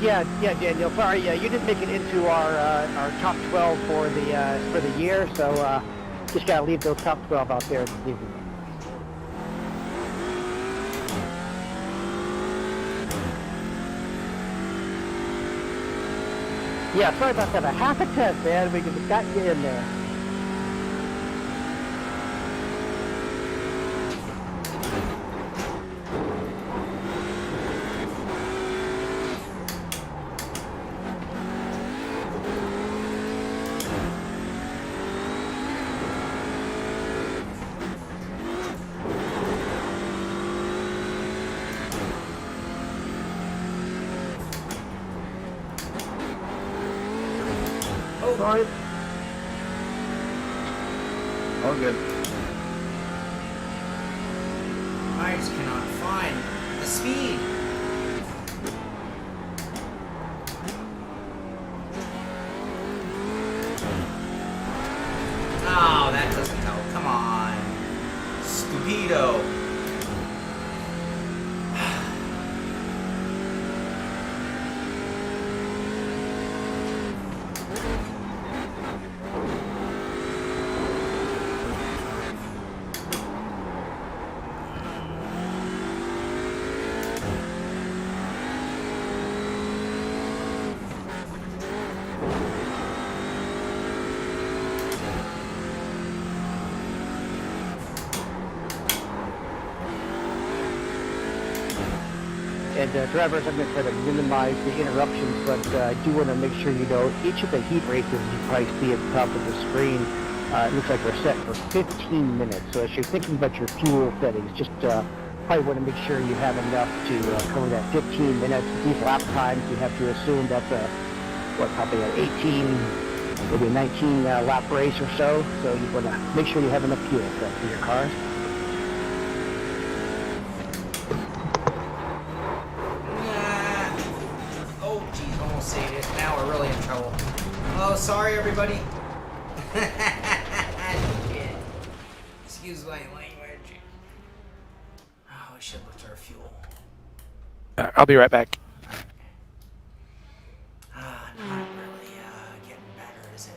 Yeah, Daniel. Sorry, you didn't make it into our top 12 for the year, so just gotta leave those top 12 out there this evening. Yeah, sorry about that. A half a tenth, man. We got you in there. fine? All good. I just cannot find the speed. Oh, that doesn't help. Come on. Stupido. And drivers, I'm going to try to minimize the interruptions, but I do want to make sure you know each of the heat races you probably see at the top of the screen, it looks like they're set for 15 minutes. So as you're thinking about your fuel settings, just probably want to make sure you have enough to cover that 15 minutes. These lap times, you have to assume that's probably an 18, maybe a 19 lap race or so. So you want to make sure you have enough fuel for your cars. Oh, geez, almost saved it. Now we're really in trouble. Oh, sorry, everybody. Shit. Excuse my language. Oh, we should look to our fuel. I'll be right back. Not really getting better, is it?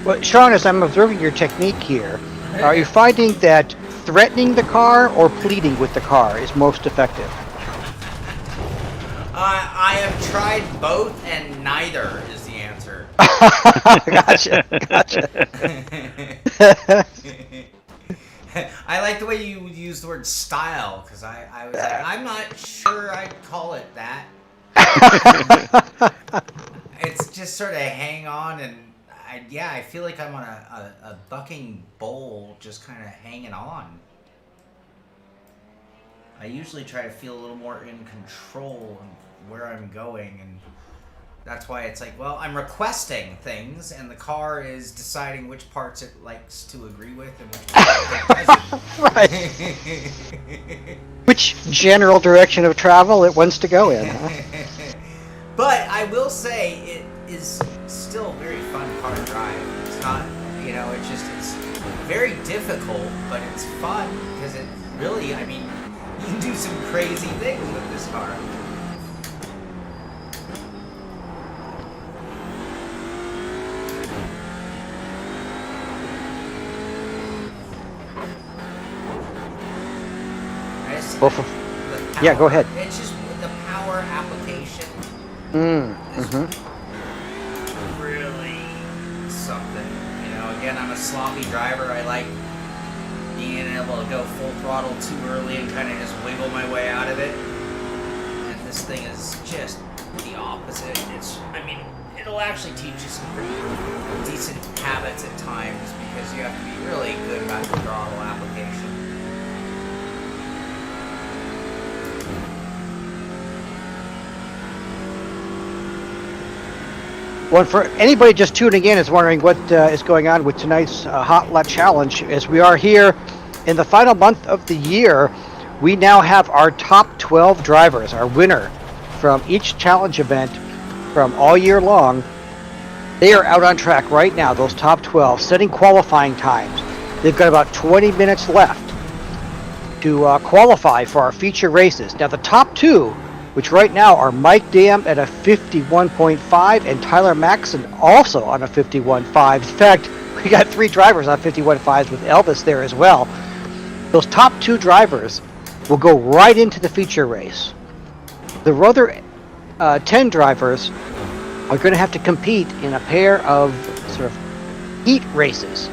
Well, Shaun, as I'm observing your technique here, are you finding that threatening the car or pleading with the car is most effective? I have tried both, and neither is the answer. Gotcha. I like the way you use the word style, because I was like, I'm not sure I'd call it that. It's just sort of hang on, and I feel like I'm on a bucking bull, just kind of hanging on. I usually try to feel a little more in control of where I'm going, and that's why it's like, well, I'm requesting things, and the car is deciding which parts it likes to agree with and which parts it doesn't. Right. Which general direction of travel it wants to go in, huh? But I will say it is still a very fun car to drive. It's not, it's very difficult, but it's fun because it really, you can do some crazy things with this car. Yeah, go ahead. It's just the power application. Really something. Again, I'm a sloppy driver. I like being able to go full throttle too early and kind of just wiggle my way out of it. And this thing is just the opposite. I mean, it'll actually teach you some pretty decent habits at times because you have to be really good about your throttle application. Well, for anybody just tuning in is wondering what is going on with tonight's Hot Lap Challenge, as we are here in the final month of the year, we now have our top 12 drivers, our winner from each challenge event from all year long. They are out on track right now, those top 12, setting qualifying times. They've got about 20 minutes left to qualify for our feature races. Now, the top two, which right now are Mike Dam at a 51.5 and Tyler Maxson also on a 51.5. In fact, we got 3 drivers on 51.5s with Elvis there as well. Those top 2 drivers will go right into the feature race. The other 10 drivers are going to have to compete in a pair of sort of heat races,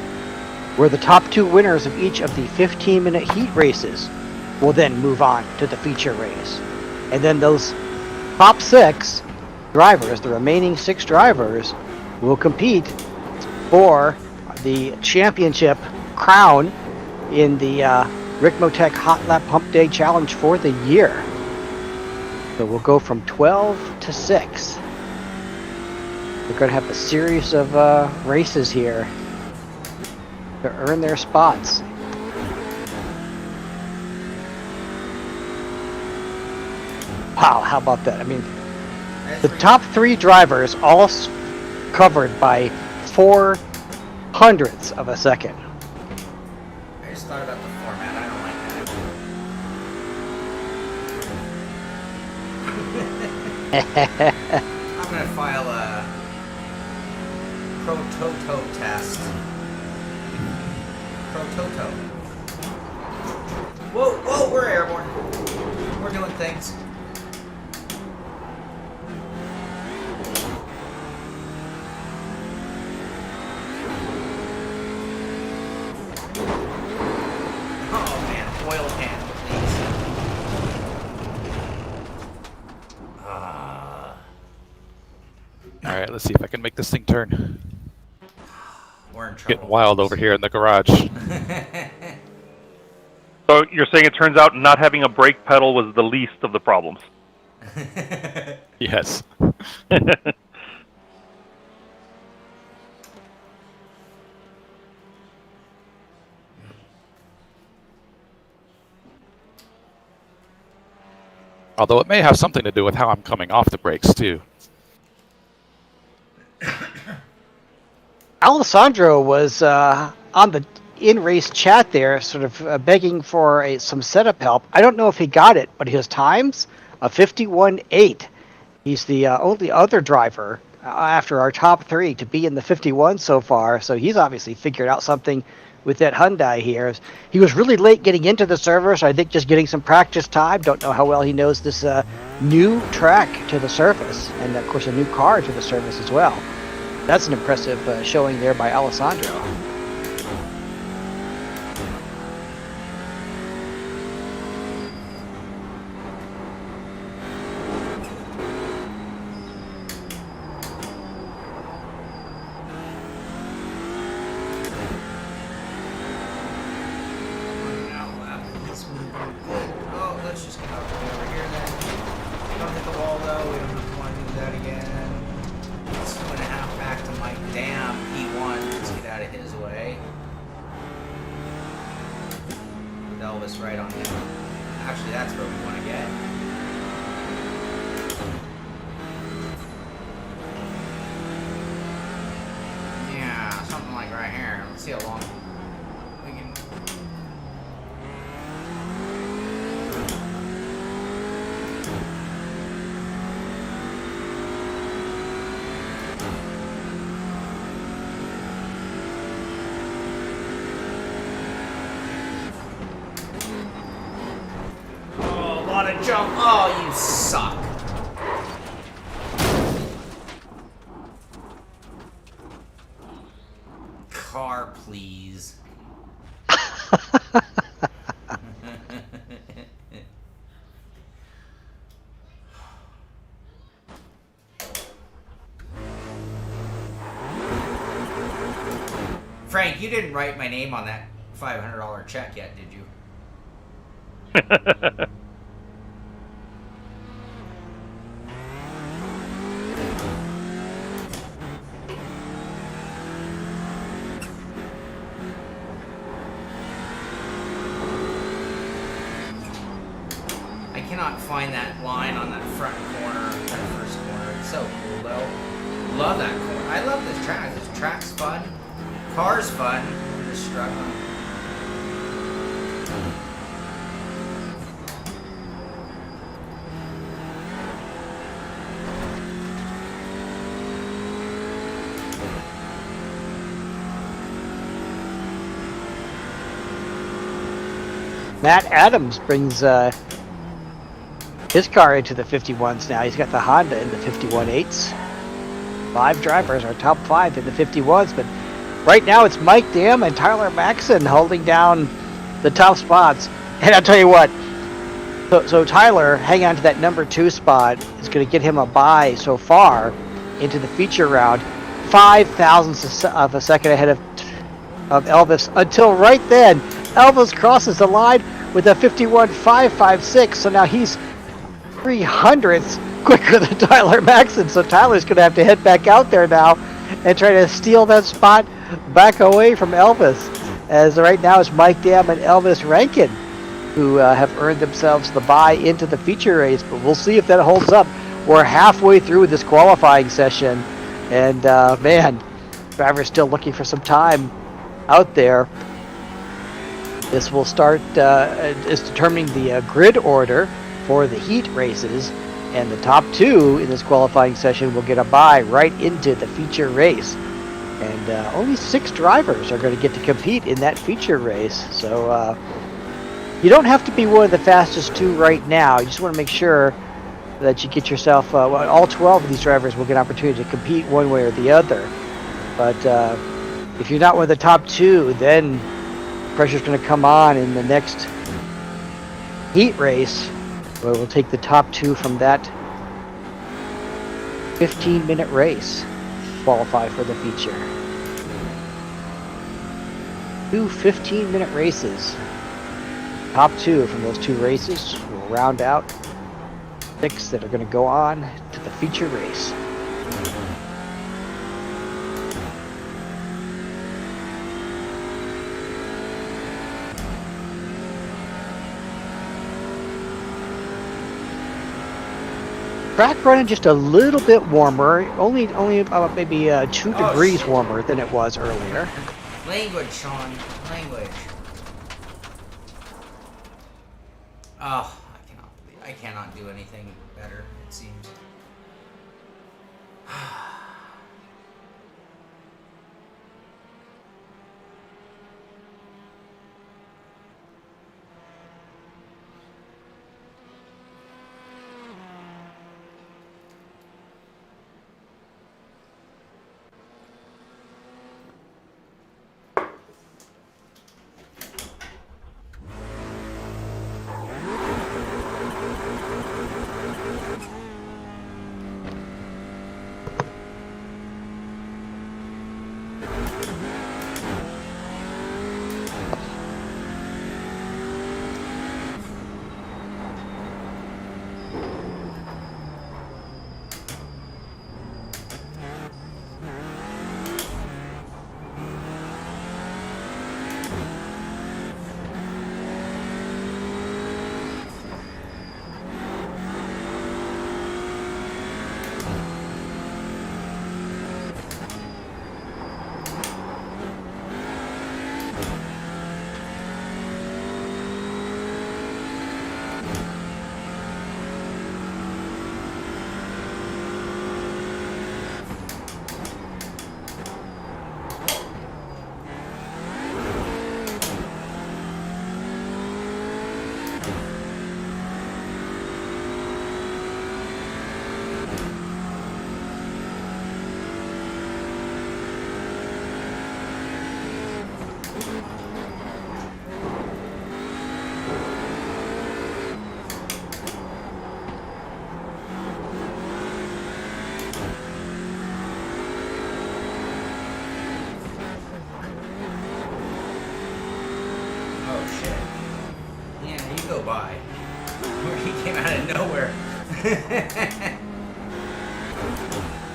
where the top 2 winners of each of the 15-minute heat races will then move on to the feature race. And then those top 6 drivers, the remaining 6 drivers, will compete for the championship crown in the Ricmotech Hotlap Humpday Challenge for the year. So we'll go from 12 to 6. We're going to have a series of races here to earn their spots. Wow, how about that? I mean, the top 3 drivers all covered by 0.04 of a second. I just thought about the format. I don't like that. I'm gonna file a Prototo test. Prototo. Whoa, we're airborne. We're doing things. Oh man, oil can, please. All right, let's see if I can make this thing turn. We're in trouble. Getting wild over here in the garage. So you're saying it turns out not having a brake pedal was the least of the problems? Yes. Although it may have something to do with how I'm coming off the brakes, too. Alessandro was on the in-race chat there, sort of begging for some setup help. I don't know if he got it, but his times, a 51.8. He's the only other driver after our top 3 to be in the 51 so far, so he's obviously figured out something with that Hyundai here. He was really late getting into the server, so I think just getting some practice time. Don't know how well he knows this new track to the surface, and of course a new car to the surface as well. That's an impressive showing there by Alessandro. Oh, let's just get over here then. Don't hit the wall though, we don't want to do that again. It's 2.5 back to Mike Dam, P1. Let's get out of his way. With Elvis right on him. Actually, that's where we want to get. Yeah, something like right here. Let's see how long we can. Oh, a lot of jump. Oh, you suck. Car, please. Frank, you didn't write my name on that $500 check yet, did you? I cannot find that line on that front corner, that first corner. It's so cool, though. Love that corner. I love this track. This track's fun. Car's fun. I'm just struggling. Matt Adams brings his car into the 51s now. He's got the Honda in the 51.8s. 5 drivers are top 5 in the 51s, but right now it's Mike Dam and Tyler Maxson holding down the top spots. And I'll tell you what, so Tyler hanging on to that number 2 spot is going to get him a bye so far into the feature round. 5 thousandths of a second ahead of Elvis until right then. Elvis crosses the line with a 51.556, so now he's 300ths quicker than Tyler Maxson. So Tyler's going to have to head back out there now and try to steal that spot back away from Elvis. As right now it's Mike Dam and Elvis Rankin who have earned themselves the bye into the feature race, but we'll see if that holds up. We're halfway through this qualifying session, and man, drivers still looking for some time out there. This will start is determining the grid order for the heat races, and the top 2 in this qualifying session will get a bye right into the feature race. And only 6 drivers are going to get to compete in that feature race. So you don't have to be one of the fastest 2 right now. You just want to make sure that you get yourself, all 12 of these drivers will get an opportunity to compete one way or the other. But if you're not one of the top 2, then pressure's going to come on in the next heat race, where we'll take the top 2 from that 15-minute race qualify for the feature. 2 15-minute races. Top 2 from those 2 races will round out 6 that are going to go on to the feature race. Track running just a little bit warmer, only maybe 2 degrees warmer than it was earlier. Language, Sean. Language. Oh, I cannot do anything better, it seems.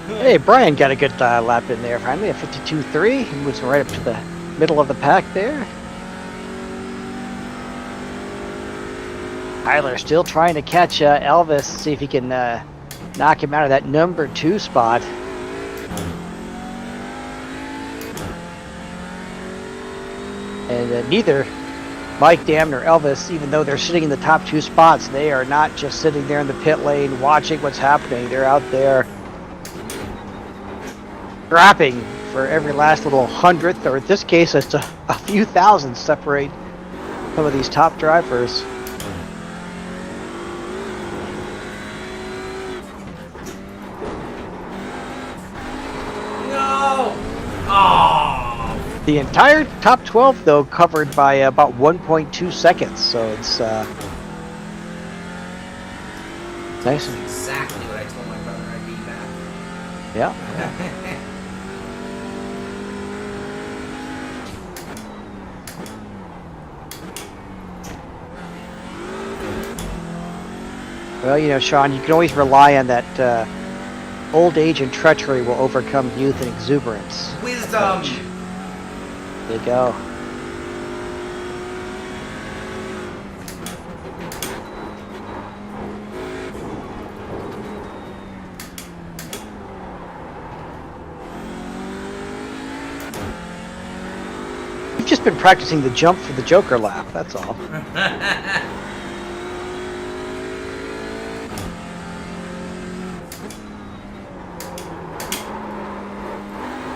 Hey, Brian got a good lap in there. Finally, a 52.3. He moves right up to the middle of the pack there. Tyler still trying to catch Elvis, see if he can knock him out of that number 2 spot. And neither Mike Dam nor Elvis, even though they're sitting in the top 2 spots, they are not just sitting there in the pit lane watching what's happening. They're out there scrapping for every last little hundredth, or in this case, it's a few thousand separate some of these top drivers. No! Oh! The entire top 12, though, covered by about 1.2 seconds, so it's nice. Exactly what I told my brother I'd be back. Yeah. Well, you know, Shaun, you can always rely on that old age and treachery will overcome youth and exuberance. Wisdom! Coach. There you go. You've just been practicing the jump for the Joker lap, that's all.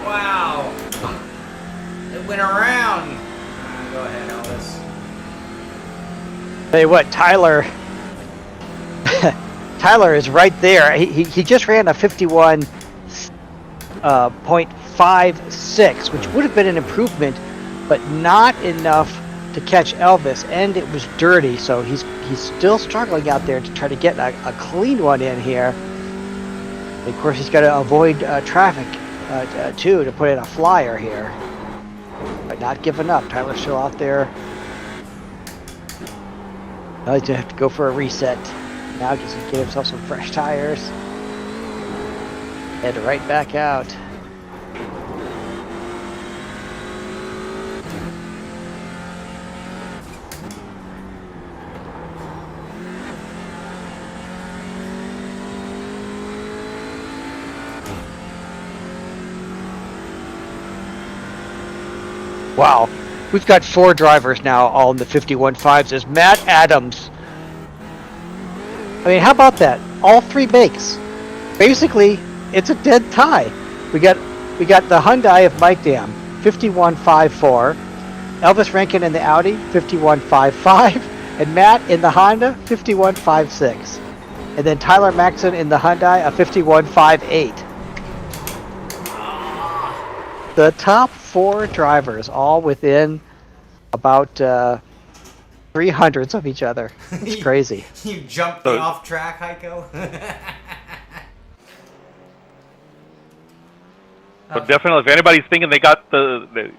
Wow! It went around! Go ahead, Elvis. Tell you what, Tyler Tyler is right there. He just ran a 51.56, which would have been an improvement, but not enough to catch Elvis, and it was dirty, so he's still struggling out there to try to get a clean one in here. And of course, he's got to avoid traffic too, to put in a flyer here. But not giving up. Tyler's still out there. Now he's going to have to go for a reset. Now he can get himself some fresh tires. Head right back out. Wow, we've got 4 drivers now, all in the 51.5s. As Matt Adams. I mean, how about that? All 3 makes. Basically, it's a dead tie. We got the Hyundai of Mike Dam, 51.54. Elvis Rankin in the Audi, 51.55, and Matt in the Honda, 51.56. And then Tyler Maxon in the Hyundai, a 51.58. The top 4 drivers, all within about 300s of each other. It's crazy. You jumped me off track, Heiko. But definitely, if anybody's thinking they got the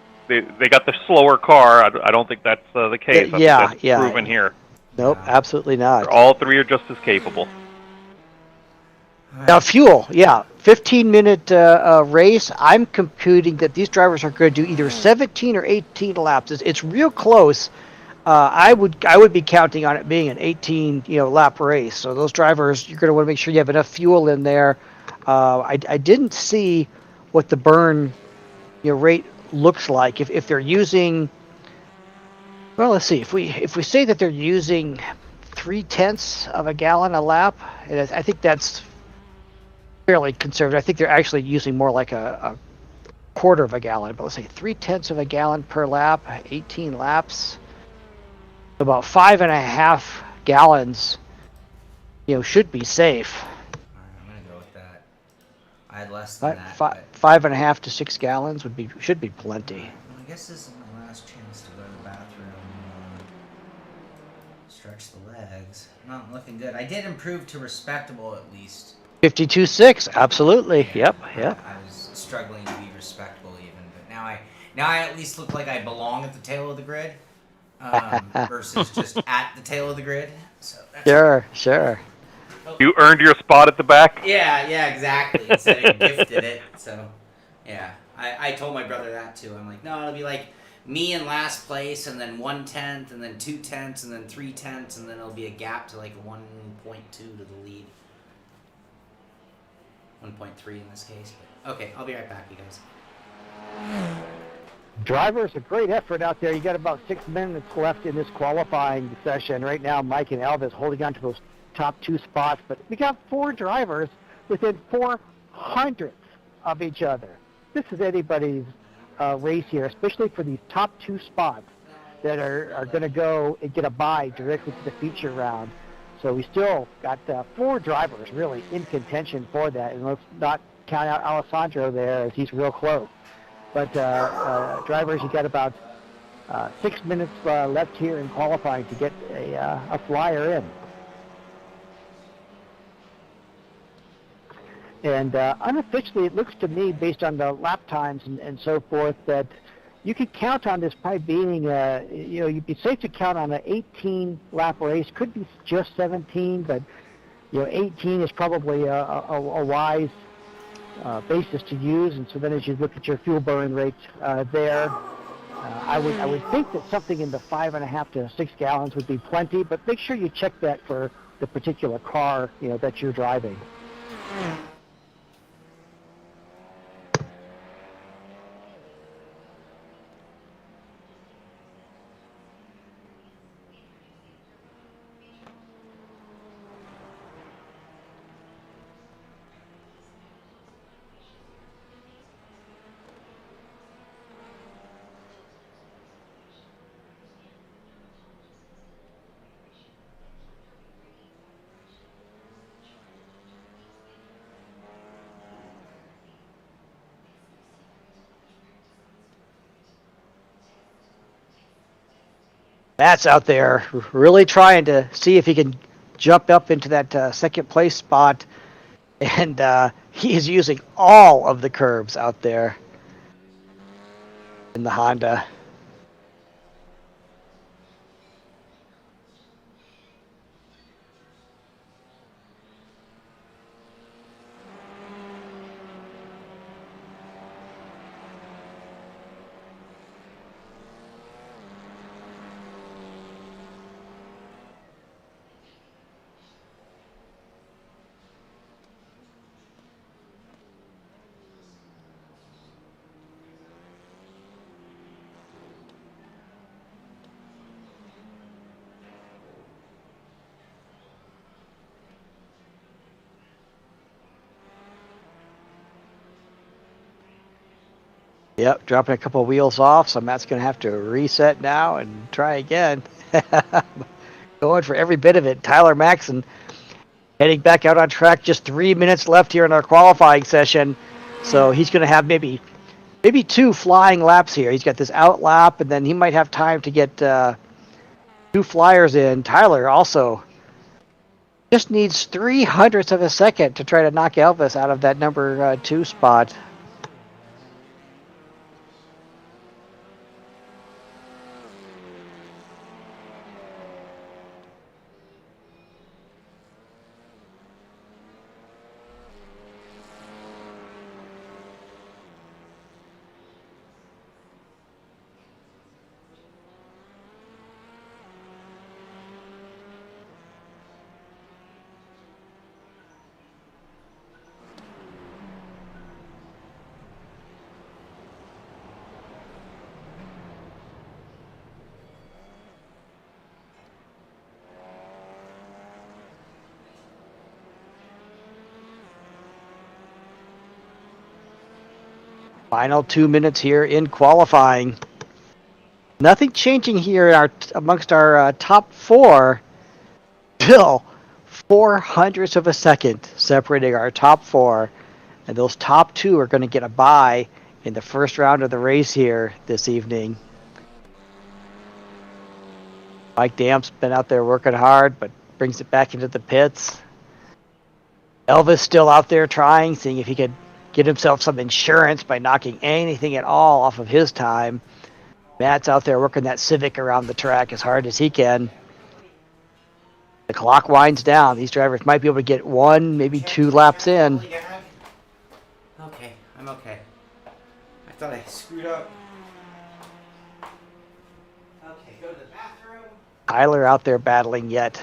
slower car, I don't think that's the case. I think that's proven here. Nope, absolutely not. All 3 are just as capable. Now, fuel, 15-minute race. I'm computing that these drivers are going to do either 17 or 18 laps. It's real close. I would be counting on it being an 18 lap race. So those drivers, you're going to want to make sure you have enough fuel in there. I didn't see what the burn rate looks like if they're using. Well, let's see. If we say that they're using 0.3 of a gallon a lap, and I think that's fairly conservative. I think they're actually using more like a quarter of a gallon, but let's say 0.3 of a gallon per lap, 18 laps. About 5.5 gallons, should be safe. I'm gonna go with that. I had less than that. 5.5 to 6 gallons should be plenty. Well, I guess this is my last chance to go to the bathroom. Stretch the legs. Not looking good. I did improve to respectable at least. 52.6, absolutely. Yep. I was struggling to be respectable even, but now I at least look like I belong at the tail of the grid. Versus just at the tail of the grid. So that's Sure. You earned your spot at the back. Yeah, exactly. Instead of gifted it. So, yeah. I told my brother that too. I'm like, no, it'll be like me in last place, and then 1/10, and then 2/10, and then 3/10, and then it'll be a gap to like 1.2 to the lead. 1.3 in this case. But, okay, I'll be right back, you guys. Drivers, a great effort out there. You got about 6 minutes left in this qualifying session. Right now, Mike and Elvis holding on to those top 2 spots, but we got 4 drivers within 400ths of each other. This is anybody's race here, especially for these top 2 spots that are going to go and get a bye directly to the feature round. So we still got 4 drivers really in contention for that, and let's not count out Alessandro there as he's real close. But drivers, you got about 6 minutes left here in qualifying to get a flyer in. And unofficially, it looks to me, based on the lap times and so forth, that you could count on this probably being, you'd be safe to count on an 18-lap race. Could be just 17, but 18 is probably a wise basis to use. And so then, as you look at your fuel burn rate there, I would think that something in the 5.5 to 6 gallons would be plenty. But make sure you check that for the particular car that you're driving. Matt's out there really trying to see if he can jump up into that second place spot, and he is using all of the curbs out there in the Honda. Yep, dropping a couple of wheels off, so Matt's going to have to reset now and try again. Going for every bit of it. Tyler Maxson heading back out on track. Just 3 minutes left here in our qualifying session, so he's going to have maybe 2 flying laps here. He's got this out lap, and then he might have time to get 2 flyers in. Tyler also just needs 0.03 of a second to try to knock Elvis out of that number 2 spot. Final 2 minutes here in qualifying. Nothing changing here amongst our top 4. Still 0.04 of a second separating our top 4. And those top 2 are going to get a bye in the first round of the race here this evening. Mike Damp's been out there working hard, but brings it back into the pits. Elvis still out there trying, seeing if he could get himself some insurance by knocking anything at all off of his time. Matt's out there working that Civic around the track as hard as he can. The clock winds down. These drivers might be able to get 1, maybe 2 laps in. Okay, I'm okay. I thought I screwed up. Okay, go to the bathroom. Tyler out there battling yet.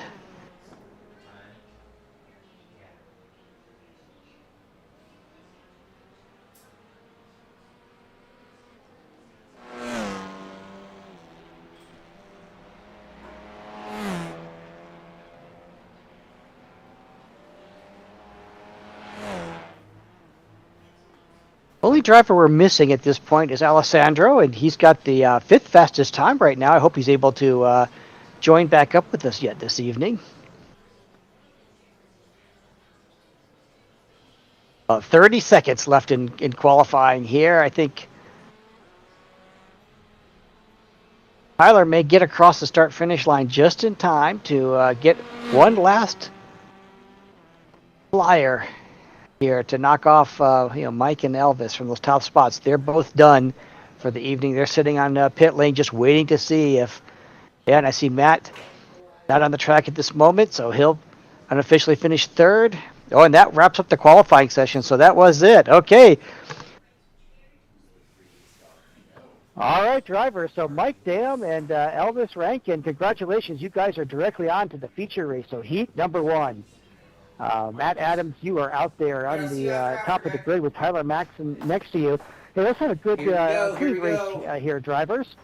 Only driver we're missing at this point is Alessandro, and he's got the 5th fastest time right now. I hope he's able to join back up with us yet this evening. 30 seconds left in qualifying here. I think Tyler may get across the start-finish line just in time to get one last flyer here to knock off Mike and Elvis from those top spots. They're both done for the evening. They're sitting on pit lane just waiting to see if... Yeah, and I see Matt not on the track at this moment, so he'll unofficially finish 3rd. Oh, and that wraps up the qualifying session, so that was it. Okay. All right, drivers. So Mike Dam and Elvis Rankin, congratulations. You guys are directly on to the feature race. So heat number 1. Matt Adams, you are out there on the top of the grid with Tyler Maxson next to you. Hey, let's have a good clean race here, drivers.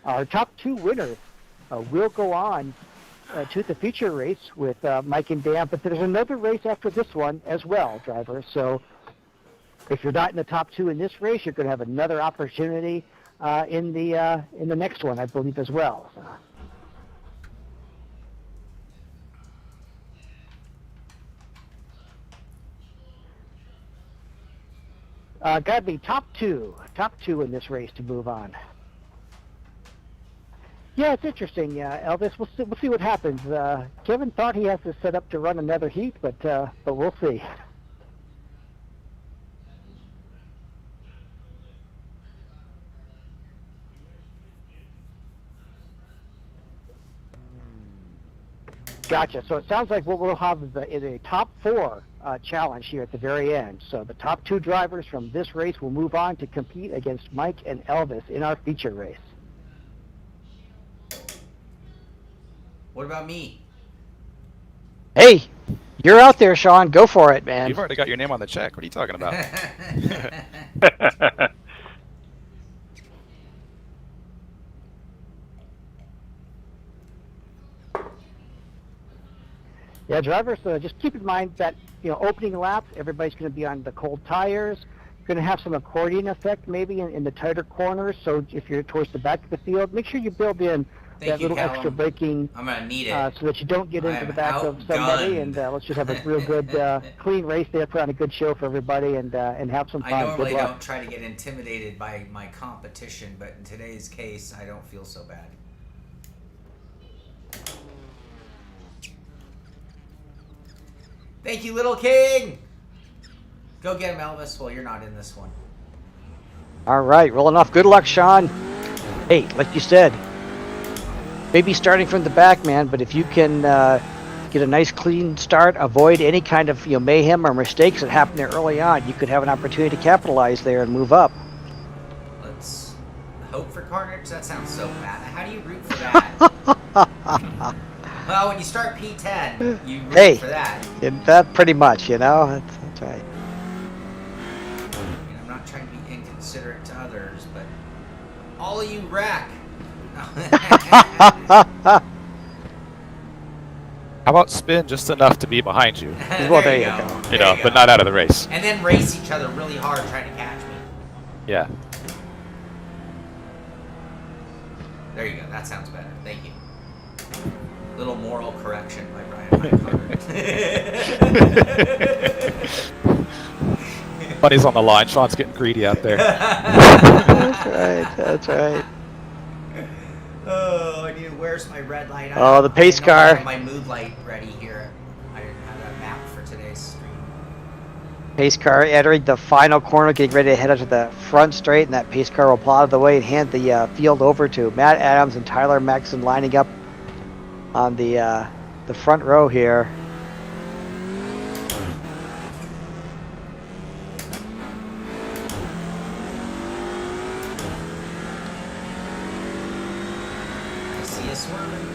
Our top 2 winners will go on to the feature race with Mike and Dan, but there's another race after this one as well, drivers. So if you're not in the top 2 in this race, you're going to have another opportunity in the next one, I believe, as well. Got to be top two in this race to move on. Yeah, it's interesting, Elvis. We'll see what happens. Kevin thought he has to set up to run another heat, but we'll see. Gotcha. So it sounds like what we'll have is a top 4 challenge here at the very end. So the top 2 drivers from this race will move on to compete against Mike and Elvis in our feature race. What about me? Hey, you're out there, Shaun. Go for it, man. You've already got your name on the check. What are you talking about? Yeah, drivers, just keep in mind that, opening laps, everybody's going to be on the cold tires. You're going to have some accordion effect maybe in the tighter corners. So if you're towards the back of the field, make sure you build in little extra braking. I'm going to need it. So that you don't get into the back of somebody. And let's just have a real good, clean race there, put on a good show for everybody, and have some fun. I normally don't try to get intimidated by my competition, but in today's case, I don't feel so bad. Thank you, Little King! Go get him, Elvis. Well, you're not in this one. All right, rolling off. Good luck, Shaun. Hey, like you said, maybe starting from the back, man, but if you can get a nice clean start, avoid any kind of mayhem or mistakes that happen there early on, you could have an opportunity to capitalize there and move up. Let's hope for carnage. That sounds so bad. How do you root for that? Well, when you start P10, you root for that. That pretty much, that's right. I'm not trying to be inconsiderate to others, but all of you wreck. How about spin just enough to be behind you? Well, there you go. You know, but not out of the race. And then race each other really hard trying to catch me. Yeah. There you go. That sounds better. Thank you. Little moral correction by Brian Hunt. Money's on the line. Shaun's getting greedy out there. That's right. Oh, I need to. Where's my red light? Oh, the pace car. I have my mood light ready here. I didn't have a map for today's stream. Pace car entering the final corner, getting ready to head out to the front straight, and that pace car will plow the way and hand the field over to Matt Adams and Tyler Maxson lining up on the the front row here. I see a swerving.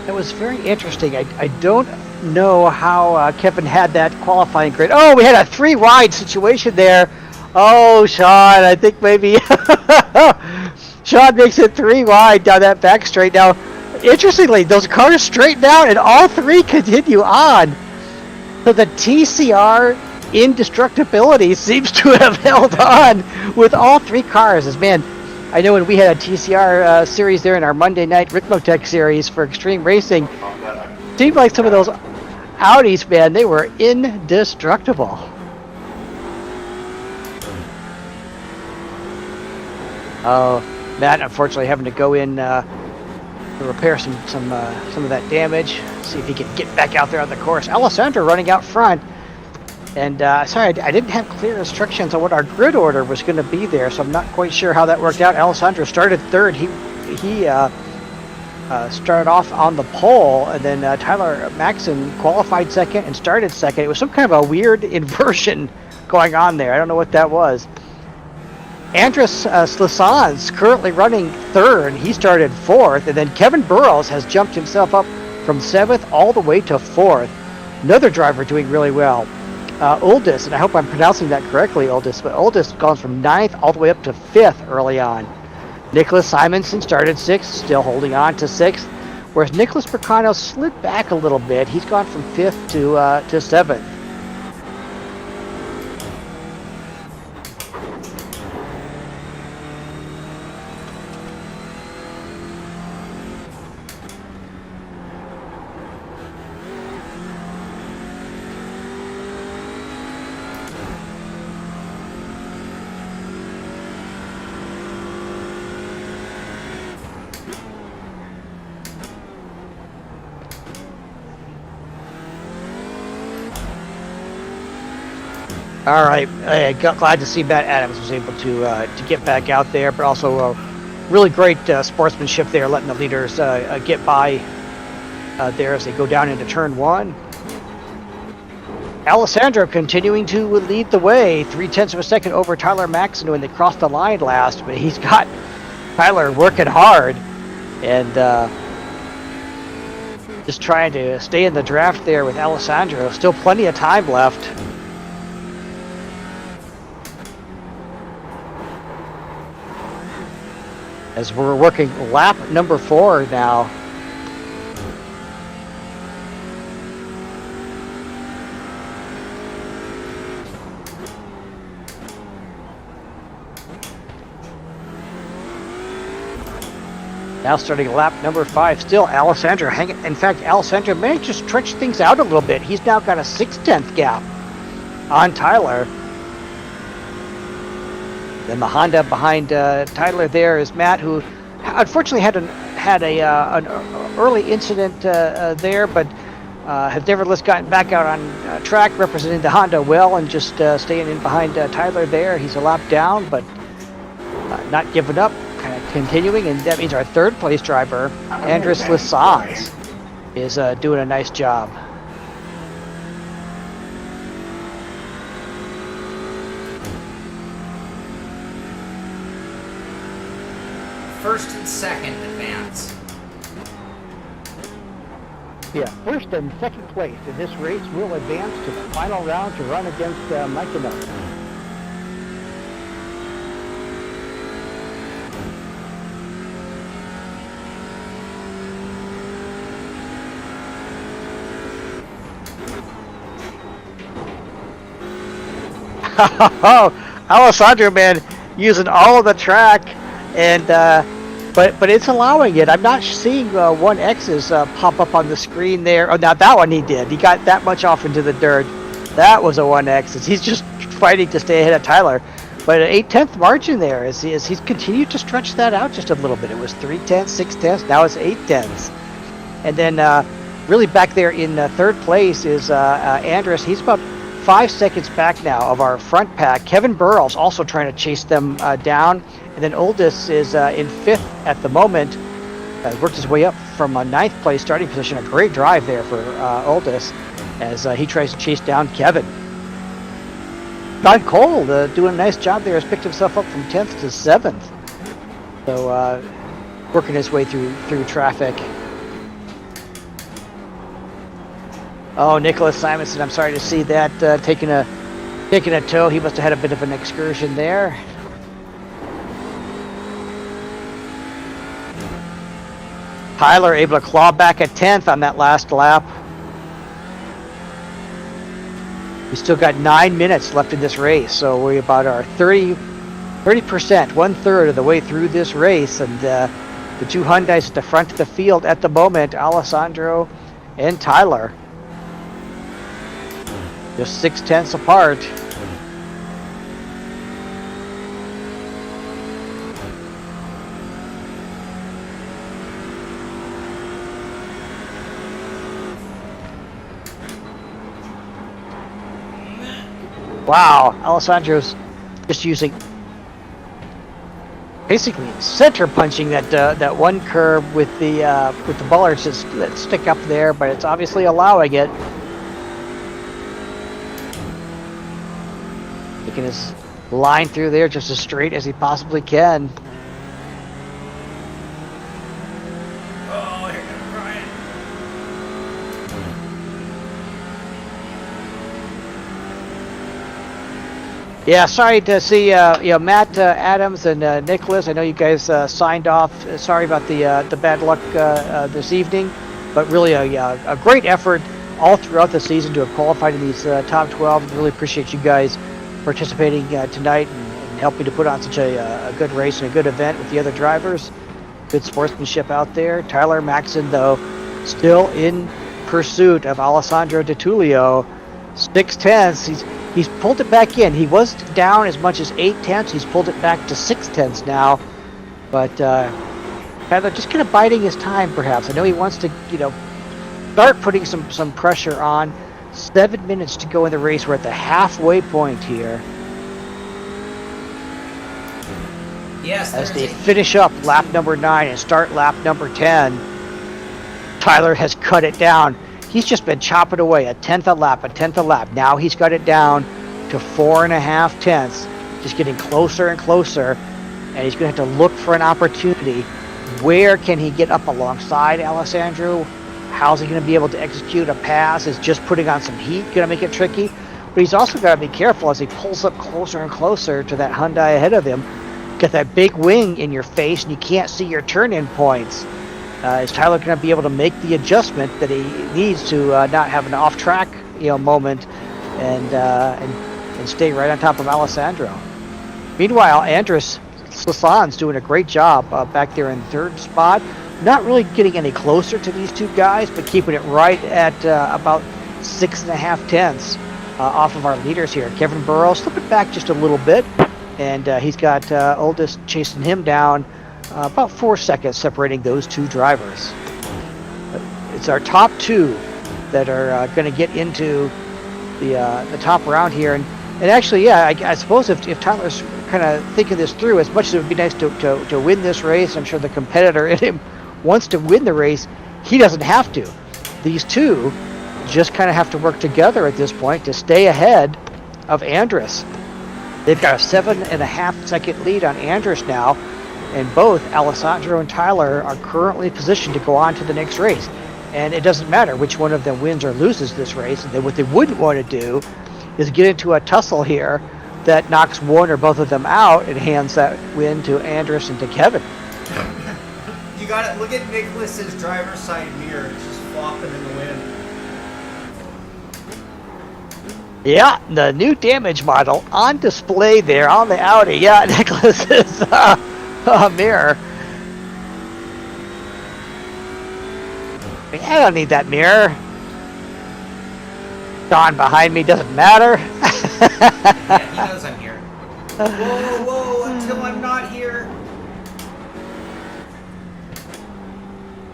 It was very interesting. I don't know how Kevin had that qualifying grid. Oh, we had a 3 wide situation there. Oh, Shaun, I think maybe Shaun makes it 3 wide down that back straight. Now, interestingly, those cars straighten out and all 3 continue on. So the TCR indestructibility seems to have held on with all 3 cars. As man, I know when we had a TCR series there in our Monday night Ricmotech series for Extreme Racing, seemed like some of those Audis, man, they were indestructible. Oh, Matt, unfortunately, having to go in to repair some of that damage. See if he can get back out there on the course. Alessandro running out front. And sorry, I didn't have clear instructions on what our grid order was going to be there, so I'm not quite sure how that worked out. Alessandro started third. He started off on the pole, and then Tyler Maxson qualified second and started second. It was some kind of a weird inversion going on there. I don't know what that was. Andres Slasans currently running third. He started fourth, and then Kevin Burrows has jumped himself up from 7th all the way to 4th. Another driver doing really well. Uldis, and I hope I'm pronouncing that correctly, Uldis, but Uldis gone from 9th all the way up to 5th early on. Nicholas Simonson started 6th, still holding on to 6th, whereas Nicholas Mercano slid back a little bit. He's gone from 5th to 7th. All right, glad to see Matt Adams was able to get back out there, but also really great sportsmanship there, letting the leaders get by there as they go down into turn 1. Alessandro continuing to lead the way, 0.3 of a second over Tyler Maxson when they crossed the line last, but he's got Tyler working hard and just trying to stay in the draft there with Alessandro. Still plenty of time left. As we're working lap number 4 now. Now starting lap number 5. Still Alessandro hanging. In fact, Alessandro managed to stretch things out a little bit. He's now got a 6/10 gap on Tyler. Then the Honda behind Tyler there is Matt, who unfortunately had an early incident there, but has nevertheless gotten back out on track, representing the Honda well, and just staying in behind Tyler there. He's a lap down, but not giving up, kind of continuing, and that means our 3rd place driver, Andres Lasaz, is doing a nice job. First and second advance. Yeah, first and second place in this race will advance to the final round to run against Mike and Miller. Oh, Alessandro, man, using all of the track and but it's allowing it. I'm not seeing 1X's pop up on the screen there. Oh, now that one he did. He got that much off into the dirt. That was a 1X. He's just fighting to stay ahead of Tyler. But an 8/10 margin there as he's continued to stretch that out just a little bit. It was 3/10, 6/10. Now it's 8/10. And then really back there in third place is Andrus. He's about 5 seconds back now of our front pack. Kevin Burrell's also trying to chase them down. And then Oldest is in 5th at the moment. Worked his way up from a 9th place starting position. A great drive there for Oldest as he tries to chase down Kevin. Shaun Cole doing a nice job there. Has picked himself up from 10th to 7th. So working his way through traffic. Oh, Nicholas Simonson, I'm sorry to see that taking a tow. He must have had a bit of an excursion there. Tyler able to claw back at 10th on that last lap. We still got 9 minutes left in this race, so we're about our 30%, 1/3 of the way through this race, and the two Hyundais at the front of the field at the moment, Alessandro and Tyler. Just 6/10 apart. Wow, Alessandro's just using, basically center punching that one curve with the bollards that stick up there, but it's obviously allowing it. Taking his line through there just as straight as he possibly can. Oh, here comes Brian. Yeah, sorry to see Matt Adams and Nicholas. I know you guys signed off. Sorry about the bad luck this evening, but really a great effort all throughout the season to have qualified in these top 12. Really appreciate you guys participating tonight and helping to put on such a good race and a good event with the other drivers. Good sportsmanship out there. Tyler Maxson, though, still in pursuit of Alessandro Di Tullio. 6/10. He's pulled it back in. He was down as much as 8/10. He's pulled it back to 6/10 now, but just kind of biding his time, perhaps. I know he wants to, start putting some pressure on. 7 minutes to go in the race. We're at the halfway point here. Yes, As they finish up lap number 9 and start lap number 10, Tyler has cut it down. He's just been chopping away a 10th a lap. Now he's got it down to 4.5 tenths. Just getting closer and closer, and he's going to have to look for an opportunity. Where can he get up alongside Alessandro? How's he going to be able to execute a pass? Is just putting on some heat going to make it tricky? But he's also got to be careful as he pulls up closer and closer to that Hyundai ahead of him. Got that big wing in your face, and you can't see your turn-in points. Is Tyler going to be able to make the adjustment that he needs to not have an off-track, moment, and stay right on top of Alessandro? Meanwhile, Andrus Slassan's doing a great job back there in third spot. Not really getting any closer to these two guys, but keeping it right at about 6.5 tenths off of our leaders here. Kevin Burrow slipping back just a little bit, and he's got Oldest chasing him down. About 4 seconds separating those two drivers. But it's our top two that are going to get into the top round here. And actually, yeah, I suppose if Tyler's kind of thinking this through, as much as it would be nice to win this race, I'm sure the competitor in him wants to win the race, he doesn't have to. These two just kind of have to work together at this point to stay ahead of Andrus. They've got a 7.5 second lead on Andrus now. And both Alessandro and Tyler are currently positioned to go on to the next race. And it doesn't matter which one of them wins or loses this race. And then what they wouldn't want to do is get into a tussle here that knocks one or both of them out and hands that win to Andrus and to Kevin. You got it. Look at Nicholas's driver's side mirror. It's just flopping in the wind. Yeah, the new damage model on display there on the Audi. Yeah, Nicholas's mirror. I don't need that mirror. Shaun behind me doesn't matter. Yeah, he knows I'm here. Whoa, whoa, until I'm not here.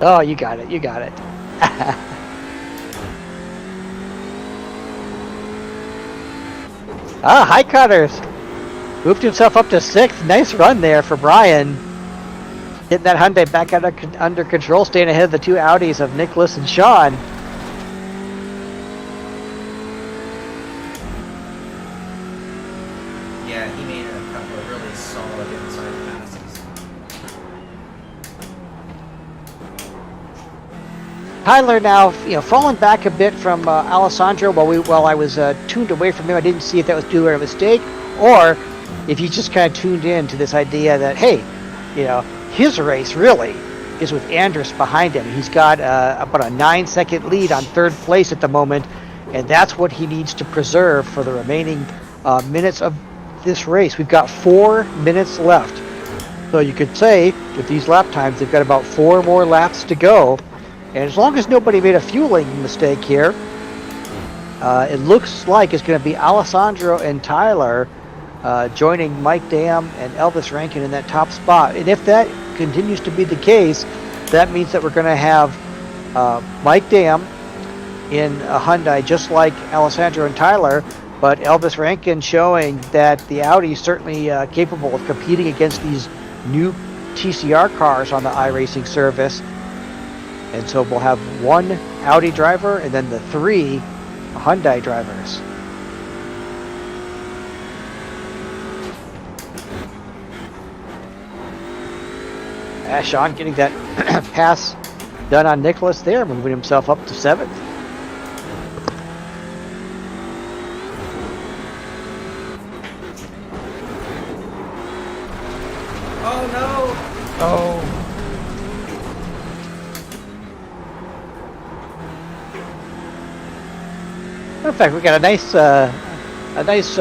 Oh, you got it. You got it. High Cutters moved himself up to 6th. Nice run there for Brian. Getting that Hyundai back under control, staying ahead of the two Audis of Nicholas and Shaun. Yeah, he made a couple of really solid inside passes. Tyler now, falling back a bit from Alessandro while I was tuned away from him. I didn't see if that was due to a mistake or if he just kind of tuned in to this idea that, hey, his race really is with Andrus behind him. He's got about a 9-second lead on 3rd place at the moment, and that's what he needs to preserve for the remaining minutes of this race. We've got 4 minutes left. So you could say, with these lap times, they've got about 4 more laps to go. And as long as nobody made a fueling mistake here, it looks like it's going to be Alessandro and Tyler joining Mike Dam and Elvis Rankin in that top spot. And if that continues to be the case, that means that we're going to have Mike Dam in a Hyundai just like Alessandro and Tyler, but Elvis Rankin showing that the Audi is certainly capable of competing against these new TCR cars on the iRacing service. And so we'll have 1 Audi driver and then the 3 Hyundai drivers. Shaun getting that pass done on Nicholas there, moving himself up to 7th. Oh no! Oh. In fact, we got a nice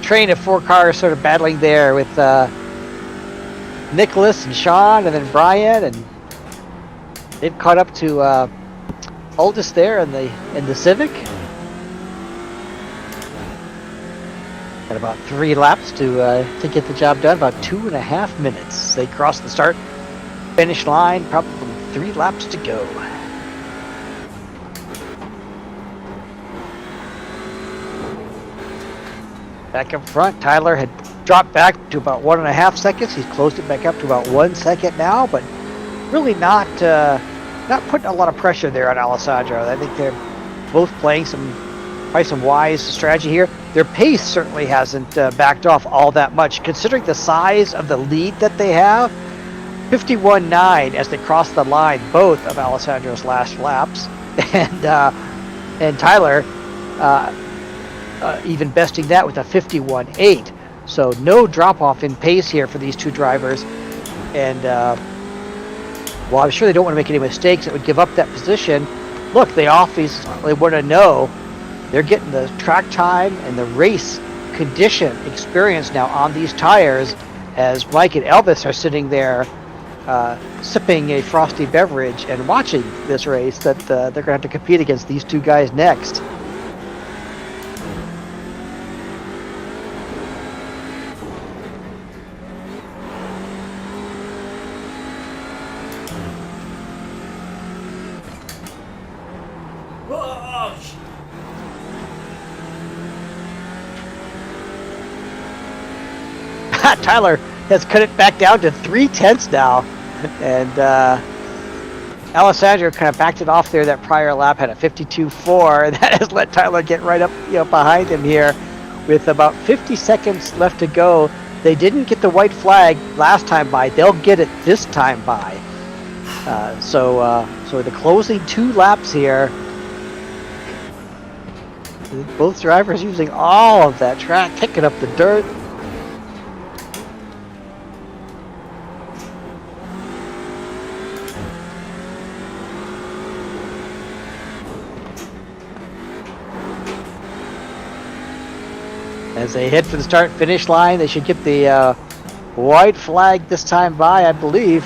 train of 4 cars sort of battling there with Nicholas and Shaun and then Brian, and they've caught up to Oldest there in the Civic. Got about 3 laps to get the job done. About 2.5 minutes. They cross the start-finish line. Probably 3 laps to go. Back up front, Tyler had dropped back to about 1.5 seconds. He's closed it back up to about 1 second now, but really not putting a lot of pressure there on Alessandro. I think they're both playing some wise strategy here. Their pace certainly hasn't backed off all that much, considering the size of the lead that they have. 51.9 as they cross the line, both of Alessandro's last laps, and Tyler even besting that with a 51.8. So no drop off in pace here for these two drivers. And while I'm sure they don't want to make any mistakes that would give up that position, look, they obviously want to know they're getting the track time and the race condition experience now on these tires, as Mike and Elvis are sitting there sipping a frosty beverage and watching this race that they're going to have to compete against these two guys next. Tyler has cut it back down to 0.3 now, and Alessandro kind of backed it off there. That prior lap had a 52.4, and that has let Tyler get right up behind him here with about 50 seconds left to go. They didn't get the white flag last time by. They'll get it this time by. So the closing 2 laps here, both drivers using all of that track, kicking up the dirt. As they head for the start-finish line, they should get the white flag this time by, I believe.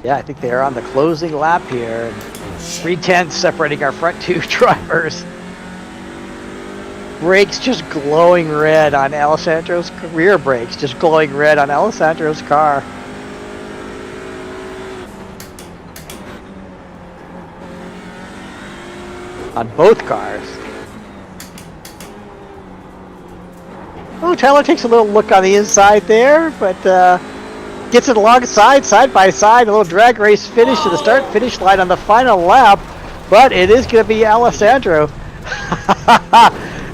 Yeah, I think they are on the closing lap here. 3/10 separating our front two drivers. Brakes just glowing red on Alessandro's rear brakes, just glowing red on Alessandro's car. On both cars. Oh, Tyler takes a little look on the inside there, but gets it alongside, side by side, a little drag race finish to the start-finish line on the final lap, but it is going to be Alessandro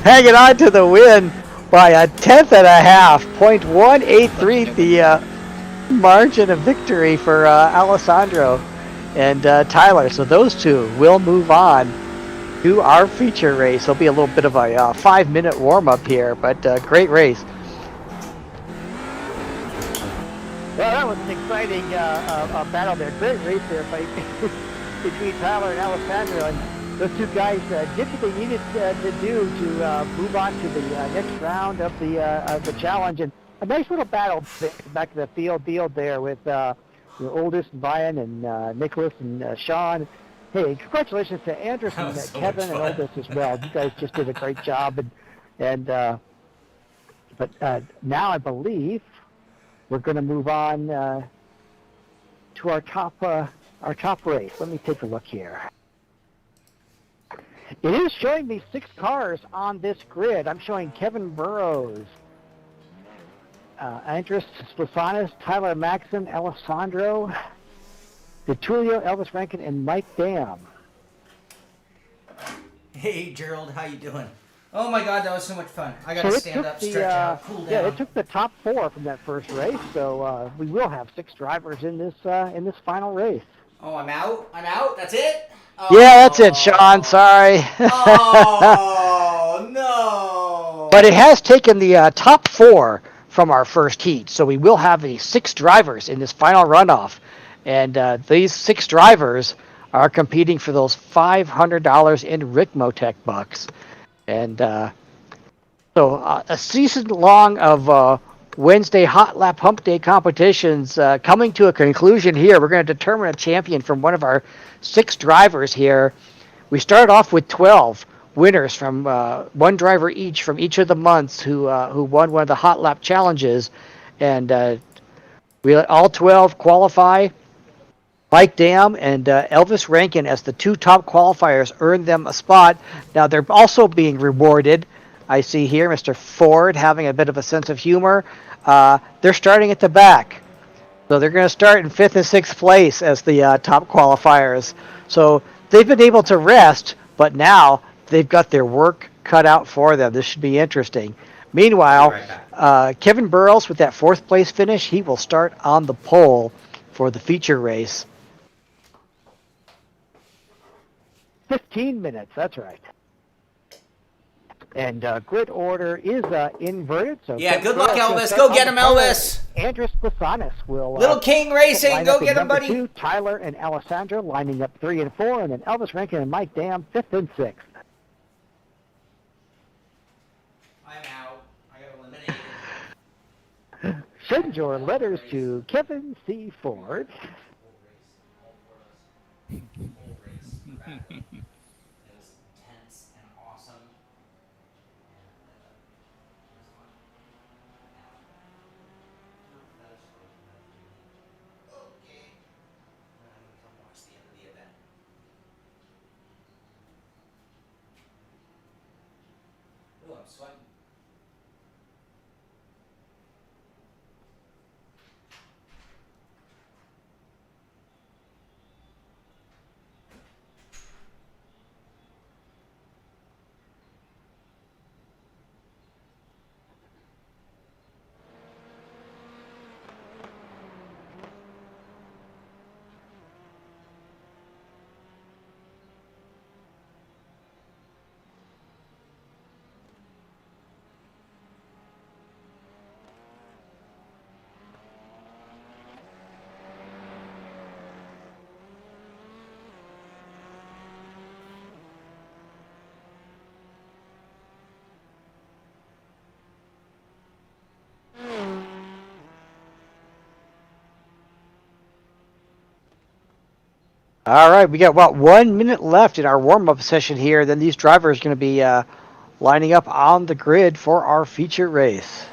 hanging on to the win by a 10th and a half, 0.183 the margin of victory for Alessandro and Tyler. So those two will move on to our feature race. It'll be a little bit of a 5-minute warm-up here, but great race. Well, that was an exciting battle there. Great race there fight between Tyler and Alessandro. And those two guys did what they needed to do to move on to the next round of the challenge. And a nice little battle back to the field there with Oldest, Brian, and Nicholas and Shaun. Hey, congratulations to Andrews and so Kevin and Oldest as well. You guys just did a great job. But now I believe we're going to move on to our top race. Let me take a look here. It is showing me 6 cars on this grid. I'm showing Kevin Burrows, Andres Splasanis, Tyler Maxon, Alessandro, DeTulio, Elvis Rankin, and Mike Dam. Hey, Gerald, how you doing? Oh my God, that was so much fun. I gotta stand up, stretch out, cool down. Yeah, it took the top 4 from that first race, so we will have 6 drivers in this final race. Oh, I'm out? That's it? Oh. Yeah, that's it, Shaun. Sorry. Oh, no. But it has taken the top 4 from our first heat, so we will have the 6 drivers in this final runoff. And these 6 drivers are competing for those $500 in Ricmotech bucks. And so a season long of Wednesday Hotlap Humpday competitions coming to a conclusion here. We're going to determine a champion from one of our 6 drivers here. We started off with 12 winners from one driver each from each of the months who won one of the Hotlap challenges. And we let all 12 qualify. Mike Dam and Elvis Rankin as the 2 top qualifiers earned them a spot. Now they're also being rewarded. I see here Mr. Ford having a bit of a sense of humor. They're starting at the back. So they're going to start in 5th and 6th place as the top qualifiers. So they've been able to rest, but now they've got their work cut out for them. This should be interesting. Meanwhile, Kevin Burrows with that 4th place finish, he will start on the pole for the feature race. 15 minutes, that's right. And grid order is inverted. So yeah, good luck, Elvis. Go get him, Elvis. Andres Plasanis will... Little King Racing, go get him, buddy. 2, Tyler and Alessandro lining up 3 and 4, and then Elvis Rankin and Mike Dam 5th and 6th. I'm out. I got eliminated. Send your letters to Kevin C. Ford. I'm sweating. All right, we got about 1 minute left in our warm-up session here. Then these drivers are going to be lining up on the grid for our feature race.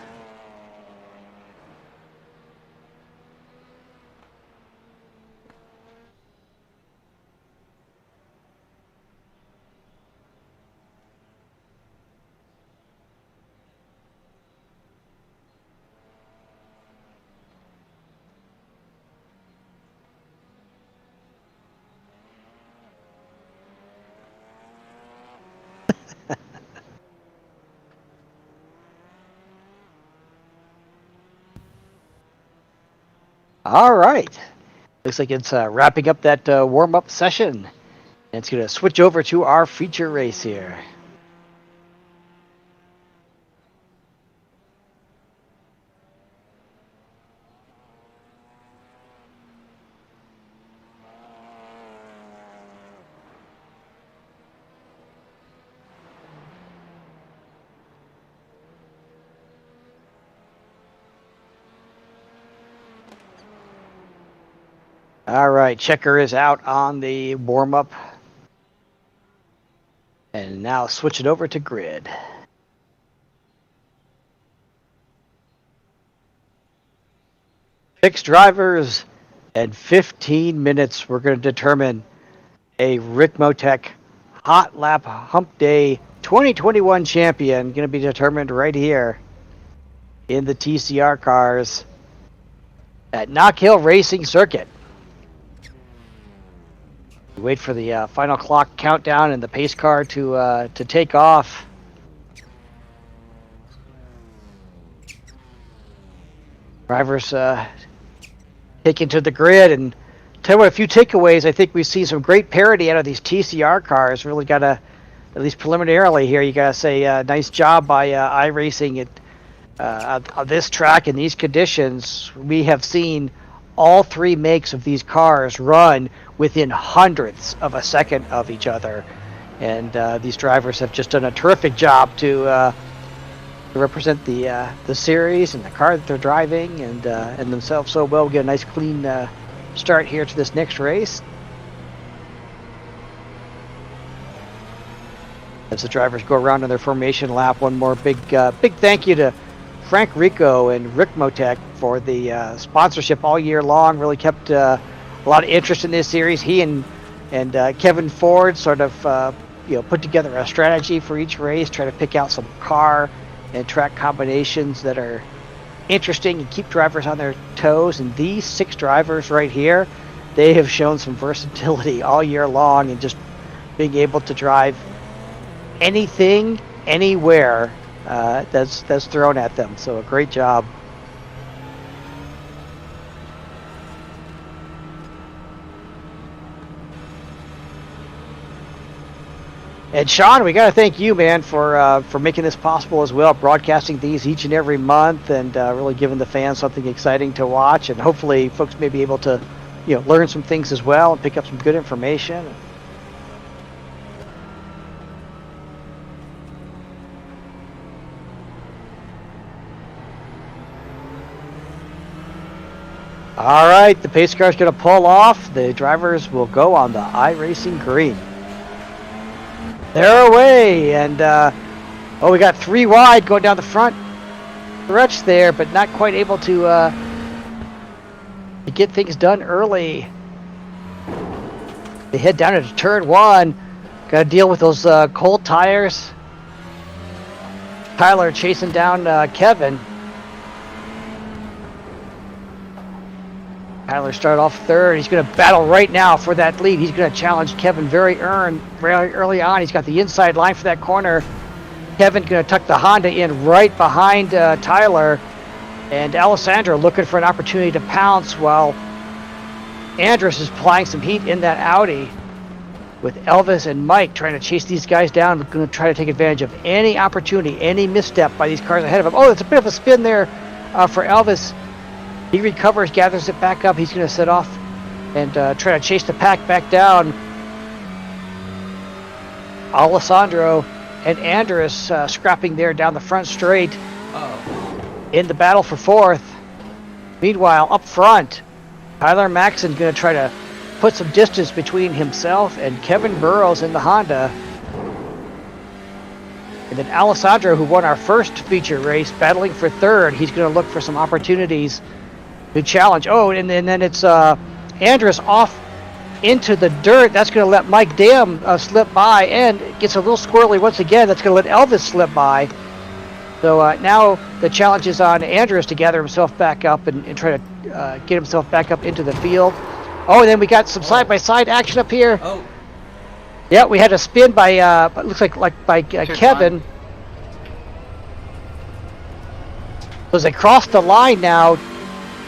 All right. Looks like it's wrapping up that warm-up session. And it's going to switch over to our feature race here. All right, checker is out on the warm-up. And now switch it over to grid. Six drivers and 15 minutes. We're going to determine a Ricmotech Hotlap Humpday 2021 champion. Going to be determined right here in the TCR cars at Knock Hill Racing Circuit. We wait for the final clock countdown and the pace car to take off. Drivers taken to the grid, and tell you what, a few takeaways. I think we see some great parity out of these TCR cars. Really got to, at least preliminarily here, you got to say nice job by iRacing on this track in these conditions. We have seen all three makes of these cars run within hundredths of a second of each other, and these drivers have just done a terrific job to represent the series and the car that they're driving, and themselves so well. We get a nice clean start here to this next race. As the drivers go around in their formation lap, one more big thank you to Frank Rico and Ricmotech for the sponsorship all year long. Really kept a lot of interest in this series. He and Kevin Ford sort of put together a strategy for each race, try to pick out some car and track combinations that are interesting and keep drivers on their toes. And these six drivers right here, they have shown some versatility all year long and just being able to drive anything, anywhere that's thrown at them. So a great job. And Shaun, we got to thank you, man, for making this possible as well, broadcasting these each and every month, and really giving the fans something exciting to watch. And hopefully, folks may be able to, learn some things as well and pick up some good information. All right, the pace car is going to pull off. The drivers will go on the iRacing green. They're away, and we got three wide going down the front stretch there, but not quite able to get things done early. They head down into turn one. Got to deal with those cold tires. Tyler chasing down Kevin. Tyler started off third. He's going to battle right now for that lead. He's going to challenge Kevin very early on. He's got the inside line for that corner. Kevin's going to tuck the Honda in right behind Tyler. And Alessandro looking for an opportunity to pounce while Andrus is applying some heat in that Audi. With Elvis and Mike trying to chase these guys down. Going to try to take advantage of any opportunity, any misstep by these cars ahead of him. Oh, it's a bit of a spin there for Elvis. He recovers, gathers it back up. He's going to set off and try to chase the pack back down. Alessandro and Andrus scrapping there down the front straight in the battle for fourth. Meanwhile, up front, Tyler Maxson going to try to put some distance between himself and Kevin Burrows in the Honda. And then Alessandro, who won our first feature race, battling for third. He's going to look for some opportunities to challenge. Oh, and then it's Andrus off into the dirt. That's going to let Mike Dam slip by, and it gets a little squirrely once again. That's going to let Elvis slip by. So now the challenge is on Andrus to gather himself back up and try to get himself back up into the field. Oh, and then we got some side-by-side action up here. Oh. Yeah, we had a spin by looks like by Kevin. So as they cross the line now,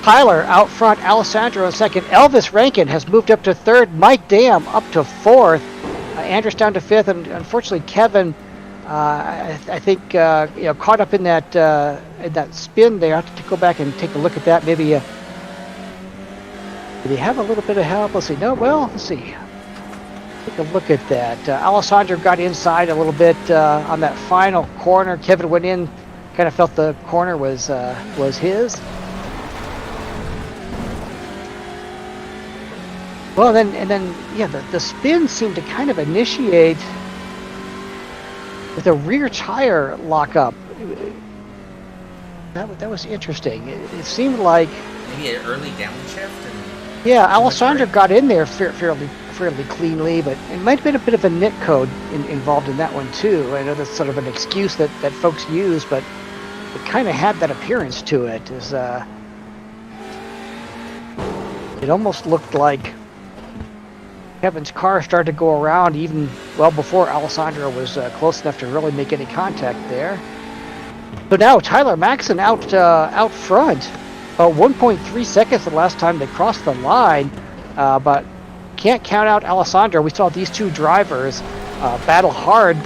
Tyler out front, Alessandro in second. Elvis Rankin has moved up to third. Mike Dam up to fourth. Andrus down to fifth, and unfortunately Kevin, I think caught up in that spin there. I have to go back and take a look at that. Maybe did he have a little bit of help? Let's see. No, well, let's see. Take a look at that. Alessandro got inside a little bit on that final corner. Kevin went in, kind of felt the corner was his. Well, the spin seemed to kind of initiate with a rear tire lockup. That was interesting. It seemed like maybe an early downshift. Yeah, Alessandro got in there fairly cleanly, but it might have been a bit of a nit code involved in that one too. I know that's sort of an excuse that folks use, but it kind of had that appearance to it. It almost looked like Kevin's car started to go around even well before Alessandro was close enough to really make any contact there. So now Tyler Maxson out front. About 1.3 seconds the last time they crossed the line, but can't count out Alessandro. We saw these two drivers battle hard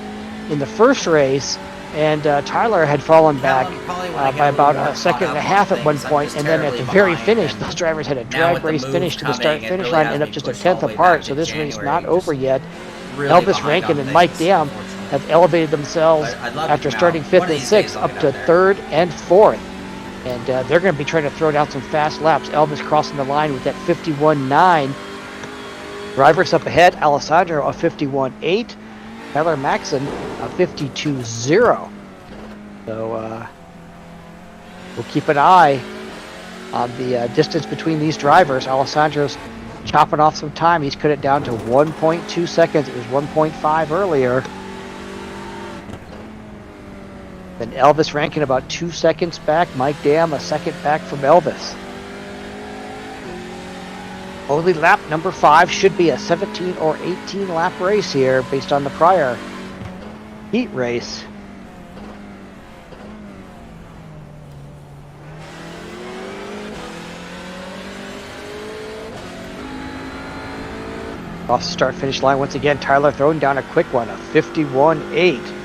in the first race, and Tyler had fallen back by about a second and a half at one point, and then at the very finish, those drivers had a drag race finish to the start-finish line, ended up just a tenth apart, so this race not over yet. Elvis Rankin and Mike Dam have elevated themselves after starting fifth and sixth up to third and fourth. And they're going to be trying to throw down some fast laps. Elvis crossing the line with that 51.9. Drivers up ahead, Alessandro a 51.8. Tyler Maxson a 52.0. So we'll keep an eye on the distance between these drivers. Alessandro's chopping off some time. He's cut it down to 1.2 seconds. It was 1.5 earlier. Then Elvis Rankin about 2 seconds back. Mike Dam a second back from Elvis. Only lap number 5 should be a 17 or 18 lap race here based on the prior heat race. Off the start finish line once again. Tyler throwing down a quick one, a 51.8.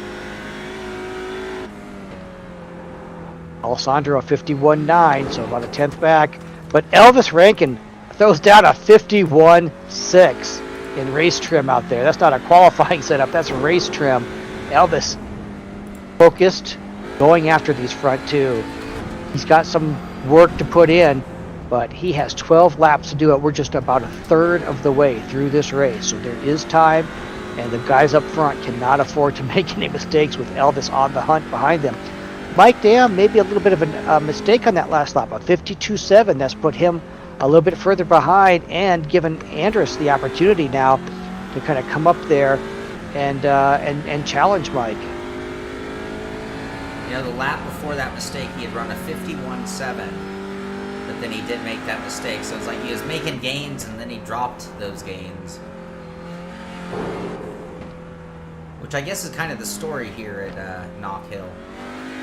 Alessandro a 51.9, so about a tenth back. But Elvis Rankin throws down a 51.6 in race trim out there. That's not a qualifying setup, that's race trim. Elvis focused, going after these front two. He's got some work to put in, but he has 12 laps to do it. We're just about a third of the way through this race, so there is time, and the guys up front cannot afford to make any mistakes with Elvis on the hunt behind them. Mike Dam, maybe a little bit of a mistake on that last lap, a 52.7. That's put him a little bit further behind and given Andrus the opportunity now to kind of come up there and challenge Mike. You know, the lap before that mistake, he had run a 51.7, but then he did make that mistake. So it's like he was making gains and then he dropped those gains. Which I guess is kind of the story here at Knock Hill.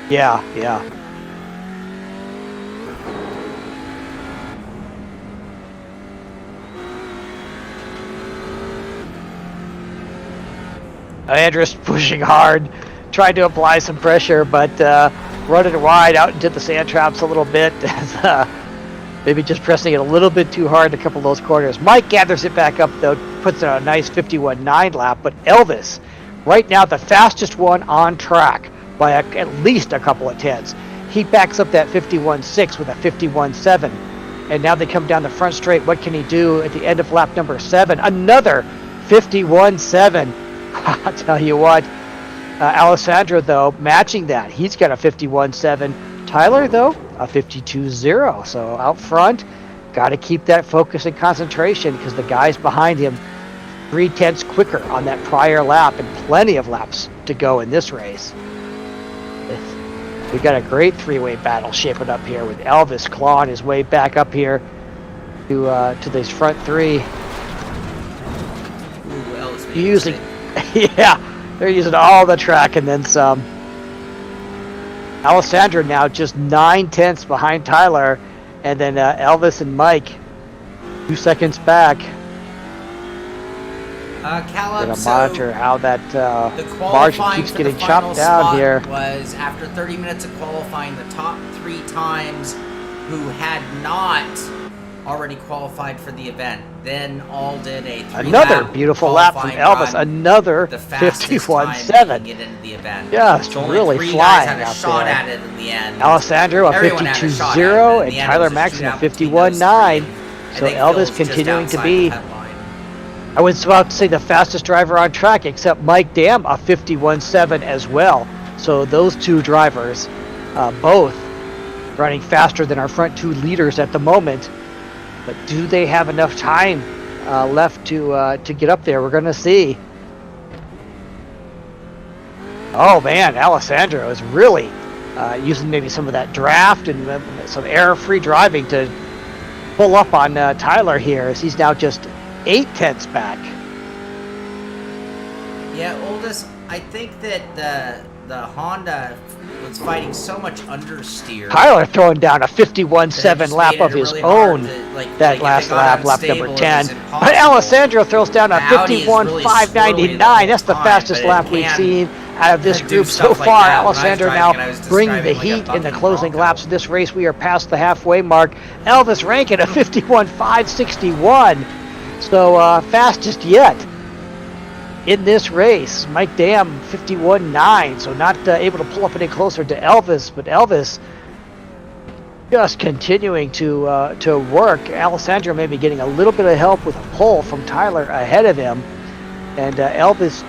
Yeah. Andrus pushing hard, trying to apply some pressure, but running wide out into the sand traps a little bit. Maybe just pressing it a little bit too hard in a couple of those corners. Mike gathers it back up, though, puts it on a nice 51.9 lap, but Elvis, right now the fastest one on track by at least a couple of tenths. He backs up that 51.6 with a 51.7. and now they come down the front straight. What can he do at the end of lap number 7? Another 51.7. I'll tell you what, Alessandro, though, matching that. He's got a 51.7. Tyler, though, a 52.0. So out front, got to keep that focus and concentration because the guys behind him 3/10 quicker on that prior lap and plenty of laps to go in this race. We got a great three-way battle shaping up here with Elvis clawing his way back up here to these front three. Ooh, Ellis made a Using, mistake. yeah, they're using all the track and then some. Alessandro now just 9/10 behind Tyler, and then Elvis and Mike 2 seconds back. Callum, Gonna so monitor how that the margin qualifying keeps for the getting final chopped down spot here. was after 30 minutes of qualifying, the top 3 times who had not already qualified for the event then all did a 3-lap Another beautiful lap from qualifying Elvis. run, Another the fastest time 51.7. making it into the event. Just So only really 3 flying guys had a out shot there. at it in the end. Alessandro a Everyone had a shot at it, 52.0 but in and the end it Tyler was a Maxon a shootout between those 51.9. three. I So think Elvis Phil's just continuing to outside be, the cut line. I was about to say, the fastest driver on track, except Mike Dam a 51.7 as well. So those two drivers, both running faster than our front 2 leaders at the moment. But do they have enough time left to get up there? We're going to see. Oh man, Alessandro is really using maybe some of that draft and some error-free driving to pull up on Tyler here, as he's now just 8/10 back. Yeah, Oldest, I think that the Honda was fighting so much understeer. Tyler throwing down a that it 51.7 just lap made of it his really hard own to, that if last they got lap unstable, number it 10. was But impossible. Alessandro throws down a The Audi is really 51.599. swirly the That's the whole time, fastest but it lap we've can seen out of this do group so stuff like far. that. When I was Alessandro driving now it, I was bringing the describing like a heat in the bucking closing Bronco. laps of this race. We are past the halfway mark. Elvis Rankin a 51.561. So fastest yet in this race. Mike Dam 51.9, so not able to pull up any closer to Elvis, but Elvis just continuing to work. Alessandro maybe getting a little bit of help with a pull from Tyler ahead of him, and Elvis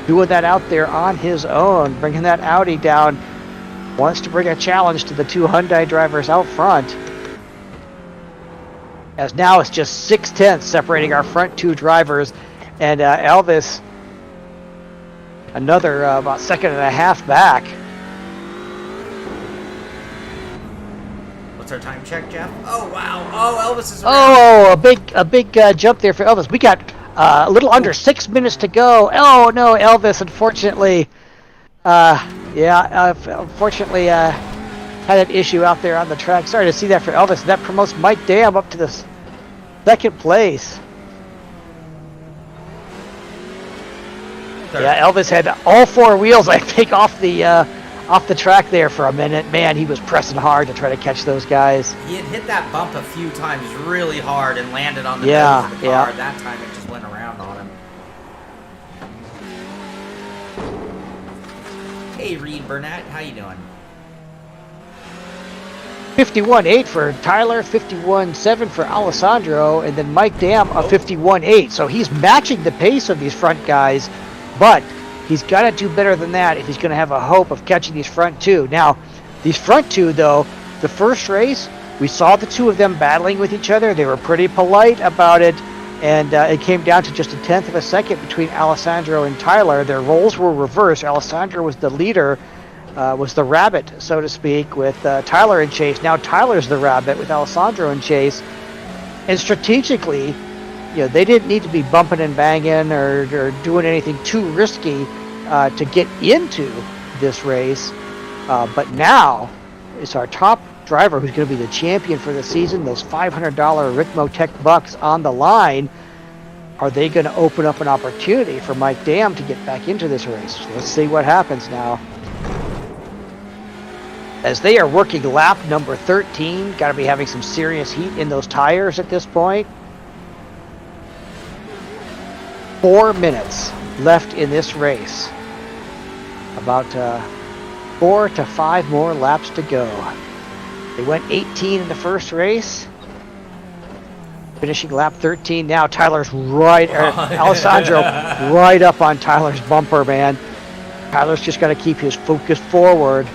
doing that out there on his own, bringing that Audi down. Wants to bring a challenge to the 2 Hyundai drivers out front. As now it's just 6/10 separating our front 2 drivers, and Elvis another about 1.5 back. What's our time check, Jeff? Oh wow! Oh, Elvis is around. Oh, a big jump there for Elvis. We got a little under 6 minutes to go. Oh no, Elvis, unfortunately, unfortunately had an issue out there on the track. Sorry to see that for Elvis. That promotes Mike Dam up to the 2nd place. Yeah, Elvis had all 4 wheels, I think, off the track there for a minute. Man, he was pressing hard to try to catch those guys. He had hit that bump a few times really hard and landed on the Yeah, nose of the car. yeah. That time it just went around on him. Hey, Reed Burnett, how you doing? 51.8 for Tyler, 51.7 for Alessandro, and then Mike Dam a 51.8. So he's matching the pace of these front guys, but he's got to do better than that if he's going to have a hope of catching these front 2. Now, these front 2, though, the first race, we saw the 2 of them battling with each other. They were pretty polite about it, and it came down to just 1/10 of a second between Alessandro and Tyler. Their roles were reversed. Alessandro was the leader, was the rabbit, so to speak, with Tyler in chase. Now Tyler's the rabbit with Alessandro in chase. And strategically, they didn't need to be bumping and banging or doing anything too risky to get into this race. But now it's our top driver who's going to be the champion for the season. Those $500 Ricmotech bucks on the line. Are they going to open up an opportunity for Mike Dam to get back into this race? So let's see what happens now. As they are working lap number 13, got to be having some serious heat in those tires at this point. 4 minutes left in this race. About 4 to 5 more laps to go. They went 18 in the first race. Finishing lap 13 now. Tyler's right, Alessandro right up on Tyler's bumper, man. Tyler's just got to keep his focus forward,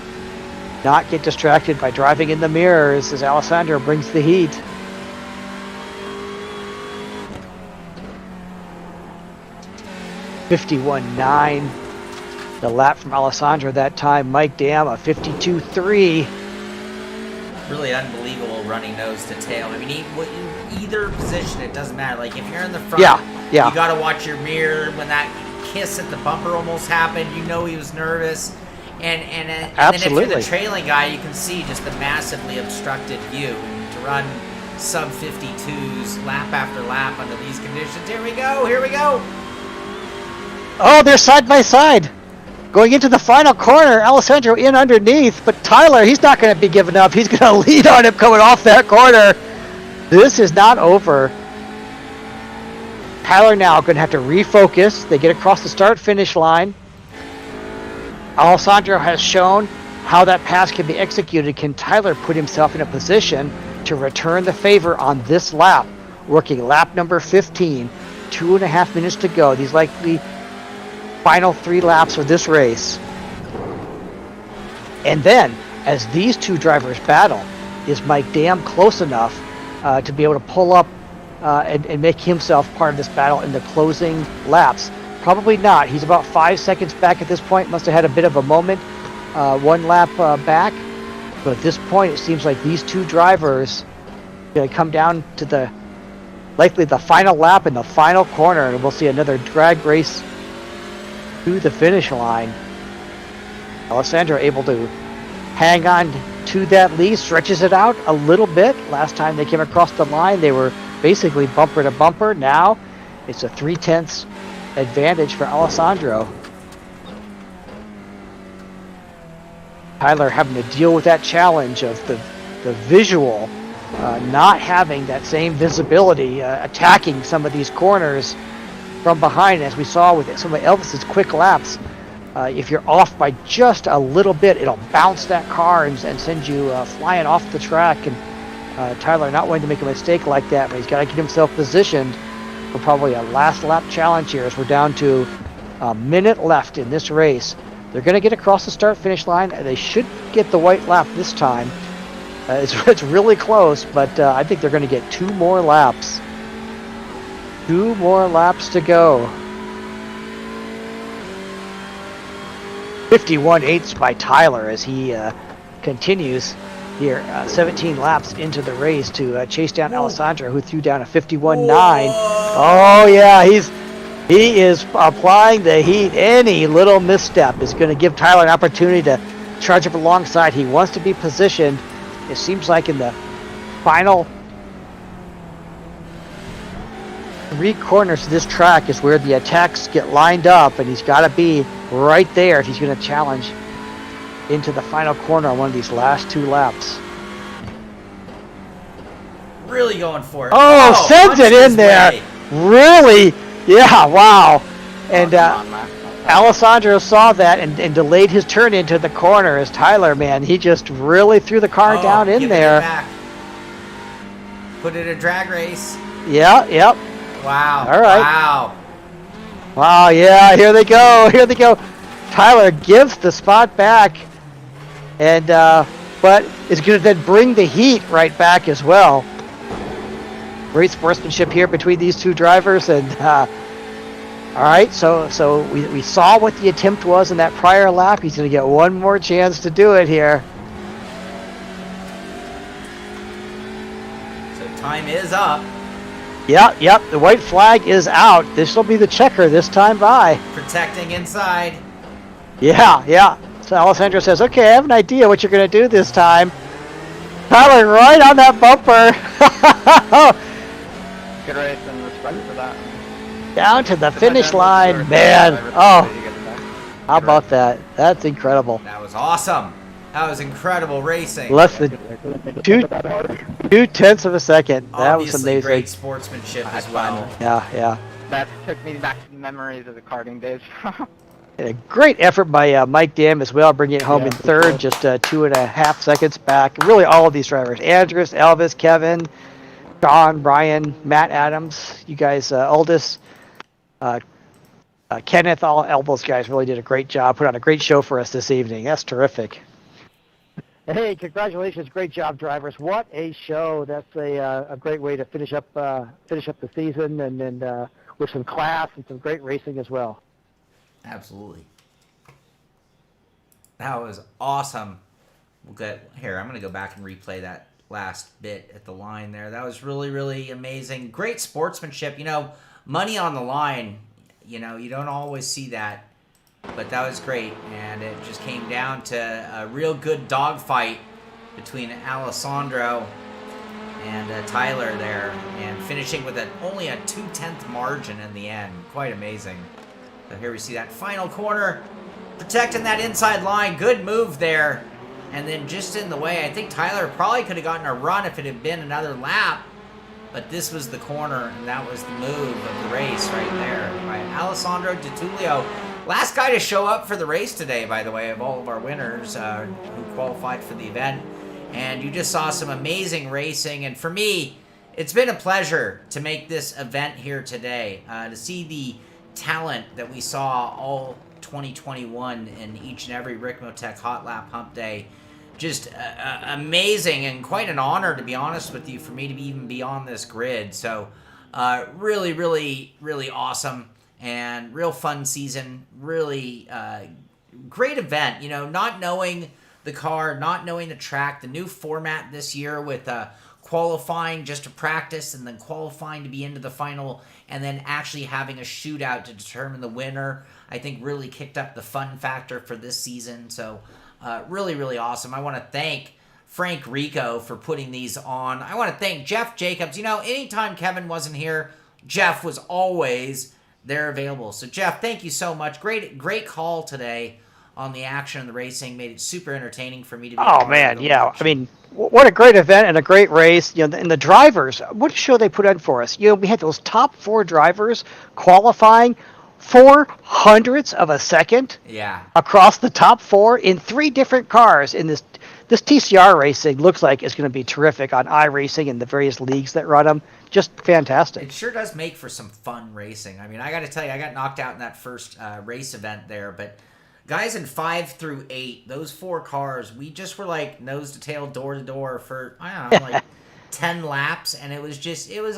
not get distracted by driving in the mirrors as Alessandro brings the heat. .51.9. The lap from Alessandro that time. Mike Dam, a 52.3. Really unbelievable running nose to tail. I mean, either position, it doesn't matter. Like, if you're in the front, yeah. you got to watch your mirror. When that kiss at the bumper almost happened, you know he was nervous. And then if you're the trailing guy, you can see just the massively obstructed view. And to run sub 52s lap after lap under these conditions. Here we go. Oh, they're side by side. Going into the final corner, Alessandro in underneath, but Tyler, he's not going to be giving up. He's going to lead on him coming off that corner. This is not over. Tyler now going to have to refocus. They get across the start-finish line. Alessandro has shown how that pass can be executed. Can Tyler put himself in a position to return the favor on this lap? Working lap number 15, 2.5 minutes to go. These likely final 3 laps of this race. And then, as these two drivers battle, is Mike Dam close enough to be able to pull up and make himself part of this battle in the closing laps? Probably not. He's about 5 seconds back at this point. Must have had a bit of a moment, 1 lap back. But at this point, it seems like these two drivers are going to come down to likely the final lap in the final corner, and we'll see another drag race to the finish line. Alessandro able to hang on to that lead, stretches it out a little bit. Last time they came across the line, they were basically bumper to bumper. Now it's a 3/10 advantage for Alessandro. Tyler having to deal with that challenge of the visual, not having that same visibility, attacking some of these corners from behind, as we saw with some of Elvis's quick laps. If you're off by just a little bit, it'll bounce that car and send you flying off the track. And Tyler not wanting to make a mistake like that, but he's got to get himself positioned for probably a last lap challenge here, as we're down to a minute left in this race. They're going to get across the start-finish line. They should get the white lap this time. It's really close, but I think they're going to get 2 more laps. 2 more laps to go. 51.8 by Tyler as he continues here 17 laps into the race to chase down Alessandro, who threw down a 51.9. Oh yeah, he is applying the heat. Any little misstep is going to give Tyler an opportunity to charge up alongside. He wants to be positioned. It seems like in the final 3 corners of this track is where the attacks get lined up, and he's got to be right there if he's going to challenge into the final corner on one of these last 2 laps. Really going for it. Oh, sends it in there. Way. Really? Yeah, wow. And Alessandro saw that and delayed his turn into the corner as Tyler, man, he just really threw the car down in there. Back. Put it in a drag race. Yeah, yep. Wow. All right. Wow. Wow, yeah, here they go. Tyler gives the spot back, and but is going to then bring the heat right back as well. Great sportsmanship here between these two drivers, and all right, so we saw what the attempt was in that prior lap. He's going to get one more chance to do it here. So time is up. Yep, the white flag is out. This will be the checker this time by. Protecting inside. Yeah. So Alessandro says, okay, I have an idea what you're going to do this time. Tyler right on that bumper. Good race and respect for that. Down to the finish line, man. Oh, how about that? That's incredible. That was awesome. That was incredible racing. Less than 2/10 of a second. That Obviously was amazing. great sportsmanship as well. Yeah. That took me back to the memories of the karting days. And a great effort by Mike Dam as well, bringing it home in third, just 2.5 seconds back. Really, all of these drivers, Andrus, Elvis, Kevin, Sean, Brian, Matt Adams, you guys, Aldous, Kenneth, all those guys really did a great job, put on a great show for us this evening. That's terrific. Hey, congratulations! Great job, drivers. What a show! That's a great way to finish up the season, and with some class and some great racing as well. Absolutely. That was awesome. We'll get here. I'm going to go back and replay that last bit at the line there. That was really, really amazing. Great sportsmanship. You know, money on the line. You know, you don't always see that, but that was great. And it just came down to a real good dogfight between Alessandro and Tyler there, and finishing with only a 2/10 margin in the end. Quite amazing. So here we see that final corner, protecting that inside line. Good move there. And then just in the way, I think Tyler probably could have gotten a run if it had been another lap. But this was the corner, and that was the move of the race right there by Alessandro Di Tullio. Last guy to show up for the race today, by the way, of all of our winners who qualified for the event. And you just saw some amazing racing. And for me, it's been a pleasure to make this event here today, to see the talent that we saw all 2021 in each and every Ricmotech Hotlap Humpday. Just amazing, and quite an honor, to be honest with you, for me to even be on this grid. So really, really, really awesome and real fun season. Really great event. You know, not knowing the car, not knowing the track, the new format this year with qualifying just to practice and then qualifying to be into the final, and then actually having a shootout to determine the winner, I think really kicked up the fun factor for this season. So really, really awesome. I want to thank Frank Rico for putting these on. I want to thank Jeff Jacobs. You know, anytime Kevin wasn't here, Jeff was always there available. So Jeff, thank you so much. Great call today on the action and the racing. Made it super entertaining for me to be. Oh man, yeah. I mean, what a great event and a great race. You know, and the drivers, what a show they put on for us. You know, we had those top 4 drivers qualifying 400ths of a second. Yeah. Across the top 4 in 3 different cars in this TCR racing. Looks like it's going to be terrific on iRacing and the various leagues that run them. Just fantastic. It sure does make for some fun racing. I mean, I got to tell you, I got knocked out in that first race event there, but guys in 5 through 8, those 4 cars, we just were like nose to tail, door to door for, I don't know, like 10 laps, and it was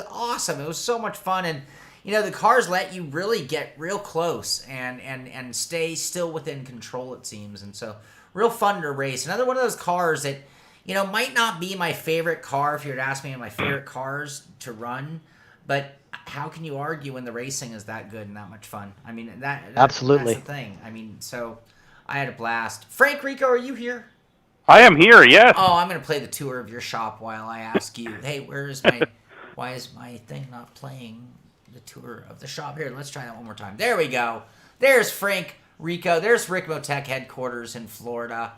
awesome. It was so much fun, and you know, the cars let you really get real close and stay still within control, it seems, and so real fun to race. Another one of those cars that, you know, might not be my favorite car if you were to ask me my favorite cars to run, but how can you argue when the racing is that good and that much fun? I mean, absolutely, that's the thing. I mean, so I had a blast. Frank Rico, are you here? I am here, yes. Oh, I'm going to play the tour of your shop while I ask you, hey, why is my thing not playing the tour of the shop? Here, let's try that one more time. There we go. There's Frank Rico. There's Ricmotech headquarters in Florida.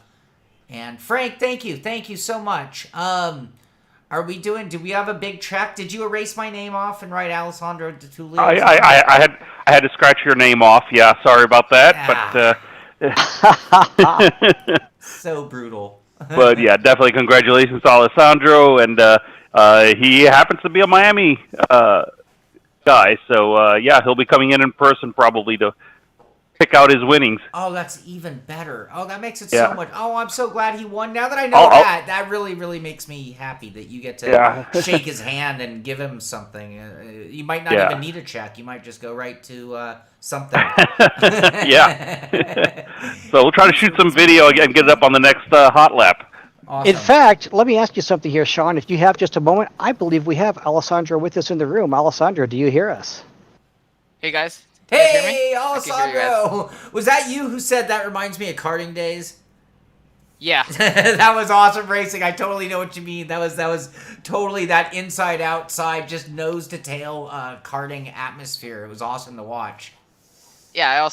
And Frank, thank you so much. Do we have a big check? Did you erase my name off and write Alessandro Di Tullio? I had to scratch your name off. Yeah, sorry about that. But so brutal. But yeah, definitely congratulations to Alessandro, and he happens to be a Miami guy, so yeah, he'll be coming in person probably to pick out his winnings. Oh, that's even better. Oh, that makes it so much. Oh, I'm so glad he won. Now that I know that really, really makes me happy that you get to shake his hand and give him something. You might not even need a check. You might just go right to something. Yeah. So we'll try to shoot some video and get it up on the next Hot Lap. Awesome. In fact, let me ask you something here, Sean. If you have just a moment, I believe we have Alessandro with us in the room. Alessandro, do you hear us? Hey, guys. Hey, Alessandro! Was that you who said that reminds me of karting days? Yeah. That was awesome racing. I totally know what you mean. That was totally that inside outside, just nose to tail karting atmosphere. It was awesome to watch. Yeah,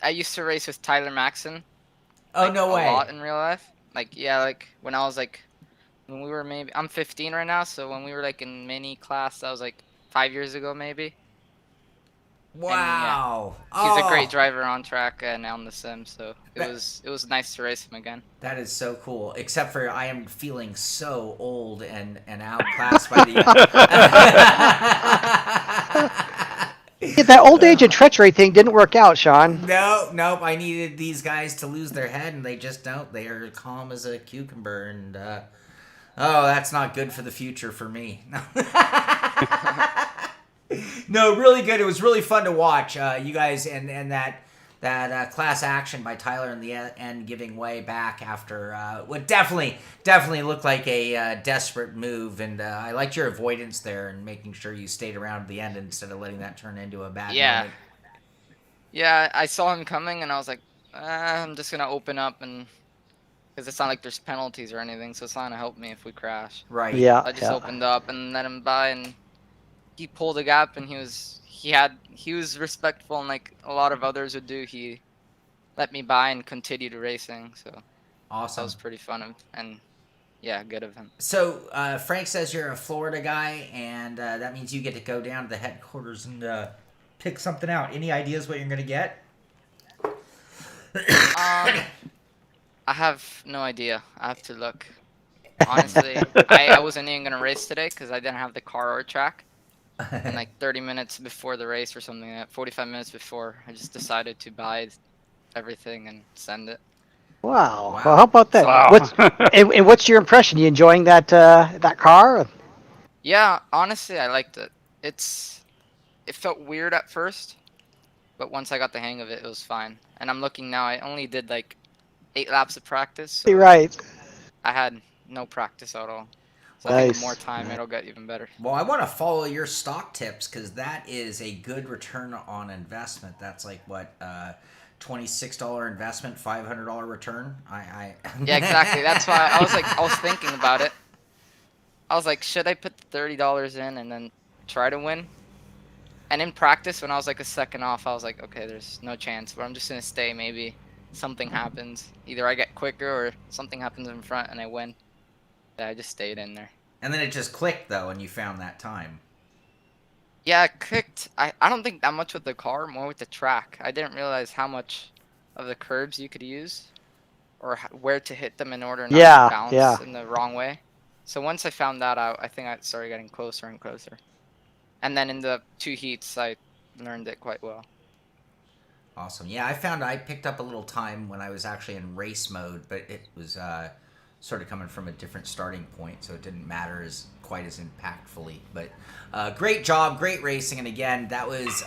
I used to race with Tyler Maxson. Oh, no way. A lot in real life. When I was when we were I'm 15 right now, so when we were in mini class, that was 5 years ago maybe. Wow. He's a great Oh, driver on track and on the sim, so That- it was nice to race him again. That is so cool. Except for I am feeling so old and outclassed by the. That old age and treachery thing didn't work out, Shaun. Nope. I needed these guys to lose their head, and they just don't. They are calm as a cucumber, and that's not good for the future for me. No, really good. It was really fun to watch you guys, and that class action by Tyler in the end giving way back after what definitely looked like a desperate move, and I liked your avoidance there and making sure you stayed around to the end instead of letting that turn into a bad moment. Yeah, I saw him coming, and I was like, I'm just gonna open up, and because it's not like there's penalties or anything, so it's not gonna help me if we crash. Right. Yeah. I just opened up and let him by, and he pulled a gap, and he was respectful, and like a lot of others would do. He let me by and continued racing, so Awesome. that was pretty fun and yeah, good of him. So Frank says you're a Florida guy, and that means you get to go down to the headquarters and pick something out. Any ideas what you're gonna get? I have no idea. I have to look. Honestly, I wasn't even gonna race today because I didn't have the car or track. And like 30 minutes before the race or something like that, 45 minutes before, I just decided to buy everything and send it. Wow. Well, how about that? Wow. What's your impression? You enjoying that car? Yeah, honestly, I liked it. It felt weird at first, but once I got the hang of it, it was fine. And I'm looking now, I only did like 8 laps of practice. So You're right. I had no practice at all. So I think with Nice. more time, it'll get even better. Well, I want to follow your stock tips because that is a good return on investment. That's like what $26 investment, $500 return. Yeah, exactly. That's why I was thinking about it. I was like, should I put the $30 in and then try to win? And in practice, when I was like a second off, I was like, okay, there's no chance, but I'm just gonna stay. Maybe something happens. Either I get quicker or something happens in front and I win. Yeah, I just stayed in there. And then it just clicked though, and you found that time. Yeah, it clicked. I don't think that much with the car, more with the track. I didn't realize how much of the curbs you could use or where to hit them in order not to bounce in the wrong way. So once I found that out, I think I started getting closer and closer. And then in the 2 heats, I learned it quite well. Awesome. Yeah, I found I picked up a little time when I was actually in race mode, but it was sort of coming from a different starting point, so it didn't matter quite as impactfully. But great job, great racing, and again, that was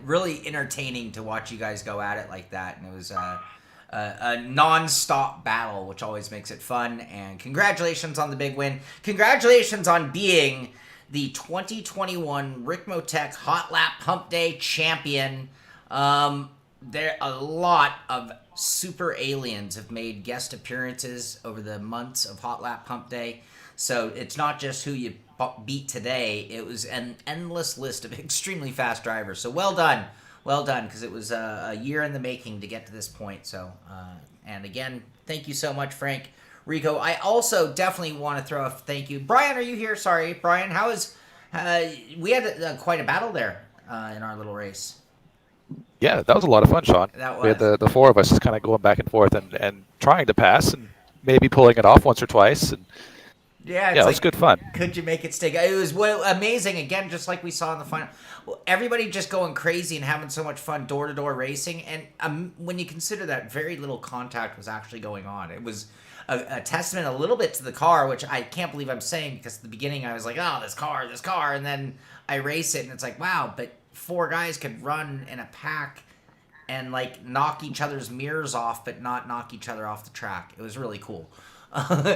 really entertaining to watch you guys go at it like that, and it was a non-stop battle, which always makes it fun. And congratulations on the big win. Congratulations on being the 2021 Ricmotech Hotlap Humpday champion. There a lot of super aliens have made guest appearances over the months of Hotlap Humpday, so it's not just who you beat today. It was an endless list of extremely fast drivers. So well done, because it was a year in the making to get to this point. So and again, thank you so much, Frank, Rico. I also definitely want to throw a thank you. Brian, are you here? Sorry, Brian. How is we had quite a battle there in our little race. Yeah, that was a lot of fun, Shaun. That We had was. the four of us just kind of going back and forth and trying to pass and maybe pulling it off once or twice. And Yeah, it was good fun. Could you make it stick? It was amazing. Again, just like we saw in the final. Everybody just going crazy and having so much fun door-to-door racing. And when you consider that very little contact was actually going on, it was a testament a little bit to the car, which I can't believe I'm saying, because at the beginning I was like, oh, this car. And then I race it and it's like, wow, but 4 guys could run in a pack and like knock each other's mirrors off, but not knock each other off the track. It was really cool.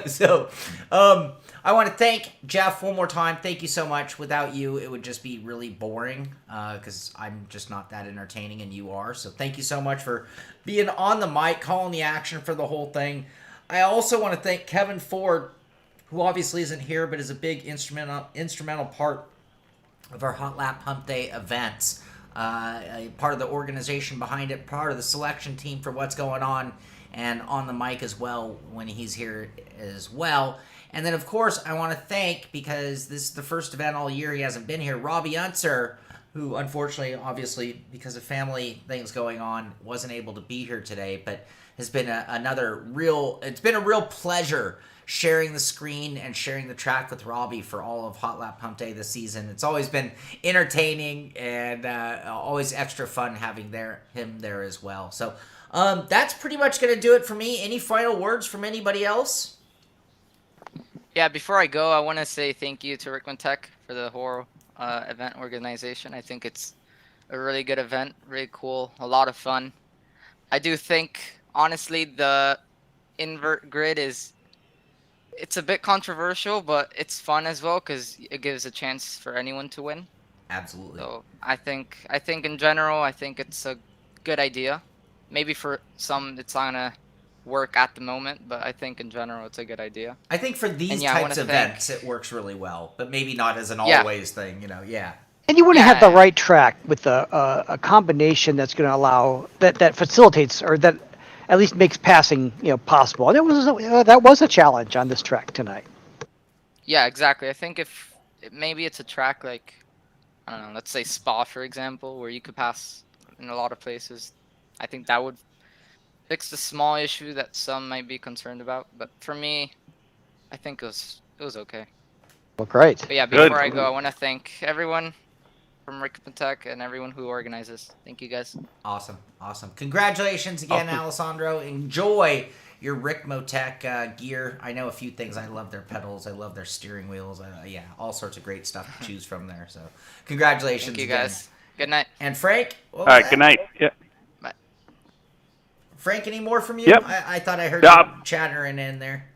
So I want to thank Jeff one more time. Thank you so much. Without you, it would just be really boring because I'm just not that entertaining and you are. So thank you so much for being on the mic, calling the action for the whole thing. I also want to thank Kevin Ford, who obviously isn't here, but is a big instrumental part of our Hotlap Humpday events. Part of the organization behind it, part of the selection team for what's going on, and on the mic as well when he's here as well. And then, of course, I want to thank, because this is the first event all year he hasn't been here, Robby Unser, who unfortunately, obviously, because of family things going on, wasn't able to be here today, but has been it's been a real pleasure sharing the screen and sharing the track with Robby for all of Hotlap Humpday this season. It's always been entertaining and always extra fun having him there as well. So that's pretty much going to do it for me. Any final words from anybody else? Yeah, before I go, I want to say thank you to Ricmotech for the whole event organization. I think it's a really good event, really cool, a lot of fun. I do think, honestly, the invert grid it's a bit controversial, but it's fun as well because it gives a chance for anyone to win. Absolutely. So I think in general, I think it's a good idea. Maybe for some, it's not gonna work at the moment, but I think in general, it's a good idea. I think for these types of events, it works really well, but maybe not as an always thing, Yeah. And you want to have the right track with a combination that's going to allow that facilitates or that at least makes passing possible. And that was a challenge on this track tonight. Yeah, exactly. I think if maybe it's a track like, I don't know, let's say Spa, for example, where you could pass in a lot of places. I think that would fix the small issue that some might be concerned about. But for me, I think it was okay. Well, great. But yeah, before I go, I want to thank everyone from Ricmotech and everyone who organizes. Thank you, guys. Awesome. Congratulations again, Alessandro. Enjoy your Ricmotech gear. I know a few things. I love their pedals. I love their steering wheels. All sorts of great stuff to choose from there. So congratulations. Thank you, guys. Good night. And Frank? All right, good night. Yeah. Bye. Frank, any more from you? Yep. I thought I heard you chattering in there.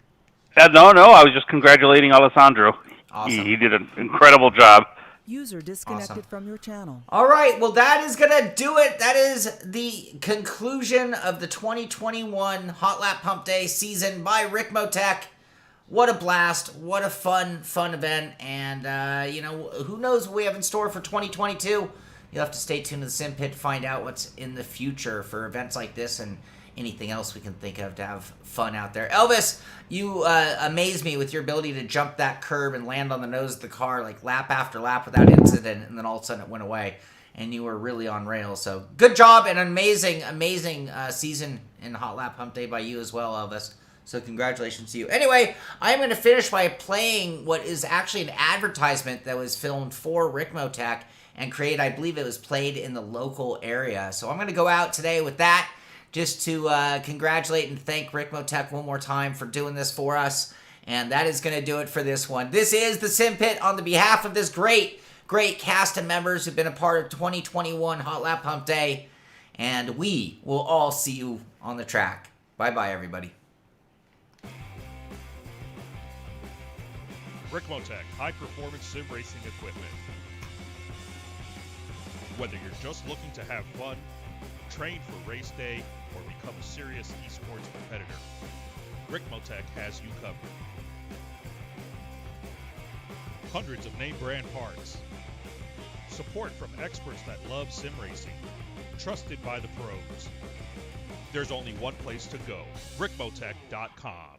No, I was just congratulating Alessandro. Awesome. He did an incredible job. User disconnected from your channel. All right, well, that is going to do it. That is the conclusion of the 2021 Hotlap Humpday season by Ricmotech. What a blast. What a fun event. And, who knows what we have in store for 2022. You'll have to stay tuned to the Simpit to find out what's in the future for events like this and anything else we can think of to have fun out there. Elvis, you amaze me with your ability to jump that curb and land on the nose of the car like lap after lap without incident, and then all of a sudden it went away, and you were really on rails. So good job and an amazing season in Hotlap Humpday by you as well, Elvis. So congratulations to you. Anyway, I'm going to finish by playing what is actually an advertisement that was filmed for Ricmotech and created, I believe it was played in the local area. So I'm going to go out today with that, just to congratulate and thank Ricmotech one more time for doing this for us. And that is going to do it for this one. This is the Simpit on the behalf of this great cast of members who've been a part of 2021 Hotlap Humpday. And we will all see you on the track. Bye-bye, everybody. Ricmotech, high-performance sim racing equipment. Whether you're just looking to have fun, train for race day, or become a serious esports competitor, Ricmotech has you covered. Hundreds of name brand parts. Support from experts that love sim racing. Trusted by the pros. There's only one place to go, Ricmotech.com.